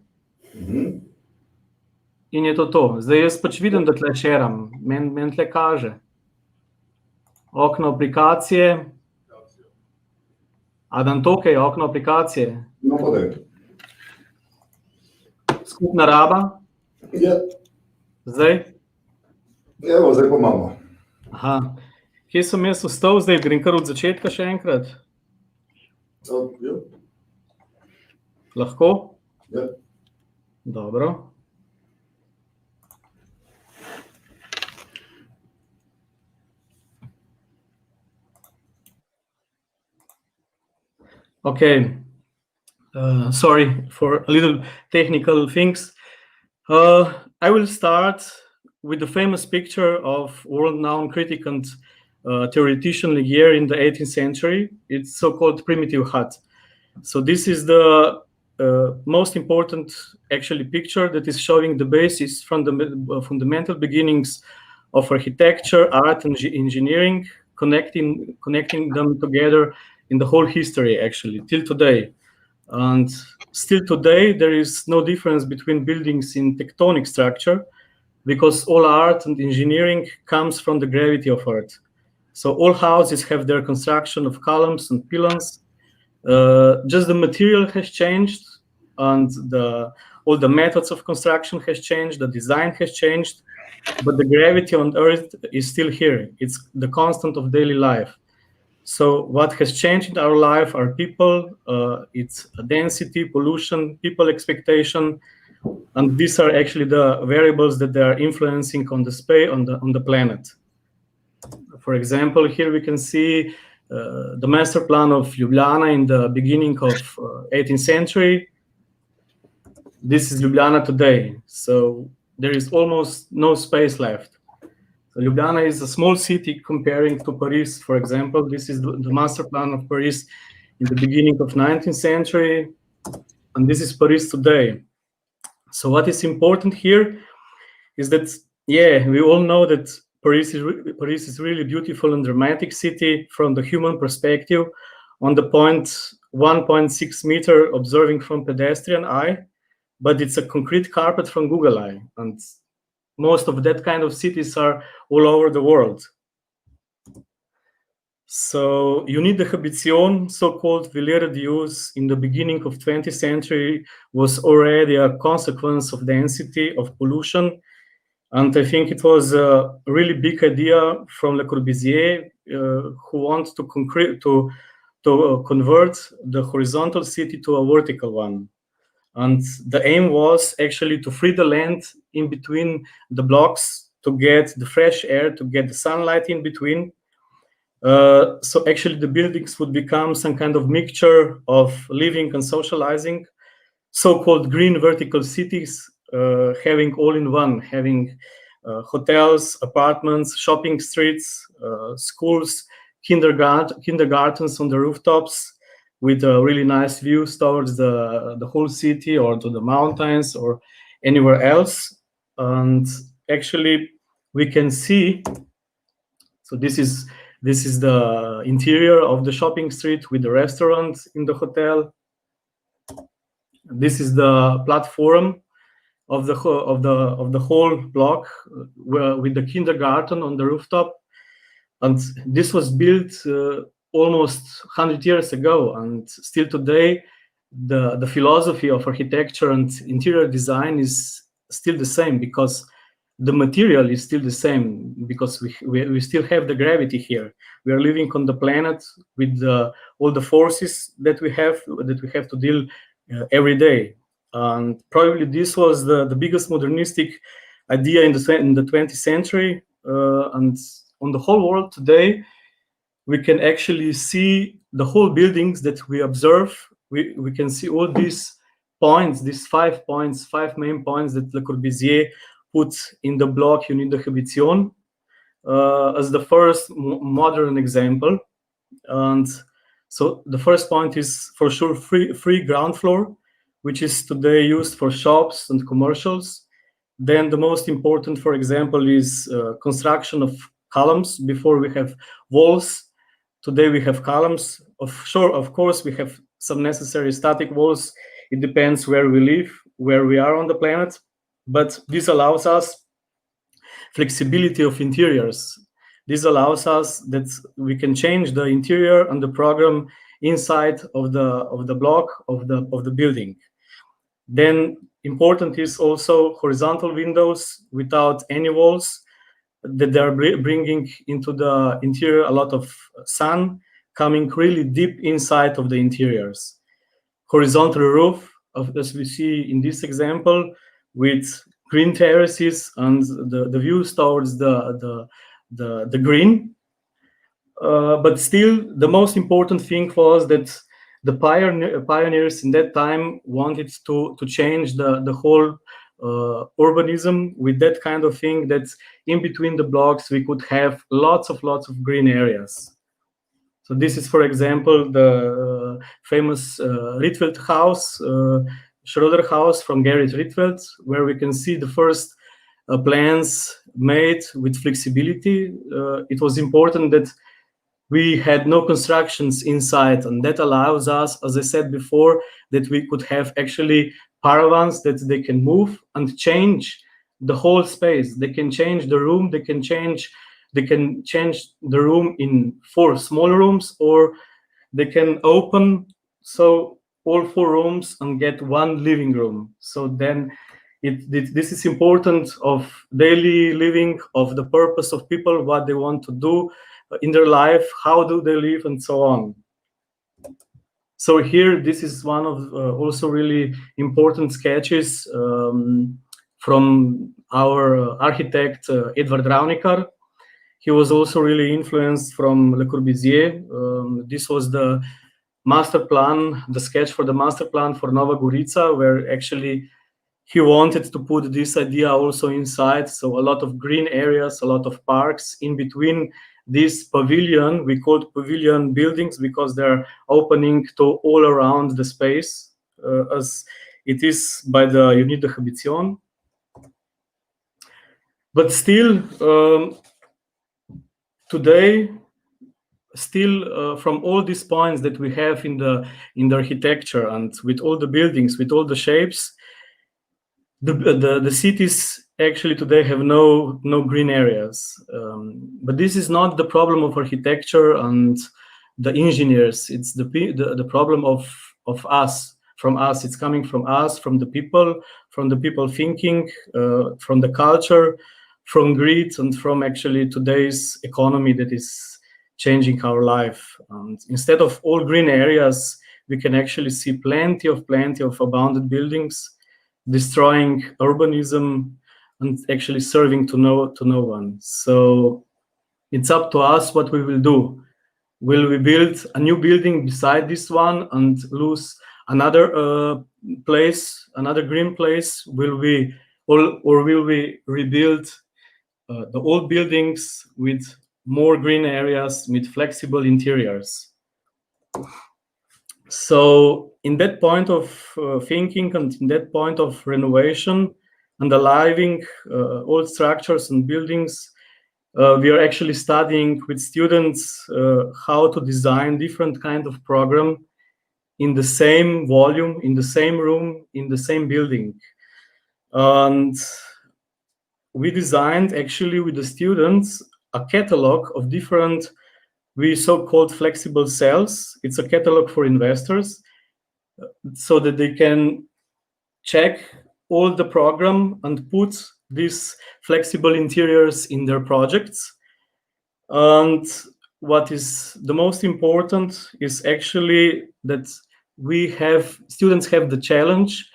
In je to. Zdaj jaz pač vidim, da tle sharam. Meni tle kaže. Okno aplikacije. A dan to, kaj je okno aplikacije? No, pa daj. Skupna raba? Ja. Zdaj? Evo, zdaj pa imamo. Aha. Kje sem jaz ostal? Zdaj grem kar od začetka še enkrat. Ja. Lahko? Ja. Dobro. Okay, sorry for a little technical things. I will start with the famous picture of world-renowned critic and theoretician Ligier in the 18th century. It's so-called primitive hut. So this is the most important, actually, picture that is showing the basis from the fundamental beginnings of architecture, art, and engineering, connecting them together in the whole history, actually, till today. And still today, there is no difference between buildings in tectonic structure because all art and engineering comes from the gravity of Earth. So all houses have their construction of columns and pylons. Just the material has changed and all the methods of construction has changed, the design has changed, but the gravity on Earth is still here. It's the constant of daily life. So what has changed in our life are people, it's density, pollution, people expectation, and these are actually the variables that they are influencing on the space on the planet. For example, here we can see the master plan of Ljubljana in the beginning of 18th century. This is Ljubljana today, so there is almost no space left. Ljubljana is a small city comparing to Paris, for example. This is the master plan of Paris in the beginning of 19th century, and this is Paris today. So what is important here is that, yeah, we all know that Paris is really beautiful and dramatic city from the human perspective on the point 1.6 meter observing from pedestrian eye, but it's a concrete carpet from Google Eye, and most of that kind of cities are all over the world. So you need the habitation, so-called Villiers d'Use, in the beginning of 20th century was already a consequence of density, of pollution. And I think it was a really big idea from Le Corbusier, who wanted to convert the horizontal city to a vertical one. And the aim was actually to free the land in between the blocks to get the fresh air, to get the sunlight in between. So actually the buildings would become some kind of mixture of living and socializing, so-called green vertical cities, having all in one, having hotels, apartments, shopping streets, schools, kindergartens on the rooftops with really nice views towards the whole city or to the mountains or anywhere else. And actually we can see, so this is the interior of the shopping street with the restaurant in the hotel. This is the platform of the whole block with the kindergarten on the rooftop, and this was built almost 100 years ago, and still today the philosophy of architecture and interior design is still the same, because the material is still the same, because we still have the gravity here. We are living on the planet with all the forces that we have to deal every day. And probably this was the biggest modernistic idea in the 20th century. And on the whole world today, we can actually see the whole buildings that we observe. We can see all these points, these 5 points, 5 main points that Le Corbusier put in the block Unit de Habitation as the first modern example. And so the first point is for sure free ground floor, which is today used for shops and commercials. Then the most important, for example, is construction of columns. Before we have walls. Today we have columns. Of course, we have some necessary static walls. It depends where we live, where we are on the planet. But this allows us flexibility of interiors. This allows us that we can change the interior and the program inside of the block of the building. Then important is also horizontal windows without any walls, that they are bringing into the interior a lot of sun, coming really deep inside of the interiors. Horizontal roof, as we see in this example, with green terraces and the views towards the green. But still, the most important thing was that the pioneers in that time wanted to change the whole urbanism with that kind of thing, that in between the blocks we could have lots of green areas. So this is, for example, the famous Rietveld house, Schroeder house from Gerrit Rietveld, where we can see the first plans made with flexibility. It was important that we had no constructions inside, and that allows us, as I said before, that we could have actually paravans that they can move and change the whole space. They can change the room, they can change the room in 4 small rooms, or they can open all 4 rooms and get 1 living room. So then this is important of daily living, of the purpose of people, what they want to do in their life, how do they live, and so on. So here, this is one of also really important sketches from our architect Edvard Ravnikar. He was also really influenced from Le Corbusier. This was the master plan, the sketch for the master plan for Nova Gorica, where actually he wanted to put this idea also inside. So a lot of green areas, a lot of parks in between this pavilion. We called pavilion buildings because they're opening to all around the space, as it is by the Unit de Habitation. But still, today, from all these points that we have in the architecture and with all the buildings, with all the shapes, the cities actually today have no green areas. But this is not the problem of architecture and the engineers. It's the problem of us, from us. It's coming from us, from the people thinking, from the culture, from greed, and from actually today's economy that is changing our life. And instead of all green areas, we can actually see plenty of abandoned buildings, destroying urbanism and actually serving to no one. So it's up to us what we will do. Will we build a new building beside this one and lose another place, another green place, will we will we rebuild the old buildings with more green areas, with flexible interiors? So in that point of thinking and in that point of renovation and aliving old structures and buildings, we are actually studying with students how to design different kind of program in the same volume, in the same room, in the same building. And we designed actually with the students a catalog of different, we so-called flexible cells. It's a catalog for investors so that they can check all the program and put these flexible interiors in their projects. And what is the most important is actually that students have the challenge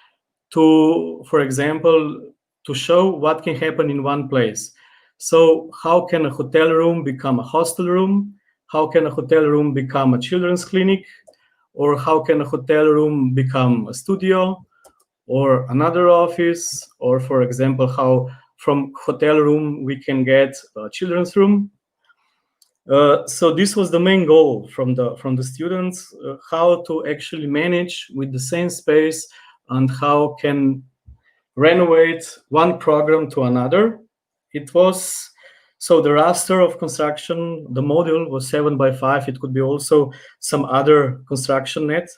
to, for example, to show what can happen in one place. So how can a hotel room become a hostel room? How can a hotel room become a children's clinic? Or how can a hotel room become a studio or another office? Or, for example, how from hotel room we can get a children's room? So this was the main goal from the students, how to actually manage with the same space and how can renovate one program to another. It was, so the raster of construction, the model was 7x5. It could be also some other construction net.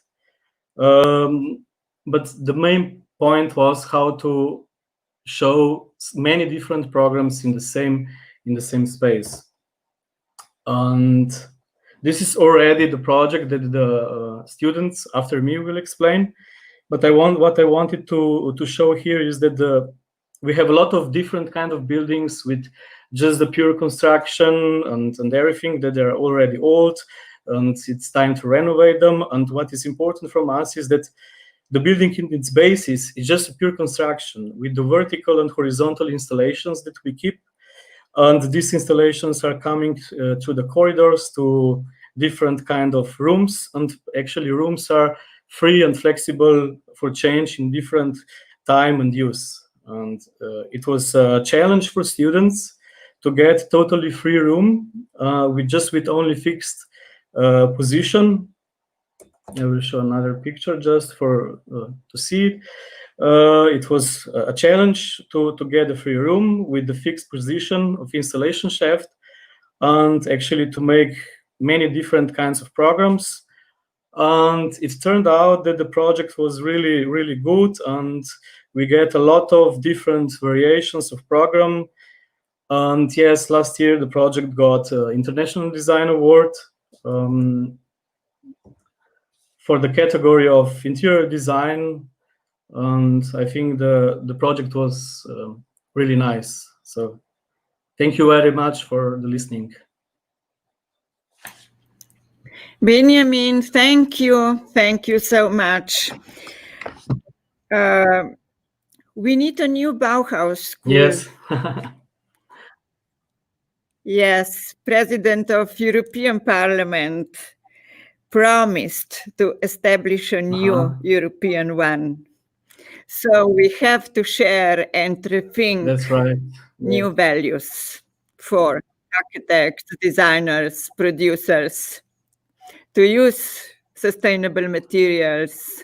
But the main point was how to show many different programs in the same space. And this is already the project that the students after me will explain. But what I wanted to show here is that we have a lot of different kind of buildings with just the pure construction and everything that they're already old, and it's time to renovate them. And what is important from us is that the building in its basis is just a pure construction with the vertical and horizontal installations that we keep. And these installations are coming through the corridors to different kind of rooms. And actually rooms are free and flexible for change in different time and use. And it was a challenge for students to get totally free room with only fixed position. I will show another picture just for to see it. It was a challenge to get a free room with the fixed position of installation shaft, and actually to make many different kinds of programs. And it turned out that the project was really, really good, and we get a lot of different variations of program. And yes, last year the project got International Design Award for the category of interior design. And I think the project was really nice. So thank you very much for the listening. Benjamin, thank you. Thank you so much. We need a new Bauhaus school. Yes. Yes, President of European Parliament promised to establish a new European one. So we have to share and rethink That's right. new values for architects, designers, producers, to use sustainable materials,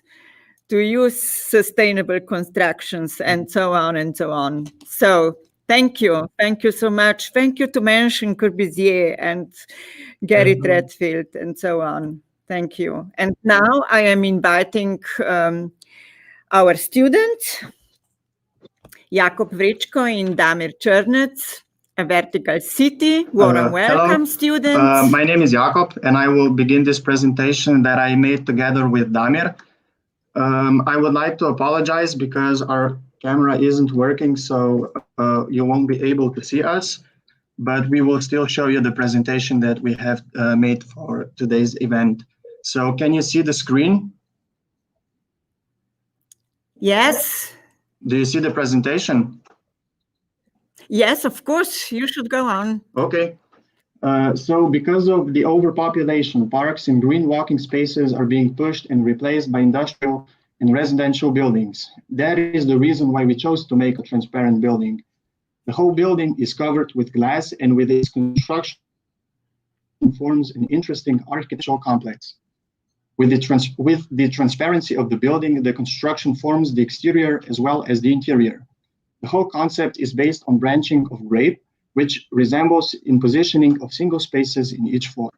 to use sustainable constructions, and so on and so on. So thank you so much. Thank you to Mention Corbusier and Gerrit Redfield and so on. Thank you. And now I am inviting our students, Jakub Vričko and Damir Černec, a Vertical City. Warm welcome, hello. Students. My name is Jakub, and I will begin this presentation that I made together with Damir. I would like to apologize because our camera isn't working, so you won't be able to see us, but we will still show you the presentation that we have made for today's event. So can you see the screen? Yes. Do you see the presentation? Yes, of course, you should go on. Okay. So because of the overpopulation, parks and green walking spaces are being pushed and replaced by industrial and residential buildings. That is the reason why we chose to make a transparent building. The whole building is covered with glass, and with its construction forms an interesting architectural complex. With the transparency of the building, the construction forms the exterior as well as the interior. The whole concept is based on branching of grape, which resembles in positioning of single spaces in each floor.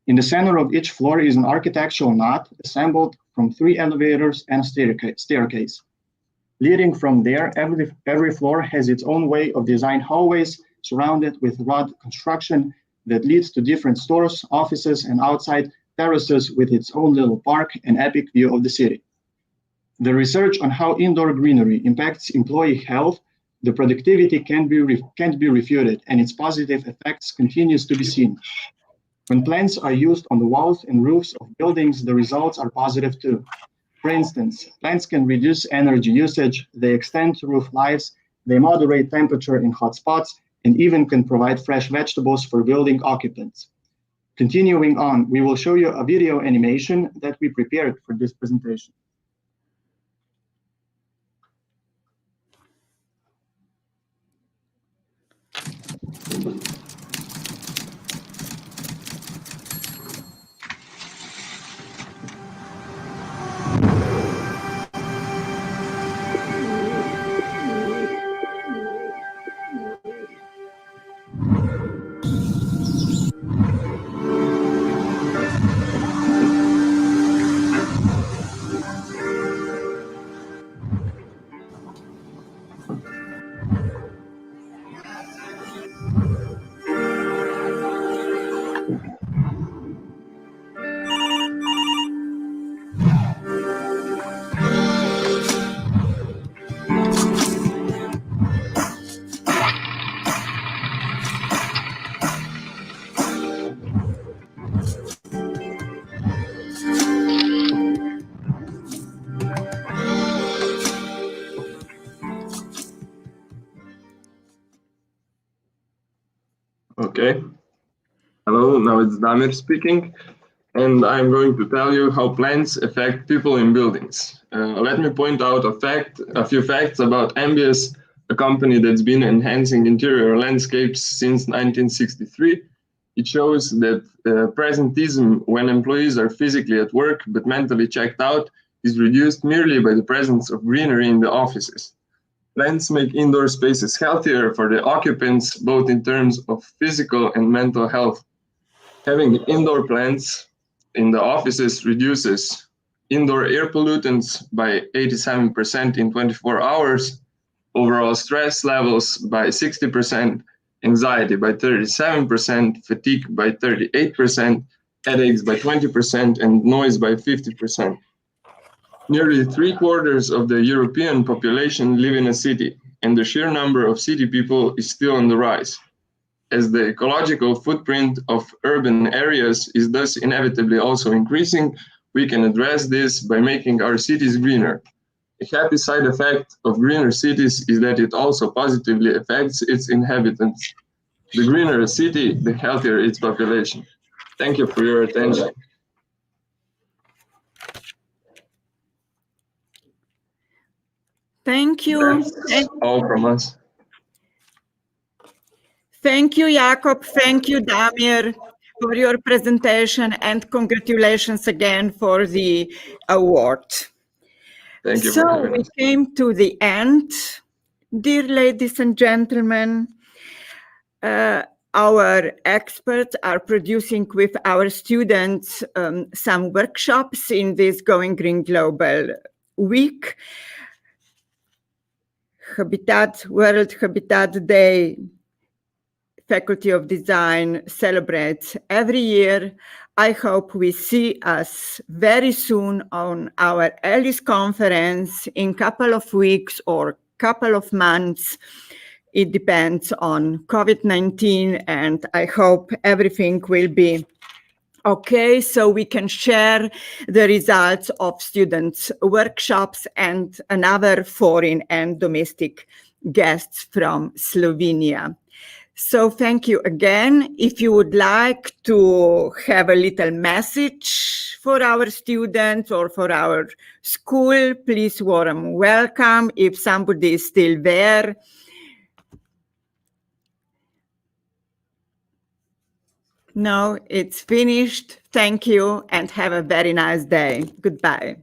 In the center of each floor is an architectural knot assembled from 3 elevators and a staircase. Leading from there, every floor has its own way of design hallways surrounded with rod construction that leads to different stores, offices, and outside terraces with its own little park and epic view of the city. The research on how indoor greenery impacts employee health, the productivity can't be refuted, and its positive effects continues to be seen. When plants are used on the walls and roofs of buildings, the results are positive too. For instance, plants can reduce energy usage, they extend roof lives, they moderate temperature in hot spots, and even can provide fresh vegetables for building occupants. Continuing on, we will show you a video animation that we prepared for this presentation. Okay. Hello, now it's Damir speaking, and I'm going to tell you how plants affect people in buildings. Let me point out a few facts about Ambius, a company that's been enhancing interior landscapes since 1963. It shows that presentism, when employees are physically at work but mentally checked out, is reduced merely by the presence of greenery in the offices. Plants make indoor spaces healthier for the occupants, both in terms of physical and mental health. Having indoor plants in the offices reduces indoor air pollutants by 87% in 24 hours, overall stress levels by 60%, anxiety by 37%, fatigue by 38%, headaches by 20%, and noise by 50%. Nearly 3/4 of the European population live in a city, and the sheer number of city people is still on the rise. As the ecological footprint of urban areas is thus inevitably also increasing, we can address this by making our cities greener. A happy side effect of greener cities is that it also positively affects its inhabitants. The greener a city, the healthier its population. Thank you for your attention. Thank you. That's all from us. Thank you, Jakob. Thank you, Damir, for your presentation, and congratulations again for the award. Thank you. So we came to the end, dear ladies and gentlemen. Our experts are producing with our students some workshops in this Going Green Global Week. World Habitat Day, Faculty of Design celebrates every year. I hope we see us very soon on our ALICE conference in a couple of weeks or couple of months. It depends on COVID-19, and I hope everything will be okay, so we can share the results of students' workshops and another foreign and domestic guests from Slovenia. So thank you again. If you would like to have a little message for our students or for our school, please warm welcome. If somebody is still there. No, it's finished. Thank you and have a very nice day. Goodbye.